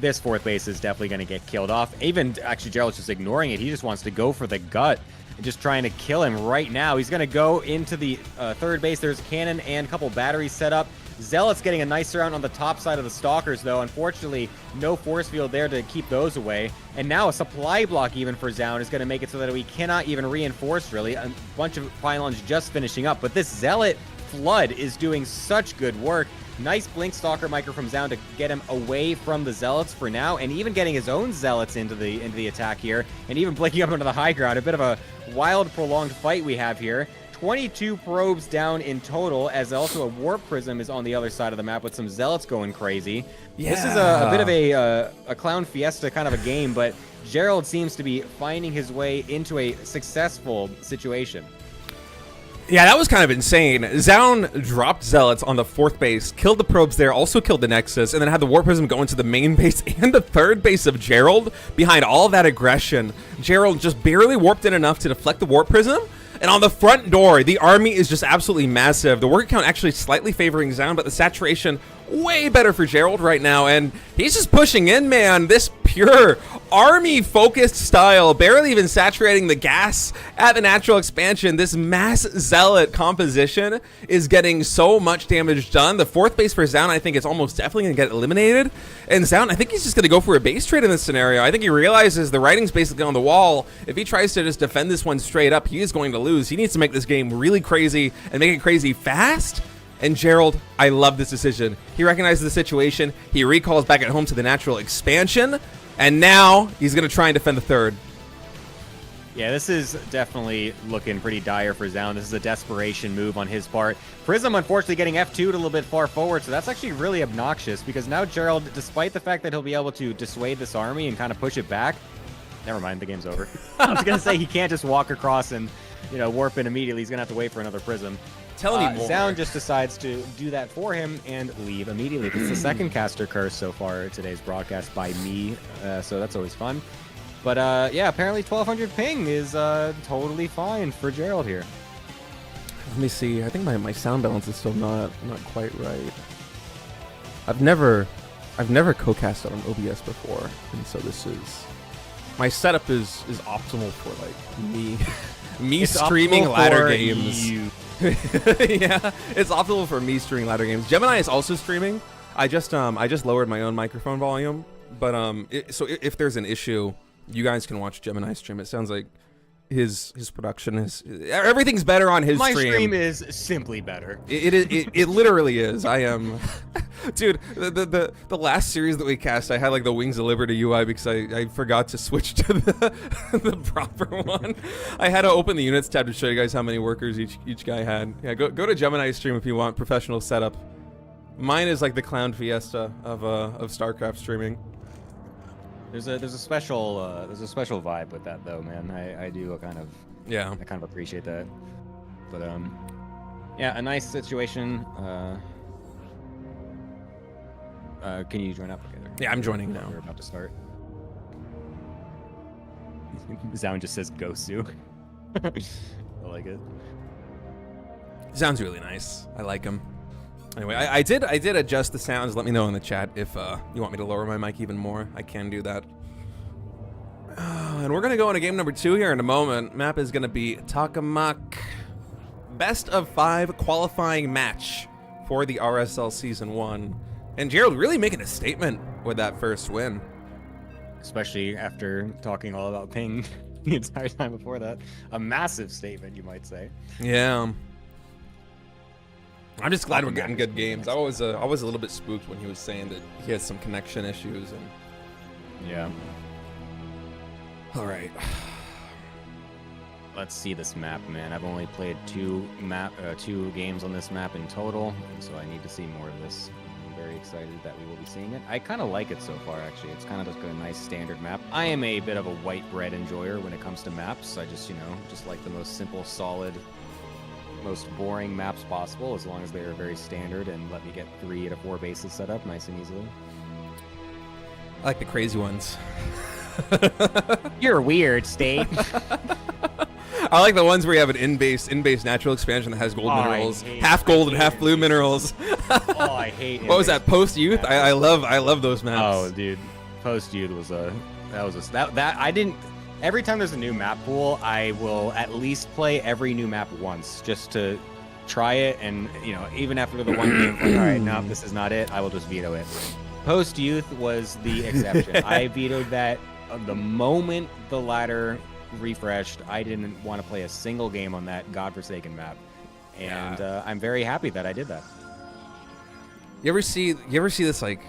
Speaker 2: This 4th base is definitely going to get killed off. Even, actually, Gerald's just ignoring it. He just wants to go for the gut and just trying to kill him right now. He's going to go into the 3rd base. There's a cannon and a couple batteries set up. Zealots getting a nice round on the top side of the Stalkers, though. Unfortunately, no force field there to keep those away. And now a supply block even for Zound is going to make it so that we cannot even reinforce, really. A bunch of pylons just finishing up. But this Zealot flood is doing such good work. Nice blink Stalker micro from Zound to get him away from the Zealots for now, and even getting his own Zealots into the attack here, and even blinking up into the high ground. A bit of a wild, prolonged fight we have here. 22 probes down in total, as also a warp prism is on the other side of the map with some zealots going crazy.
Speaker 1: Yeah.
Speaker 2: This is a bit of a clown fiesta kind of a game, but Gerald seems to be finding his way into a successful situation.
Speaker 1: Yeah, that was kind of insane. Zaun dropped Zealots on the 4th base, killed the probes there, also killed the Nexus, and then had the Warp Prism go into the main base and the 3rd base of Gerald. Behind all that aggression, Gerald just barely warped in enough to deflect the Warp Prism. And on the front door, the army is just absolutely massive. The work count actually slightly favoring Zaun, but the saturation way better for Gerald right now. And he's just pushing in, man. This pure army-focused style, barely even saturating the gas at the natural expansion. This mass zealot composition is getting so much damage done. The 4th base for Zaun, I think, is almost definitely going to get eliminated. And Zaun, I think he's just going to go for a base trade in this scenario. I think he realizes the writing's basically on the wall. If he tries to just defend this one straight up, he is going to lose. He needs to make this game really crazy and make it crazy fast. And Gerald, I love this decision. He recognizes the situation. He recalls back at home to the natural expansion. And now he's going to try and defend the 3rd.
Speaker 2: Yeah, this is definitely looking pretty dire for Zaun. This is a desperation move on his part. Prism, unfortunately, getting F2'd a little bit far forward, so that's actually really obnoxious, because now Gerald, despite the fact that he'll be able to dissuade this army and kind of push it back, never mind, the game's over. I was going to say he can't just walk across and, you know, warp in immediately. He's going to have to wait for another Prism.
Speaker 1: Tell me more.
Speaker 2: Zaun just decides to do that for him and leave immediately. It's the second caster curse so far today's broadcast by me, so that's always fun. But yeah, apparently 1200 ping is totally fine for Gerald here.
Speaker 1: Let me see. I think my sound balance is still not quite right. I've never co-cast on OBS before, and so this is my setup is optimal for like me
Speaker 2: It's
Speaker 1: streaming ladder
Speaker 2: for
Speaker 1: games.
Speaker 2: you.
Speaker 1: Yeah, it's optimal for me streaming ladder games. Gemini is also streaming. I just lowered my own microphone volume, but so if there's an issue, you guys can watch Gemini stream. It sounds like his production is everything's better on his
Speaker 2: My
Speaker 1: stream.
Speaker 2: stream is simply better.
Speaker 1: It literally is. I am, dude. The last series that we cast, I had like the Wings of Liberty UI because I forgot to switch to the proper one. I had to open the units tab to show you guys how many workers each guy had. Yeah, go to Gemini stream if you want professional setup. Mine is like the clown fiesta of StarCraft streaming.
Speaker 2: There's a special vibe with that though, man. I do kind of appreciate that. But yeah, a nice situation. Can you join up? Okay, there.
Speaker 1: Yeah, I'm joining now.
Speaker 2: We're about to start. Zaun just says Gosu. I like it.
Speaker 1: Sounds really nice. I like him. Anyway, I did adjust the sounds. Let me know in the chat if you want me to lower my mic even more. I can do that. And we're going to go into game number 2 here in a moment. Map is going to be Takamak. Best of 5 qualifying match for the RSL Season 1. And Gerald really making a statement with that first win.
Speaker 2: Especially after talking all about ping the entire time before that. A massive statement, you might say.
Speaker 1: Yeah. I'm just glad we're getting good games. I was a little bit spooked when he was saying that he has some connection issues. And
Speaker 2: yeah.
Speaker 1: All right.
Speaker 2: Let's see this map, man. I've only played two games on this map in total, and so I need to see more of this. I'm very excited that we will be seeing it. I kind of like it so far, actually. It's kind of just a nice standard map. I am a bit of a white bread enjoyer when it comes to maps. I just, just like the most simple, solid, most boring maps possible, as long as they are very standard and let me get 3 to 4 bases set up nice and easily.
Speaker 1: I like the crazy ones.
Speaker 2: You're weird, State.
Speaker 1: I like the ones where you have an in-base natural expansion that has gold minerals, half gold and half blue minerals.
Speaker 2: Oh, I hate.
Speaker 1: What was that? Post Youth? I love those maps.
Speaker 2: Oh, dude, Post Youth was that I didn't. Every time there's a new map pool, I will at least play every new map once just to try it, and even after the one game, like, all right, no, this is not it. I will just veto it. Post Youth was the exception. I vetoed that the moment the ladder refreshed. I didn't want to play a single game on that godforsaken map, and I'm very happy that I did that.
Speaker 1: You ever see this, like,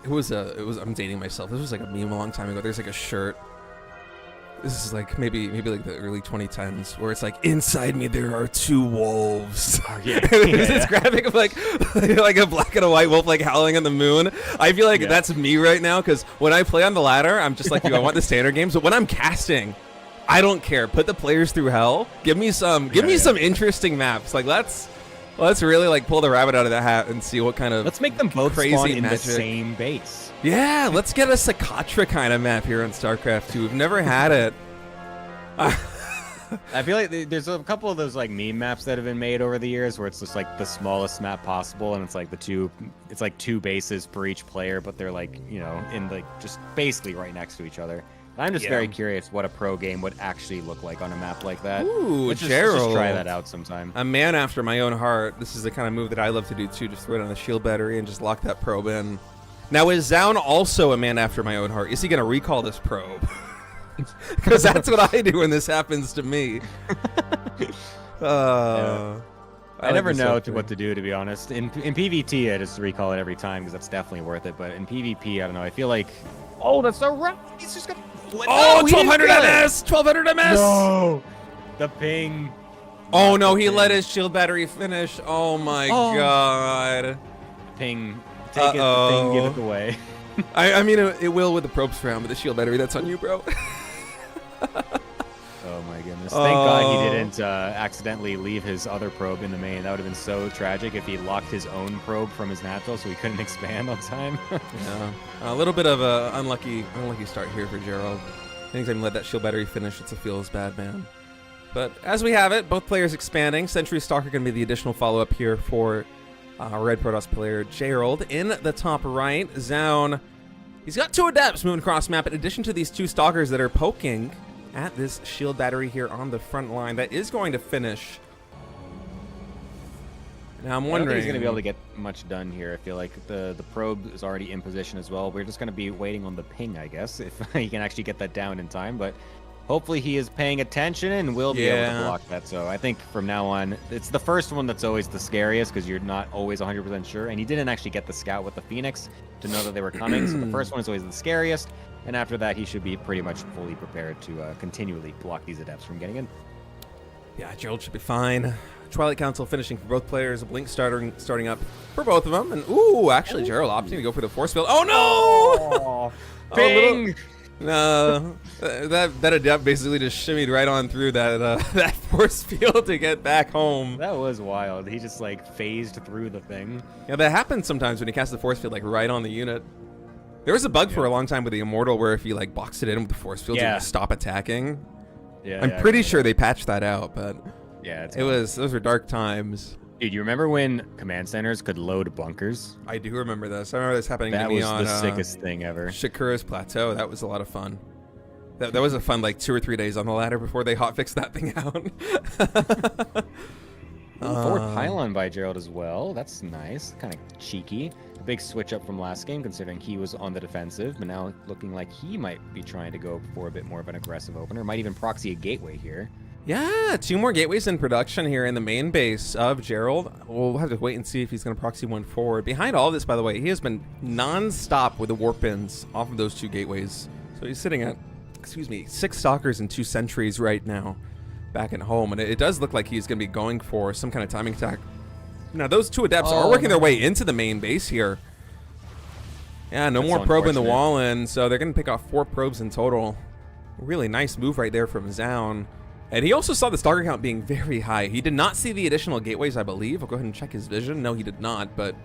Speaker 1: I'm dating myself. This was like a meme a long time ago. There's like a shirt This is like maybe like the early 2010s, where it's like inside me there are 2 wolves.
Speaker 2: Oh, yeah.
Speaker 1: There's this graphic of like a black and a white wolf like howling on the moon. I feel like that's me right now, because when I play on the ladder, I'm just like, I want the standard games. But when I'm casting, I don't care. Put the players through hell. Give me some interesting maps. Like let's really like pull the rabbit out of the hat and see what kind of
Speaker 2: Let's make them both
Speaker 1: crazy
Speaker 2: spawn in
Speaker 1: magic.
Speaker 2: the same base.
Speaker 1: Yeah, let's get a Sakatra kind of map here on StarCraft 2. We've never had it.
Speaker 2: I feel like there's a couple of those like meme maps that have been made over the years where it's just like the smallest map possible, and it's like it's like 2 bases per each player, but they're like, you know, in like just basically right next to each other. I'm just very curious what a pro game would actually look like on a map like that.
Speaker 1: Ooh,
Speaker 2: let's
Speaker 1: Gerald.
Speaker 2: just try that out sometime.
Speaker 1: A man after my own heart. This is the kind of move that I love to do too. Just throw it on the shield battery and just lock that probe in. Now, is Zaun also a man after my own heart? Is he going to recall this probe? Because that's what I do when this happens to me.
Speaker 2: I
Speaker 1: like
Speaker 2: never
Speaker 1: this
Speaker 2: know
Speaker 1: opening.
Speaker 2: what to do, to be honest. In PvT, I just recall it every time because that's definitely worth it. But in PvP, I don't know. I feel like, oh, that's so rough. He's just gonna.
Speaker 1: Oh,
Speaker 2: No, he didn't
Speaker 1: 1200
Speaker 2: do it!
Speaker 1: MS! 1200 MS!
Speaker 2: No, the ping.
Speaker 1: Oh
Speaker 2: Not
Speaker 1: no,
Speaker 2: the
Speaker 1: he
Speaker 2: ping.
Speaker 1: let his shield battery finish. Oh my
Speaker 2: Oh.
Speaker 1: god.
Speaker 2: Ping. Take it. The ping. Give it away.
Speaker 1: I mean, it will with the probes round, but the shield battery, that's on you, bro.
Speaker 2: Oh my goodness. Thank God he didn't accidentally leave his other probe in the main. That would have been so tragic if he locked his own probe from his natural so he couldn't expand on time.
Speaker 1: Yeah. A little bit of a unlucky start here for Gerald. Anytime you let that shield battery finish, it's a feels bad, man. But as we have it, both players expanding. Sentry Stalker going to be the additional follow-up here for Red Protoss player Gerald. In the top right, Zaun. He's got 2 adepts moving across map in addition to these 2 stalkers that are poking at this shield battery here on the front line. That is going to finish. Now I'm
Speaker 2: I don't
Speaker 1: wondering.
Speaker 2: think he's going to be able to get much done here. I feel like the probe is already in position as well. We're just going to be waiting on the ping, I guess, if he can actually get that down in time. But hopefully he is paying attention and will be able to block that. So I think from now on, it's the first one that's always the scariest because you're not always 100% sure. And he didn't actually get the scout with the Phoenix to know that they were coming. So the first one is always the scariest. And after that, he should be pretty much fully prepared to continually block these adepts from getting in.
Speaker 1: Yeah, Gerald should be fine. Twilight Council finishing for both players. Blink starting up for both of them. And ooh, actually, Gerald opting to go for the force field. Oh no!
Speaker 2: Ping!
Speaker 1: That adept basically just shimmied right on through that that force field to get back home.
Speaker 2: That was wild. He just like phased through the thing.
Speaker 1: Yeah, that happens sometimes when you cast the force field like right on the unit. There was a bug for a long time with the Immortal where if you like boxed it in with the force field, it would stop attacking.
Speaker 2: Yeah,
Speaker 1: I'm pretty sure they patched that out, but
Speaker 2: yeah,
Speaker 1: those were dark times.
Speaker 2: Dude, you remember when command centers could load bunkers?
Speaker 1: I do remember this. I remember this happening
Speaker 2: That
Speaker 1: to me
Speaker 2: was
Speaker 1: on
Speaker 2: the sickest thing ever.
Speaker 1: Shakura's Plateau. That was a lot of fun. That was a fun like 2 or 3 days on the ladder before they hotfixed that thing out.
Speaker 2: Forward pylon by Gerald as well. That's nice. Kind of cheeky. A big switch up from last game considering he was on the defensive, but now looking like he might be trying to go for a bit more of an aggressive opener. Might even proxy a gateway here.
Speaker 1: Yeah, 2 more gateways in production here in the main base of Gerald. We'll have to wait and see if he's going to proxy one forward. Behind all this, by the way, he has been non-stop with the warp pins off of those 2 gateways. So he's sitting at, 6 stalkers and 2 sentries right now back at home. And it does look like he's going to be going for some kind of timing attack. Now, those 2 adepts are working their way into the main base here. Yeah, no more probe in the wall in, so they're going to pick off 4 probes in total. Really nice move right there from Zaun. And he also saw the stalker count being very high. He did not see the additional gateways, I believe. I'll go ahead and check his vision. No, he did not, but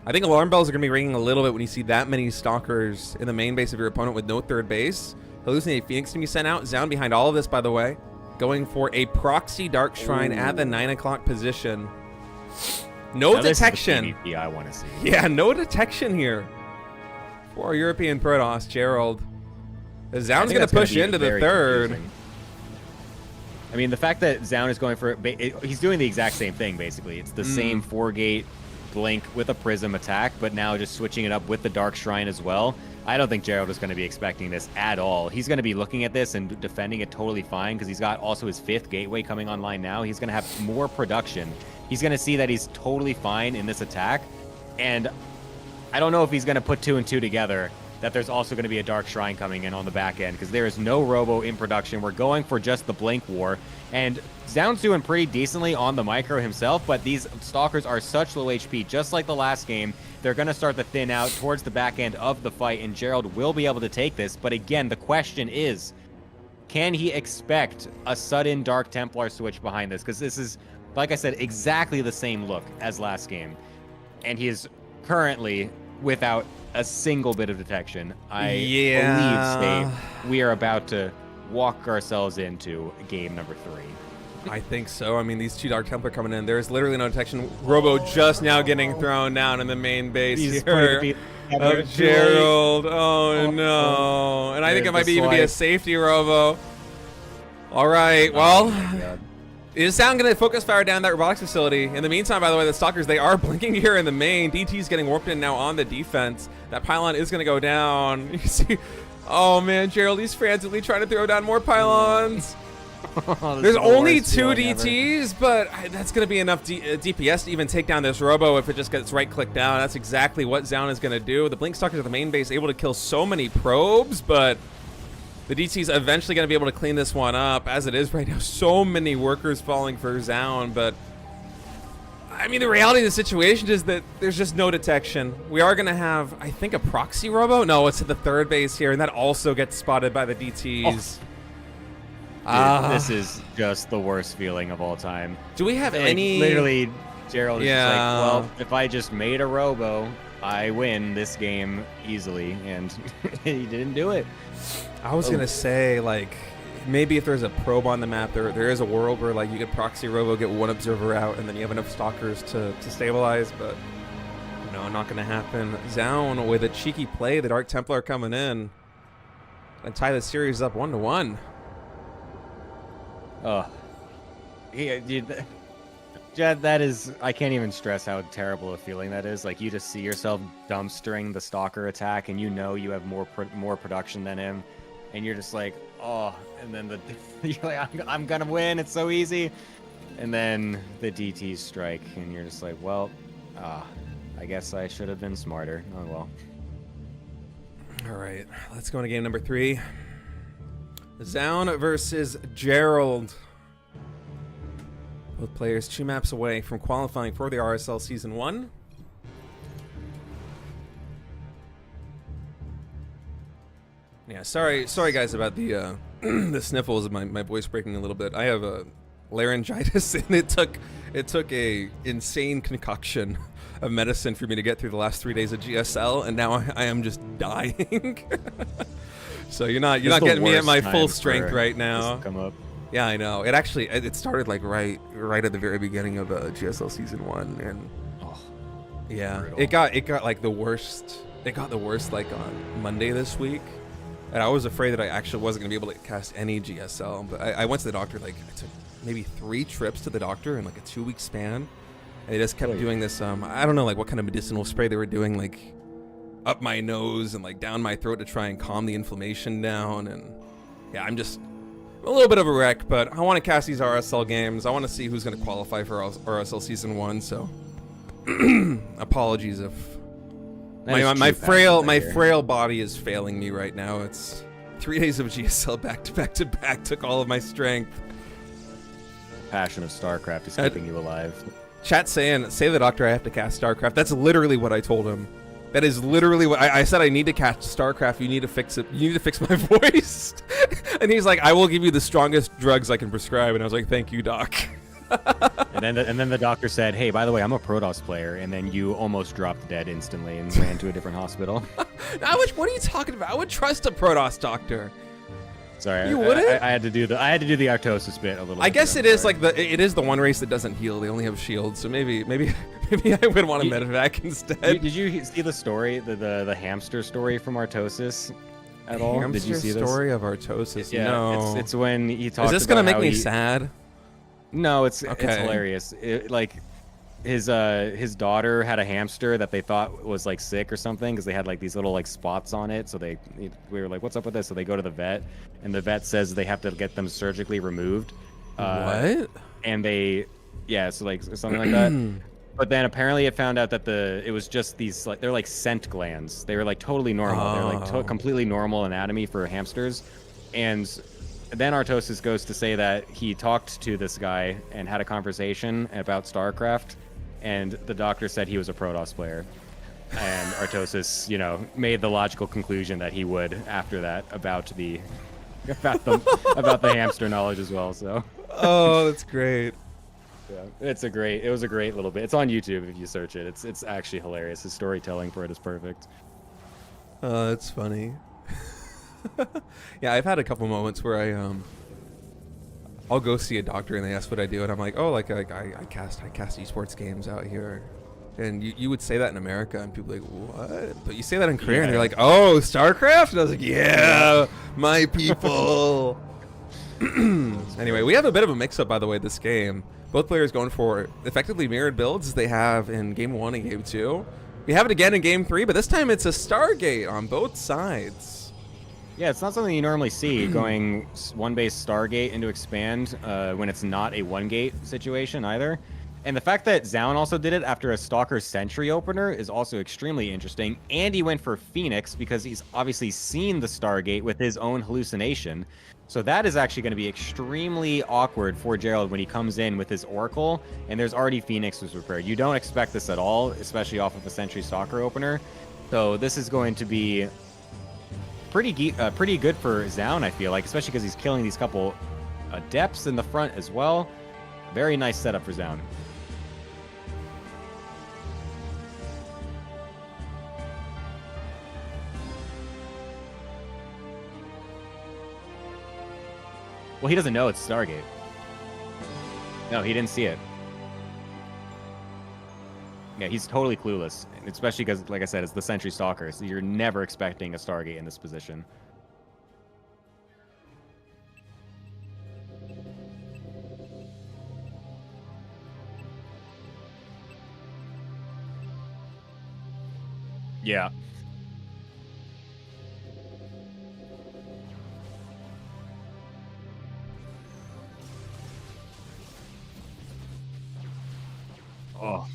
Speaker 1: I think alarm bells are going to be ringing a little bit when you see that many stalkers in the main base of your opponent with no 3rd base. Hallucinate Phoenix can be sent out. Zaun behind all of this, by the way, going for a proxy Dark Shrine at the 9 o'clock position. No detection.
Speaker 2: This is the PvP I want to see.
Speaker 1: Yeah, no detection here for our European Protoss, Gerald. Zaun's going to push into the 3rd.
Speaker 2: Confusing. I mean, the fact that Zaun is going for he's doing the exact same thing, basically. It's the same 4-gate blink with a prism attack, but now just switching it up with the Dark Shrine as well. I don't think Gerald is going to be expecting this at all. He's going to be looking at this and defending it totally fine because he's got also his 5th gateway coming online now. He's going to have more production. He's going to see that he's totally fine in this attack, and I don't know if he's going to put 2 and 2 together that there's also going to be a Dark Shrine coming in on the back end, because there is no Robo in production. We're going for just the Blink War, and Zound's doing pretty decently on the micro himself, but these Stalkers are such low HP, just like the last game. They're going to start to thin out towards the back end of the fight, and Gerald will be able to take this. But again, the question is, can he expect a sudden Dark Templar switch behind this? Because this is, like I said, exactly the same look as last game, and he is currently without a single bit of detection. I believe, State, we are about to walk ourselves into game number 3.
Speaker 1: I think so. I mean, these 2 Dark Templar coming in. There's literally no detection. Robo just now getting thrown down in the main base here of Gerald. Oh, no. And I think it might even be a safety Robo. All right, well, is Sound going to focus fire down that robotics facility? In the meantime, by the way, the Stalkers, they are blinking here in the main. DT's getting warped in now on the defense. That pylon is going to go down. You see, oh man, Gerald, he's frantically trying to throw down more pylons. There's only 2 DTs, but that's going to be enough DPS to even take down this Robo if it just gets right-clicked down. That's exactly what Zound is going to do. The Blink Stalkers at the main base able to kill so many probes, but the DT's eventually going to be able to clean this one up. As it is right now, so many workers falling for Zound, but I mean, the reality of the situation is that there's just no detection. We are going to have, I think, a proxy Robo? No, it's at the 3rd base here, and that also gets spotted by the DTs.
Speaker 2: Dude, this is just the worst feeling of all time.
Speaker 1: Do we have any...
Speaker 2: Literally, Gerald is just like, well, if I just made a Robo, I win this game easily, and he didn't do it.
Speaker 1: I was gonna say, like, maybe if there's a probe on the map, there is a world where like you could proxy Robo, get 1 observer out, and then you have enough Stalkers to stabilize, but no, not gonna happen. Zound with a cheeky play, the Dark Templar coming in and tie the series up 1-1.
Speaker 2: Oh, yeah, dude. Jed, that is, I can't even stress how terrible a feeling that is. Like, you just see yourself dumpstering the Stalker attack, and you know you have more production than him, and you're just like, oh, and then you're like, I'm gonna win, it's so easy, and then the DTs strike, and you're just like, well, I guess I should have been smarter. Oh well.
Speaker 1: All right, let's go into game number 3. Zound versus Gerald. Both players 2 maps away from qualifying for the RSL Season 1. Yeah, sorry guys about the the sniffles and my voice breaking a little bit. I have a laryngitis, and it took a insane concoction of medicine for me to get through the last 3 days of GSL, and now I am just dying. So you're not getting me at my full strength right now.
Speaker 2: Come up.
Speaker 1: Yeah, I know. It started like right at the very beginning of GSL Season 1, and yeah, brutal. it got like the worst. It got the worst like on Monday this week, and I was afraid that I actually wasn't gonna be able to cast any GSL. But I went to the doctor. Like, I took maybe 3 trips to the doctor in like a 2-week span, and they just kept doing this. I don't know like what kind of medicinal spray they were doing, like up my nose and like down my throat to try and calm the inflammation down. And yeah, I'm just a little bit of a wreck, but I want to cast these RSL games. I want to see who's going to qualify for RSL Season 1, so apologies if my frail body is failing me right now. It's 3 days of GSL back to back took all of my strength.
Speaker 2: Passion of StarCraft is keeping you alive.
Speaker 1: Chat say the doctor I have to cast StarCraft. That's literally what I told him. That is literally what I said. I need to catch StarCraft. You need to fix it. You need to fix my voice. And he's like, I will give you the strongest drugs I can prescribe. And I was like, thank you, doc.
Speaker 2: and then the doctor said, hey, by the way, I'm a Protoss player. And then you almost dropped dead instantly and ran to a different hospital.
Speaker 1: What are you talking about? I would trust a Protoss doctor.
Speaker 2: Sorry,
Speaker 1: you wouldn't?
Speaker 2: I had to do the Artosis bit a little.
Speaker 1: I guess it is like it is the one race that doesn't heal. They only have shields, so maybe I would want a medevac instead.
Speaker 2: Did you see the story, the hamster story from Artosis at all? Did you see this
Speaker 1: story of Artosis?
Speaker 2: Yeah,
Speaker 1: no.
Speaker 2: It's when he talks.
Speaker 1: Is this gonna make me sad?
Speaker 2: No, it's hilarious. Like his daughter had a hamster that they thought was like sick or something because they had like these little like spots on it. So we were like, what's up with this? So they go to the vet, and the vet says they have to get them surgically removed.
Speaker 1: What?
Speaker 2: And so like something like that. But then apparently it found out that it was just these, like, they're like scent glands. They were like totally normal. They're like completely normal anatomy for hamsters. And then Artosis goes to say that he talked to this guy and had a conversation about StarCraft, and the doctor said he was a Protoss player. And Artosis, you know, made the logical conclusion that he would after that about the hamster knowledge as well. So.
Speaker 1: Oh, that's great.
Speaker 2: Yeah, it was a great little bit. It's on YouTube if you search it. It's actually hilarious. His storytelling for it is perfect.
Speaker 1: Oh, that's funny. Yeah, I've had a couple moments where I'll go see a doctor and they ask what I do, and I'm like, oh, like I cast esports games out here. And you would say that in America, and people are like, what? But you say that in Korea, and they're like, oh, StarCraft? And I was like, yeah, my people. Anyway, we have a bit of a mix-up, by the way, this game. Both players going for effectively mirrored builds as they have in Game 1 and Game 2. We have it again in Game 3, but this time it's a Stargate on both sides.
Speaker 2: Yeah, it's not something you normally see, going one-base Stargate into Expand when it's not a one-gate situation either. And the fact that Zaun also did it after a Stalker Sentry opener is also extremely interesting. And he went for Phoenix because he's obviously seen the Stargate with his own hallucination. So that is actually going to be extremely awkward for Gerald when he comes in with his Oracle, and there's already Phoenix who's prepared. You don't expect this at all, especially off of a Sentry Stalker opener. So this is going to be pretty good for Zaun, I feel like, especially because he's killing these couple Adepts in the front as well. Very nice setup for Zaun. Well, he doesn't know it's Stargate. No, he didn't see it. Yeah, he's totally clueless, especially because, like I said, it's the Sentry Stalker, so you're never expecting a Stargate in this position. Yeah. Oh.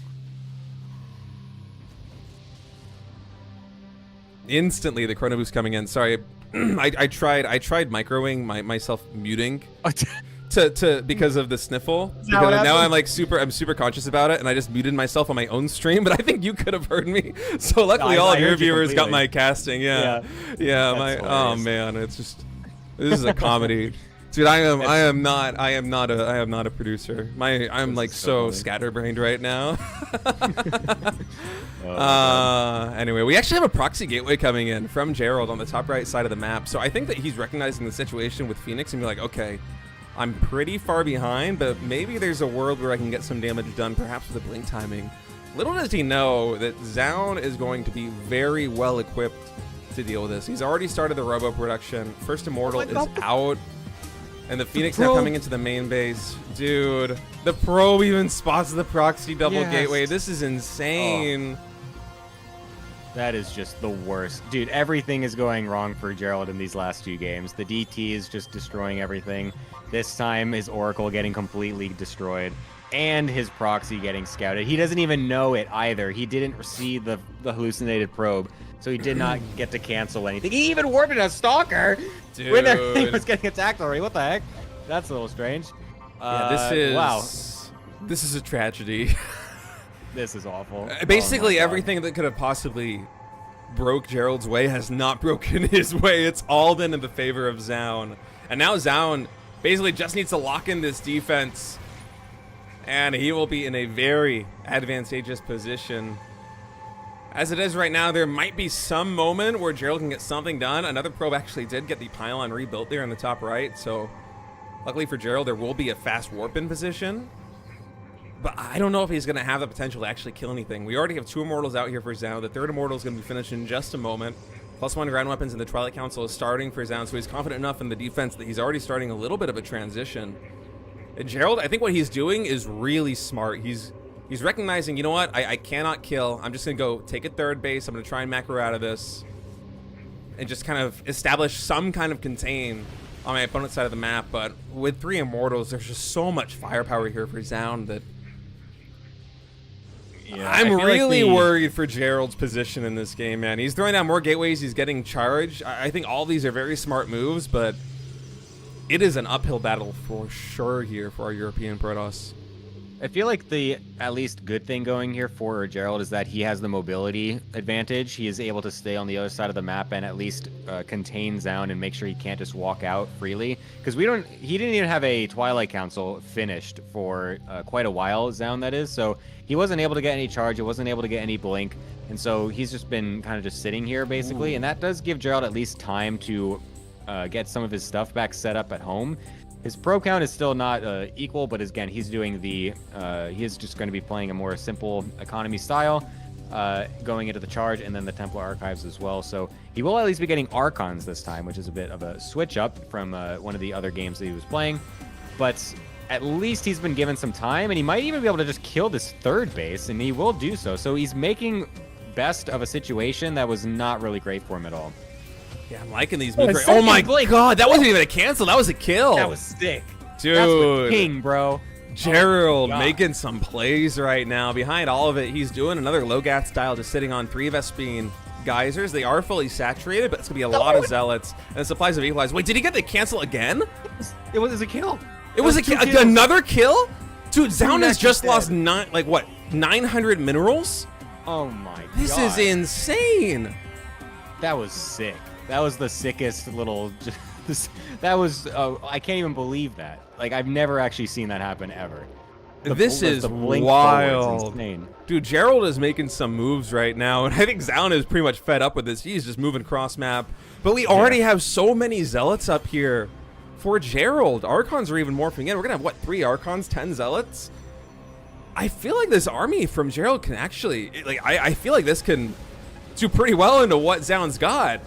Speaker 1: Instantly, the Chrono Boost coming in. Sorry, I tried microwing myself muting because of the sniffle. Because now I'm super conscious about it, and I just muted myself on my own stream. But I think you could have heard me. So luckily, all of your viewers got my casting. Yeah. Oh man, it's just this is a comedy. Dude, I am not a producer. I'm like so scatterbrained right now. Anyway, we actually have a proxy gateway coming in from Gerald on the top right side of the map. So I think that he's recognizing the situation with Phoenix and be like, okay, I'm pretty far behind, but maybe there's a world where I can get some damage done, perhaps with a blink timing. Little does he know that Zaun is going to be very well equipped to deal with this. He's already started the robo production. First Immortal is out. And the Phoenix now coming into the main base. Dude, the probe even spots the proxy double gateway. This is insane.
Speaker 2: That is just the worst. Dude, everything is going wrong for Gerald in these last two games. The DT is just destroying everything. This time, his Oracle getting completely destroyed. And his proxy getting scouted. He doesn't even know it either. He didn't receive the hallucinated probe. So he did not get to cancel anything. He even warped a Stalker when everything was getting attacked already. What the heck? That's a little strange.
Speaker 1: Yeah, this is a tragedy.
Speaker 2: This is awful.
Speaker 1: Basically, everything that could have possibly broke Gerald's way has not broken his way. It's all been in the favor of Zaun. And now Zaun basically just needs to lock in this defense. And he will be in a very advantageous position. As it is right now, there might be some moment where Gerald can get something done. Another probe actually did get the pylon rebuilt there in the top right. So luckily for Gerald, there will be a fast warp in position. But I don't know if he's going to have the potential to actually kill anything. We already have 2 Immortals out here for Zaun. The 3rd Immortal is going to be finished in just a moment. +1 ground weapons in the Twilight Council is starting for Zaun. So he's confident enough in the defense that he's already starting a little bit of a transition. And Gerald, I think what he's doing is really smart. He's recognizing, you know what, I cannot kill. I'm just going to go take a 3rd base. I'm going to try and macro out of this. And just kind of establish some kind of contain on my opponent's side of the map. But with 3 Immortals, there's just so much firepower here for Zaun that
Speaker 2: Yeah,
Speaker 1: I'm
Speaker 2: I feel like
Speaker 1: really
Speaker 2: the-
Speaker 1: worried for Gerald's position in this game, man. He's throwing down more gateways. He's getting charged. I think all these are very smart moves, but it is an uphill battle for sure here for our European Protoss.
Speaker 2: I feel like the at least good thing going here for Gerald is that he has the mobility advantage. He is able to stay on the other side of the map and at least contain Zaun and make sure he can't just walk out freely. Because he didn't even have a Twilight Council finished for quite a while, Zaun that is. So he wasn't able to get any charge. He wasn't able to get any blink. And so he's just been kind of just sitting here basically. And that does give Gerald at least time to get some of his stuff back set up at home. His pro count is still not equal, but again, he's doing the, he is just going to be playing a more simple economy style, going into the charge and then the Templar Archives as well. So he will at least be getting Archons this time, which is a bit of a switch up from one of the other games that he was playing. But at least he's been given some time, and he might even be able to just kill this third base, and he will do so. So he's making best of a situation that was not really great for him at all.
Speaker 1: Yeah, I'm liking these moves. Oh my god, that wasn't even a cancel. That was a kill.
Speaker 2: That was sick.
Speaker 1: Dude.
Speaker 2: That's the king, bro.
Speaker 1: Gerald
Speaker 2: Oh,
Speaker 1: making some plays right now. Behind all of it, he's doing another Logat style, just sitting on 3 Vespene geysers. They are fully saturated, but it's going to be a lot of Zealots. And the supplies have equalized. Wait, did he get the cancel again?
Speaker 2: It was a kill.
Speaker 1: It was another kill? Dude, Zaun has just lost 900 minerals?
Speaker 2: Oh my god.
Speaker 1: This is insane.
Speaker 2: That was sick. That was the sickest little... that was... I can't even believe that. Like, I've never actually seen that happen ever.
Speaker 1: This is
Speaker 2: blink
Speaker 1: wild.
Speaker 2: forward is insane.
Speaker 1: Dude, Gerald is making some moves right now, and I think Zaun is pretty much fed up with this. He's just moving cross map. But we already have so many Zealots up here for Gerald. Archons are even morphing in. We're going to have, what, 3 Archons, 10 Zealots? I feel like this army from Gerald can actually... like I feel like this can do pretty well into what Zaun's got.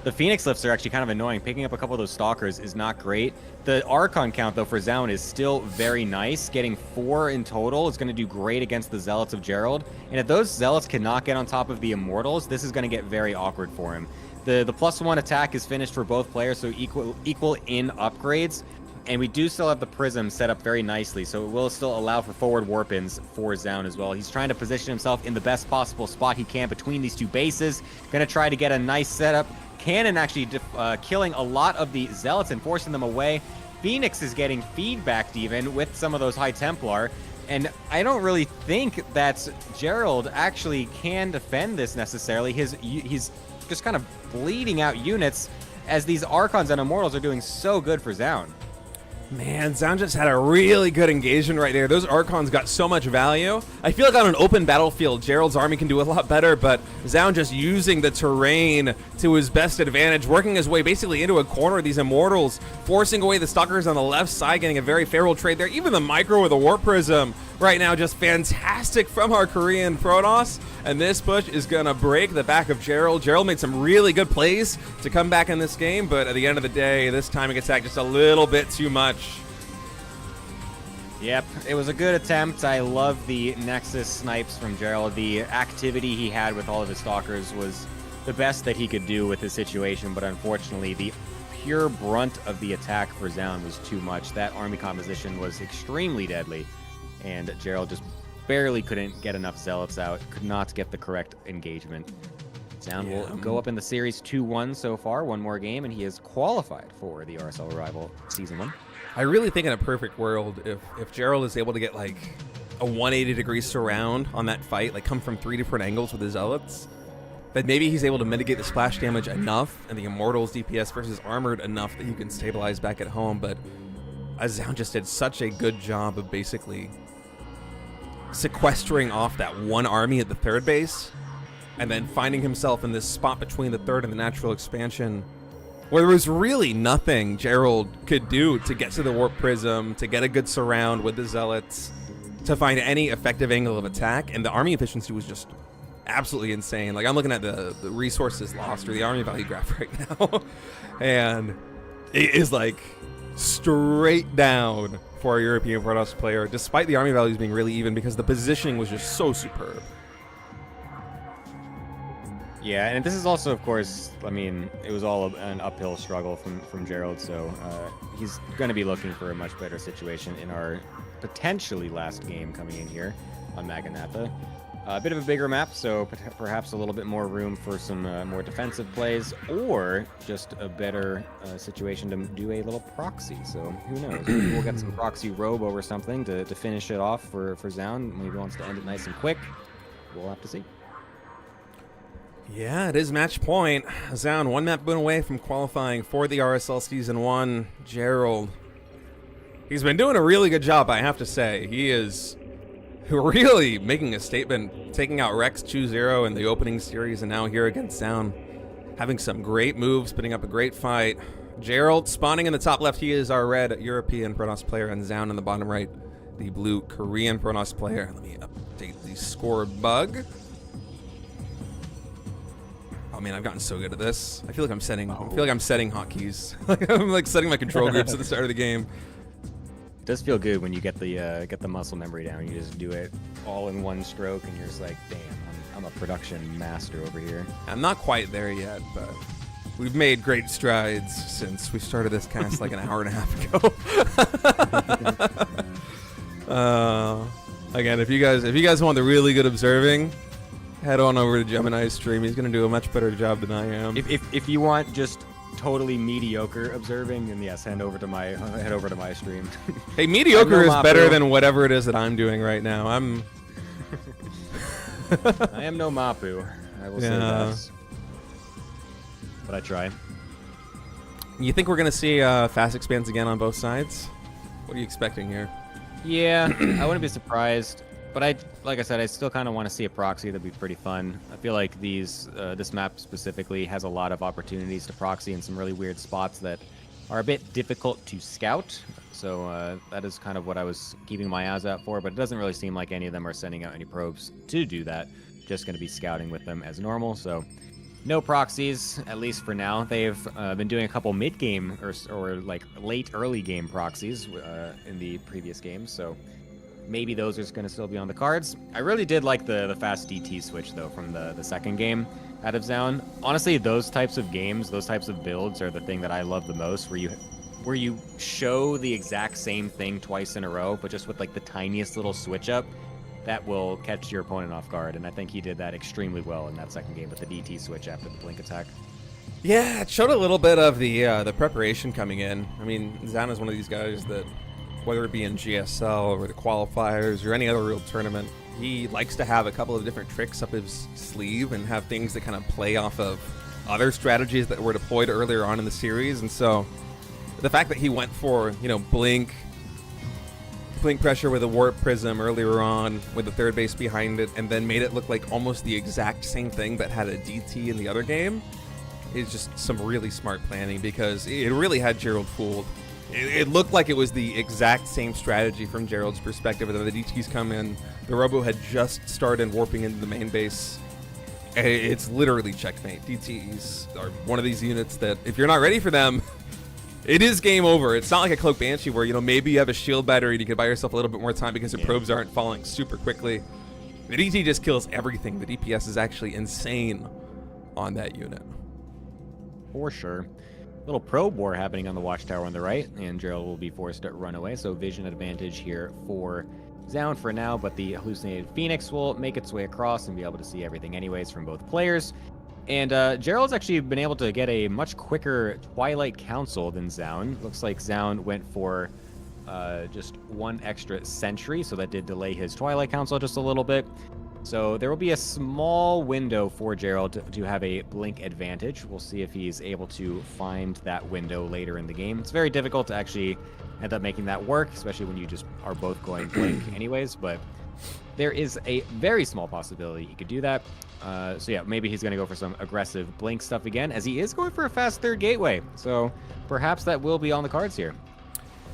Speaker 2: The Phoenix lifts are actually kind of annoying. Picking up a couple of those Stalkers is not great. The Archon count, though, for Zaun is still very nice. Getting 4 in total is going to do great against the Zealots of Gerald. And if those Zealots cannot get on top of the Immortals, this is going to get very awkward for him. The +1 attack is finished for both players, so equal in upgrades. And we do still have the Prism set up very nicely, so it will still allow for forward warp-ins for Zaun as well. He's trying to position himself in the best possible spot he can between these 2 bases. Going to try to get a nice setup. Cannon actually killing a lot of the Zealots and forcing them away. Phoenix is getting feedbacked even with some of those High Templar. And I don't really think that Gerald actually can defend this necessarily. He's just kind of bleeding out units as these Archons and Immortals are doing so good for Zaun.
Speaker 1: Man, Zaun just had a really good engagement right there. Those Archons got so much value. I feel like on an open battlefield, Gerald's army can do a lot better, but Zaun just using the terrain to his best advantage, working his way basically into a corner of these Immortals, forcing away the Stalkers on the left side, getting a very favorable trade there. Even the Micro with a Warp Prism right now, just fantastic from our Korean Protoss. And this push is going to break the back of Gerald. Gerald made some really good plays to come back in this game, but at the end of the day, this timing attack just a little bit too much.
Speaker 2: Yep, it was a good attempt. I love the Nexus snipes from Gerald. The activity he had with all of his Stalkers was the best that he could do with his situation, but unfortunately, the pure brunt of the attack for Zaun was too much. That army composition was extremely deadly, and Gerald just barely couldn't get enough Zealots out, could not get the correct engagement. Zaun will go up in the series 2-1 so far, 1 more game, and he is qualified for the RSL Arrival Season 1.
Speaker 1: I really think in a perfect world, if Gerald is able to get like a 180-degree surround on that fight, like come from 3 different angles with his Zealots, that maybe he's able to mitigate the splash damage enough and the Immortals DPS versus Armored enough that he can stabilize back at home. But Zaun just did such a good job of basically sequestering off that one army at the 3rd base and then finding himself in this spot between the 3rd and the natural expansion where there was really nothing Gerald could do to get to the Warp Prism, to get a good surround with the Zealots, to find any effective angle of attack, and the army efficiency was just absolutely insane. Like, I'm looking at the resources lost or the army value graph right now, and it is like straight down for a European Protoss player, despite the army values being really even, because the positioning was just so superb.
Speaker 2: Yeah, and this is also, of course, I mean, it was all an uphill struggle from Gerald, so he's going to be looking for a much better situation in our potentially last game coming in here. on Maganatha. A bit of a bigger map, so perhaps a little bit more room for some more defensive plays, or just a better situation to do a little proxy. So who knows? Maybe we'll get some proxy robo or something to finish it off for Zound. Maybe he wants to end it nice and quick. We'll have to see.
Speaker 1: Yeah, it is match point. Zound, one map win away from qualifying for the RSL Season 1. Gerald, he's been doing a really good job, I have to say. He is really making a statement, taking out Rex 2-0 in the opening series, and now here against Zound, having some great moves, putting up a great fight. Gerald spawning in the top left. He is our red European Protoss player, and Zound in the bottom right, the blue Korean Protoss player. Let me update the score bug. Oh man, I've gotten so good at this. I feel like I'm setting hotkeys. I'm like setting my control groups at the start of the game.
Speaker 2: It does feel good when you get the muscle memory down. You just do it all in one stroke, and you're just like, damn, I'm a production master over here.
Speaker 1: I'm not quite there yet, but we've made great strides since we started this cast like an hour and a half ago. Again, if you guys want the really good observing, head on over to Gemini's stream. He's gonna do a much better job than I am.
Speaker 2: If you want just totally mediocre observing, then yes, head over to my stream.
Speaker 1: Hey, mediocre is better than whatever it is that I'm doing right now. I
Speaker 2: am no Mapu. I will say that. But I try.
Speaker 1: You think we're gonna see fast expands again on both sides? What are you expecting here?
Speaker 2: Yeah, I wouldn't be surprised. But like I said, I still kind of want to see a proxy. That'd be pretty fun. I feel like this map specifically has a lot of opportunities to proxy in some really weird spots that are a bit difficult to scout. So that is kind of what I was keeping my eyes out for. But it doesn't really seem like any of them are sending out any probes to do that. Just going to be scouting with them as normal. So no proxies, at least for now. They've been doing a couple mid-game or like late early game proxies in the previous games. So maybe those are going to still be on the cards. I really did like the fast DT switch, though, from the second game out of Zound. Honestly, those types of games, those types of builds are the thing that I love the most, where you show the exact same thing twice in a row, but just with like the tiniest little switch up that will catch your opponent off guard. And I think he did that extremely well in that second game with the DT switch after the blink attack.
Speaker 1: Yeah, it showed a little bit of the preparation coming in. I mean, Zound is one of these guys that, whether it be in GSL or the qualifiers or any other real tournament, he likes to have a couple of different tricks up his sleeve and have things that kind of play off of other strategies that were deployed earlier on in the series. And so the fact that he went for, blink pressure with a warp prism earlier on with the third base behind it, and then made it look like almost the exact same thing but had a DT in the other game is just some really smart planning, because it really had Gerald fooled. It looked like it was the exact same strategy from Gerald's perspective. And then the DTs come in. The Robo had just started warping into the main base. It's literally checkmate. DTs are one of these units that, if you're not ready for them, it is game over. It's not like a Cloak Banshee where, maybe you have a shield battery and you can buy yourself a little bit more time because your probes aren't falling super quickly. The DT just kills everything. The DPS is actually insane on that unit.
Speaker 2: For sure. Little probe war happening on the watchtower on the right, and Gerald will be forced to run away. So vision advantage here for Zound for now, but the hallucinated Phoenix will make its way across and be able to see everything anyways from both players. And Gerald's actually been able to get a much quicker Twilight Council than Zound. Looks like Zound went for just one extra sentry, so that did delay his Twilight Council just a little bit. So there will be a small window for Gerald to have a blink advantage. We'll see if he's able to find that window later in the game. It's very difficult to actually end up making that work, especially when you just are both going blink anyways, but there is a very small possibility he could do that. So yeah, maybe he's going to go for some aggressive blink stuff again, as he is going for a fast third gateway. So perhaps that will be on the cards here.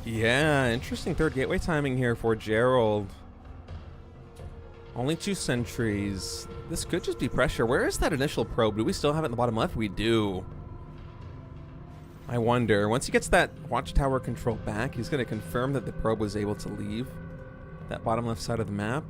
Speaker 1: Yeah, interesting third gateway timing here for Gerald. Only 2 sentries. This could just be pressure. Where is that initial probe? Do we still have it in the bottom left? We do. I wonder. Once he gets that watchtower control back, he's going to confirm that the probe was able to leave that bottom left side of the map.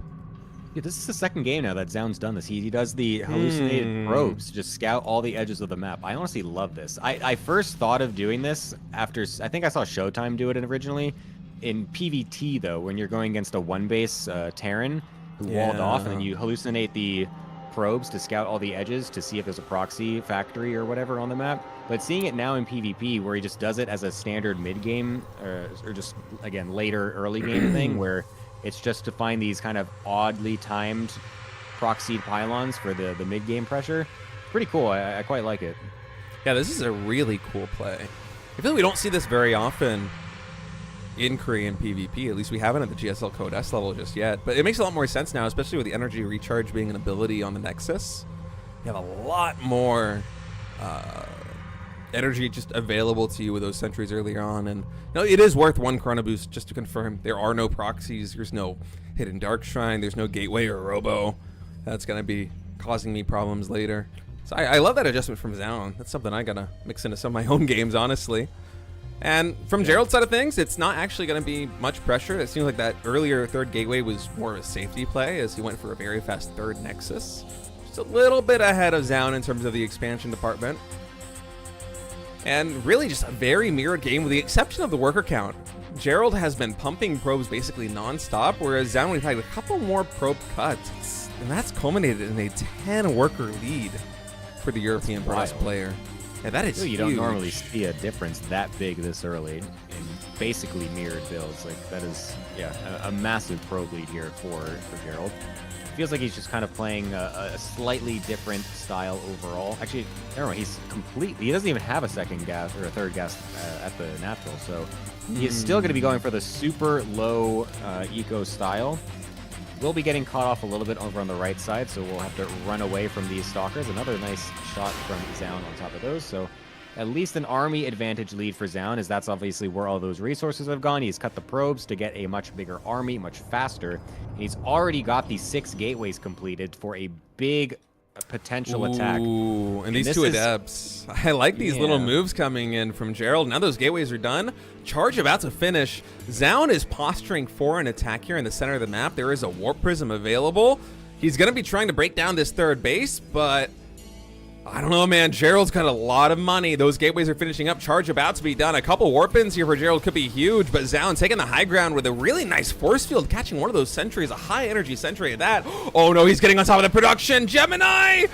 Speaker 2: Yeah, this is the second game now that Zound's done this. He does the hallucinated probes to just scout all the edges of the map. I honestly love this. I first thought of doing this after, I think I saw Showtime do it originally. In PvT, though, when you're going against a one-base Terran, who walled off, and then
Speaker 1: Yeah.
Speaker 2: you hallucinate the probes to scout all the edges to see if there's a proxy factory or whatever on the map. But seeing it now in PvP, where he just does it as a standard mid-game, or just, again, later early game thing, where it's just to find these kind of oddly timed proxied pylons for the mid-game pressure. Pretty cool. I quite like it.
Speaker 1: Yeah, this is a really cool play. I feel like we don't see this very often in Korean PvP. At least we haven't at the GSL Code S level just yet. But it makes a lot more sense now, especially with the energy recharge being an ability on the Nexus. You have a lot more energy just available to you with those sentries earlier on. And it is worth 1 Chrono Boost just to confirm there are no proxies. There's no hidden Dark Shrine. There's no Gateway or Robo. That's going to be causing me problems later. So I love that adjustment from Zaun. That's something I got to mix into some of my own games, honestly. And from Gerald's side of things, it's not actually going to be much pressure. It seems like that earlier third Gateway was more of a safety play as he went for a very fast third Nexus. Just a little bit ahead of Zaun in terms of the expansion department. And really just a very mirrored game with the exception of the worker count. Gerald has been pumping probes basically non-stop, whereas Zaun we've had a couple more probe cuts. And that's culminated in a 10 worker lead for the European brass player. Yeah, that is
Speaker 2: You
Speaker 1: huge.
Speaker 2: don't normally see a difference that big this early in basically mirrored builds. Like, that is, a massive probe lead here for Gerald. Feels like he's just kind of playing a slightly different style overall. Actually, never mind, he doesn't even have a second gas or a third gas at the natural, so he's still going to be going for the super low eco style. We'll be getting caught off a little bit over on the right side, so we'll have to run away from these stalkers. Another nice shot from Zaun on top of those, so at least an army advantage lead for Zaun, as that's obviously where all those resources have gone. He's cut the probes to get a much bigger army, much faster. And he's already got the 6 gateways completed for a big potential attack.
Speaker 1: Ooh, and these
Speaker 2: this
Speaker 1: two
Speaker 2: is-
Speaker 1: adepts. I like these little
Speaker 2: Yeah.
Speaker 1: moves coming in from Gerald. Now those gateways are done. Charge about to finish. Zaun is posturing for an attack here in the center of the map. There is a warp prism available. He's going to be trying to break down this third base, but I don't know, man. Gerald's got a lot of money. Those gateways are finishing up. Charge about to be done. A couple warp-ins here for Gerald could be huge, but Zaun taking the high ground with a really nice force field, catching one of those sentries, a high-energy sentry at that. Oh, no, he's getting on top of the production. Gemini!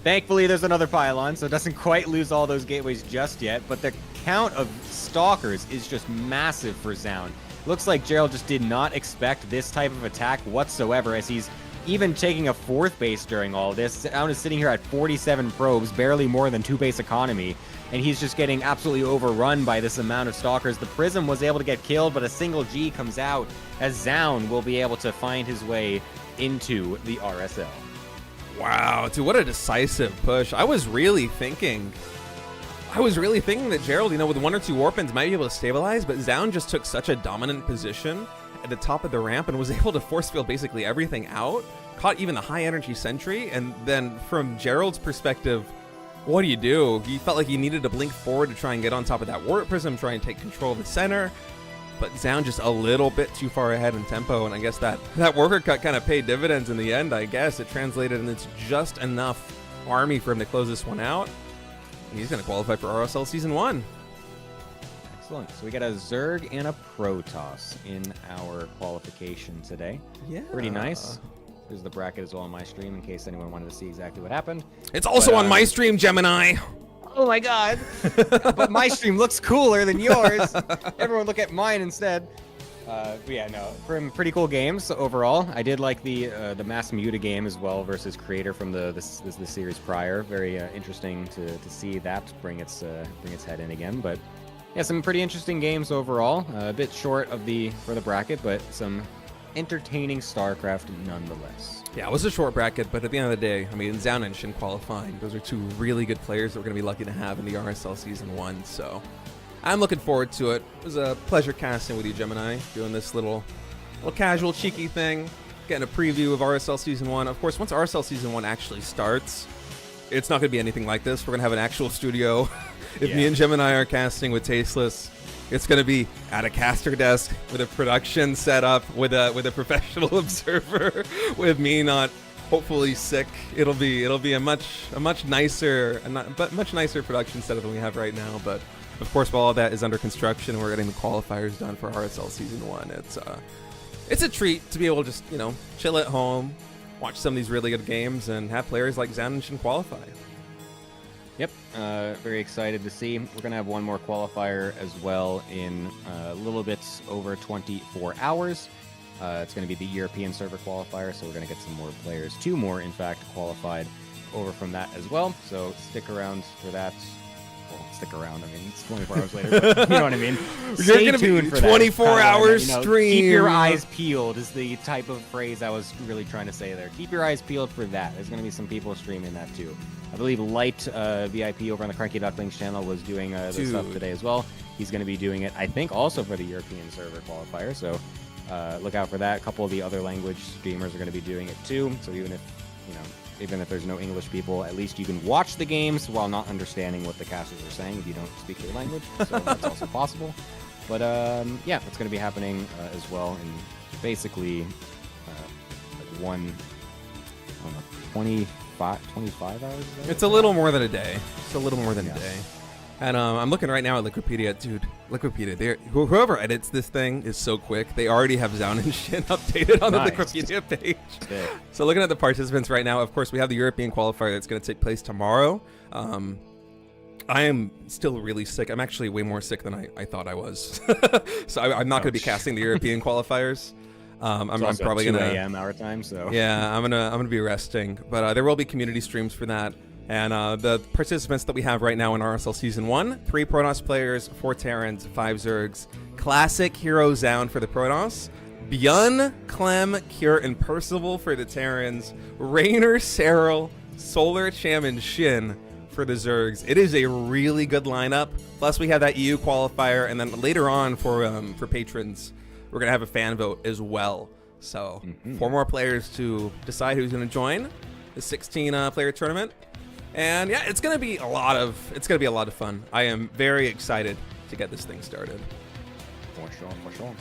Speaker 2: Thankfully, there's another pylon, so it doesn't quite lose all those gateways just yet, but the count of stalkers is just massive for Zaun. Looks like Gerald just did not expect this type of attack whatsoever, as he's even taking a 4th base during all this. Zaun is sitting here at 47 probes, barely more than 2 base economy, and he's just getting absolutely overrun by this amount of stalkers. The Prism was able to get killed, but a single G comes out, as Zaun will be able to find his way into the RSL.
Speaker 1: Wow, dude, what a decisive push. I was really thinking that Gerald, with 1 or 2 warp-ins might be able to stabilize, but Zaun just took such a dominant position at the top of the ramp and was able to force field basically everything out, caught even the high-energy sentry, and then from Gerald's perspective, what do? He felt like he needed to blink forward to try and get on top of that warp prism, try and take control of the center, but Zaun just a little bit too far ahead in tempo, and I guess that worker cut kind of paid dividends in the end, I guess. It translated, and it's just enough army for him to close this one out. And he's going to qualify for RSL Season 1.
Speaker 2: Excellent. So we got a Zerg and a Protoss in our qualification today.
Speaker 1: Yeah.
Speaker 2: Pretty nice. There's the bracket as well on my stream in case anyone wanted to see exactly what happened.
Speaker 1: It's also
Speaker 2: But,
Speaker 1: on my stream, Gemini.
Speaker 2: Oh my god! But my stream looks cooler than yours. Everyone look at mine instead. But yeah, no, pretty cool games overall. I did like the Mass Muta game as well versus Creator from the series prior. Very interesting to see that bring its head in again. But yeah, some pretty interesting games overall. A bit short for the bracket, but some entertaining StarCraft nonetheless.
Speaker 1: Yeah, it was a short bracket, but at the end of the day, Zaun and Shin qualifying, those are 2 really good players that we're going to be lucky to have in the RSL Season 1, so I'm looking forward to it. It was a pleasure casting with you, Gemini, doing this little casual, cheeky thing, getting a preview of RSL Season 1. Of course, once RSL Season 1 actually starts, it's not going to be anything like this. We're going to have an actual studio. If me and Gemini are casting with Tasteless, it's going to be at a caster desk with a production set up with a professional observer, with me not hopefully sick. It'll be a much nicer production setup than we have right now. But of course, while all that is under construction, we're getting the qualifiers done for RSL Season 1. it's a treat to be able to just, you know, chill at home, watch some of these really good games, and have players like Zhao Ninshin qualify.
Speaker 2: Yep, very excited to see. We're going to have one more qualifier as well in a little bit over 24 hours. It's going to be the European server qualifier, so we're going to get some more players, 2 more, in fact, qualified over from that as well. So stick around for that. Well, stick around. I mean, it's 24 hours later, but you know what I mean.
Speaker 1: You're going to be 24 hours stream.
Speaker 2: Keep your eyes peeled is the type of phrase I was really trying to say there. Keep your eyes peeled for that. There's going to be some people streaming that too. I believe Light VIP over on the Cranky Ducklings channel was doing this stuff today as well. He's going to be doing it, I think, also for the European server qualifier. So look out for that. A couple of the other language streamers are going to be doing it too. So even if there's no English people, at least you can watch the games while not understanding what the casters are saying if you don't speak their language. So that's also possible. But yeah, it's going to be happening as well in basically like 25 hours?
Speaker 1: It's a little more than a day. It's a little more than a day. And I'm looking right now at Liquipedia. Dude, Liquipedia, whoever edits this thing is so quick. They already have Zhao Ninshin updated on the Liquipedia page. So looking at the participants right now, of course, we have the European qualifier that's going to take place tomorrow. I am still really sick. I'm actually way more sick than I thought I was. So I'm not going to be casting the European qualifiers. I'm probably gonna
Speaker 2: 2 a.m. our time, so
Speaker 1: yeah, I'm gonna be resting, but there will be community streams for that. And the participants that we have right now in RSL Season 1, 3 Protoss players, 4 Terrans, 5 Zergs, classic hero Zhao for the Protoss, Byun, Clem, Kurt, and Percival for the Terrans, Raynor, Serral, Solar, Cham, and Shin for the Zergs. It is a really good lineup. Plus we have that EU qualifier, and then later on for patrons, we're going to have a fan vote as well. So 4 more players to decide who's going to join the 16 player tournament. And yeah, it's going to be a lot of fun. I am very excited to get this thing started.
Speaker 2: For sure.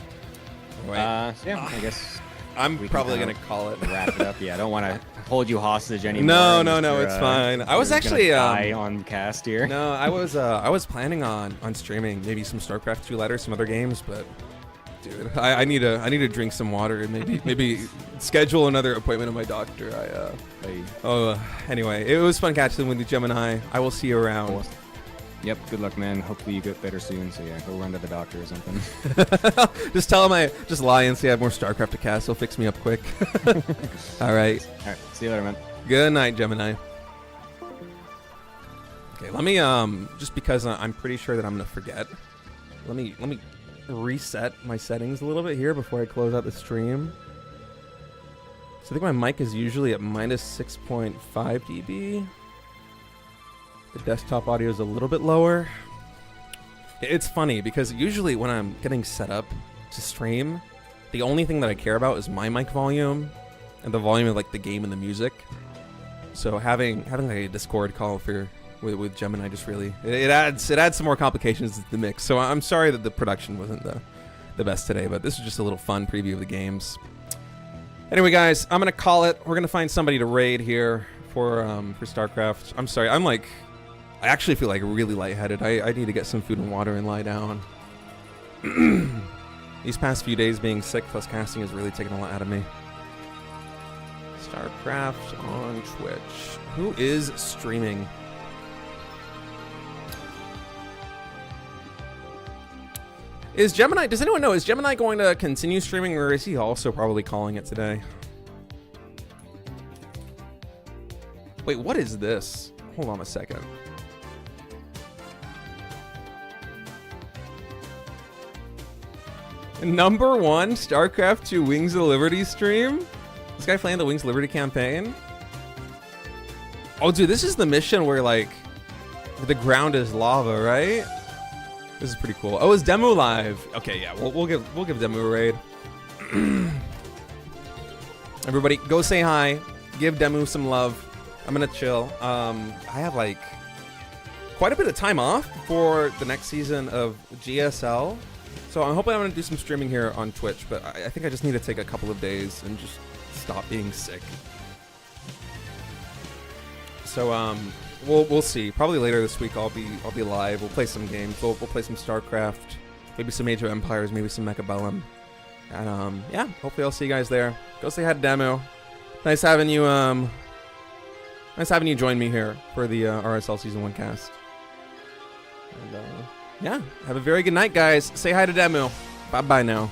Speaker 1: Right.
Speaker 2: So yeah, I guess
Speaker 1: I'm probably going to call it.
Speaker 2: Wrap it up. Yeah, I don't want to hold you hostage anymore.
Speaker 1: No, it's fine. I was actually
Speaker 2: die on cast here.
Speaker 1: No, I was planning on streaming maybe some StarCraft 2 later, some other games, but dude, I need to drink some water and maybe schedule another appointment with my doctor. Anyway, it was fun catching with you, Gemini. I will see you around.
Speaker 2: Yep, good luck, man. Hopefully you get better soon. So yeah, go run to the doctor or something.
Speaker 1: Just tell him just lie and say I have more StarCraft to cast. He'll fix me up quick. All right.
Speaker 2: See you later, man.
Speaker 1: Good night, Gemini. Okay, let me just because I'm pretty sure that I'm gonna forget. Let me reset my settings a little bit here before I close out the stream. So I think my mic is usually at minus 6.5 dB. The desktop audio is a little bit lower. It's funny because usually when I'm getting set up to stream, the only thing that I care about is my mic volume and the volume of like the game and the music. So having like a Discord call with Gemini just really it adds some more complications to the mix. So I'm sorry that the production wasn't the best today, but this is just a little fun preview of the games. Anyway, guys, I'm gonna call it. We're gonna find somebody to raid here for StarCraft. I'm sorry, I actually feel like really lightheaded. I need to get some food and water and lie down. These past few days being sick plus casting has really taken a lot out of me. StarCraft on Twitch. Who is streaming? Is Gemini, does anyone know, is Gemini going to continue streaming or is he also probably calling it today? Wait, what is this? Hold on a second. Number 1 StarCraft 2 Wings of Liberty stream? This guy playing the Wings of Liberty campaign? Oh, dude, this is the mission where, like, the ground is lava, right? This is pretty cool. Oh, is Demu live? Okay, yeah, we'll give Demu a raid. Everybody, go say hi. Give Demu some love. I'm gonna chill. I have like quite a bit of time off for the next season of GSL, so I'm hoping I'm gonna do some streaming here on Twitch. But I think I just need to take a couple of days and just stop being sick. So we'll see. Probably later this week I'll be live. We'll play some games. We'll play some StarCraft, maybe some Age of Empires, maybe some Mechabellum. And yeah, hopefully I'll see you guys there. Go say hi to Demo. Nice having you. Nice having you join me here for the RSL Season 1 cast. And yeah, have a very good night, guys. Say hi to Demo. Bye bye now.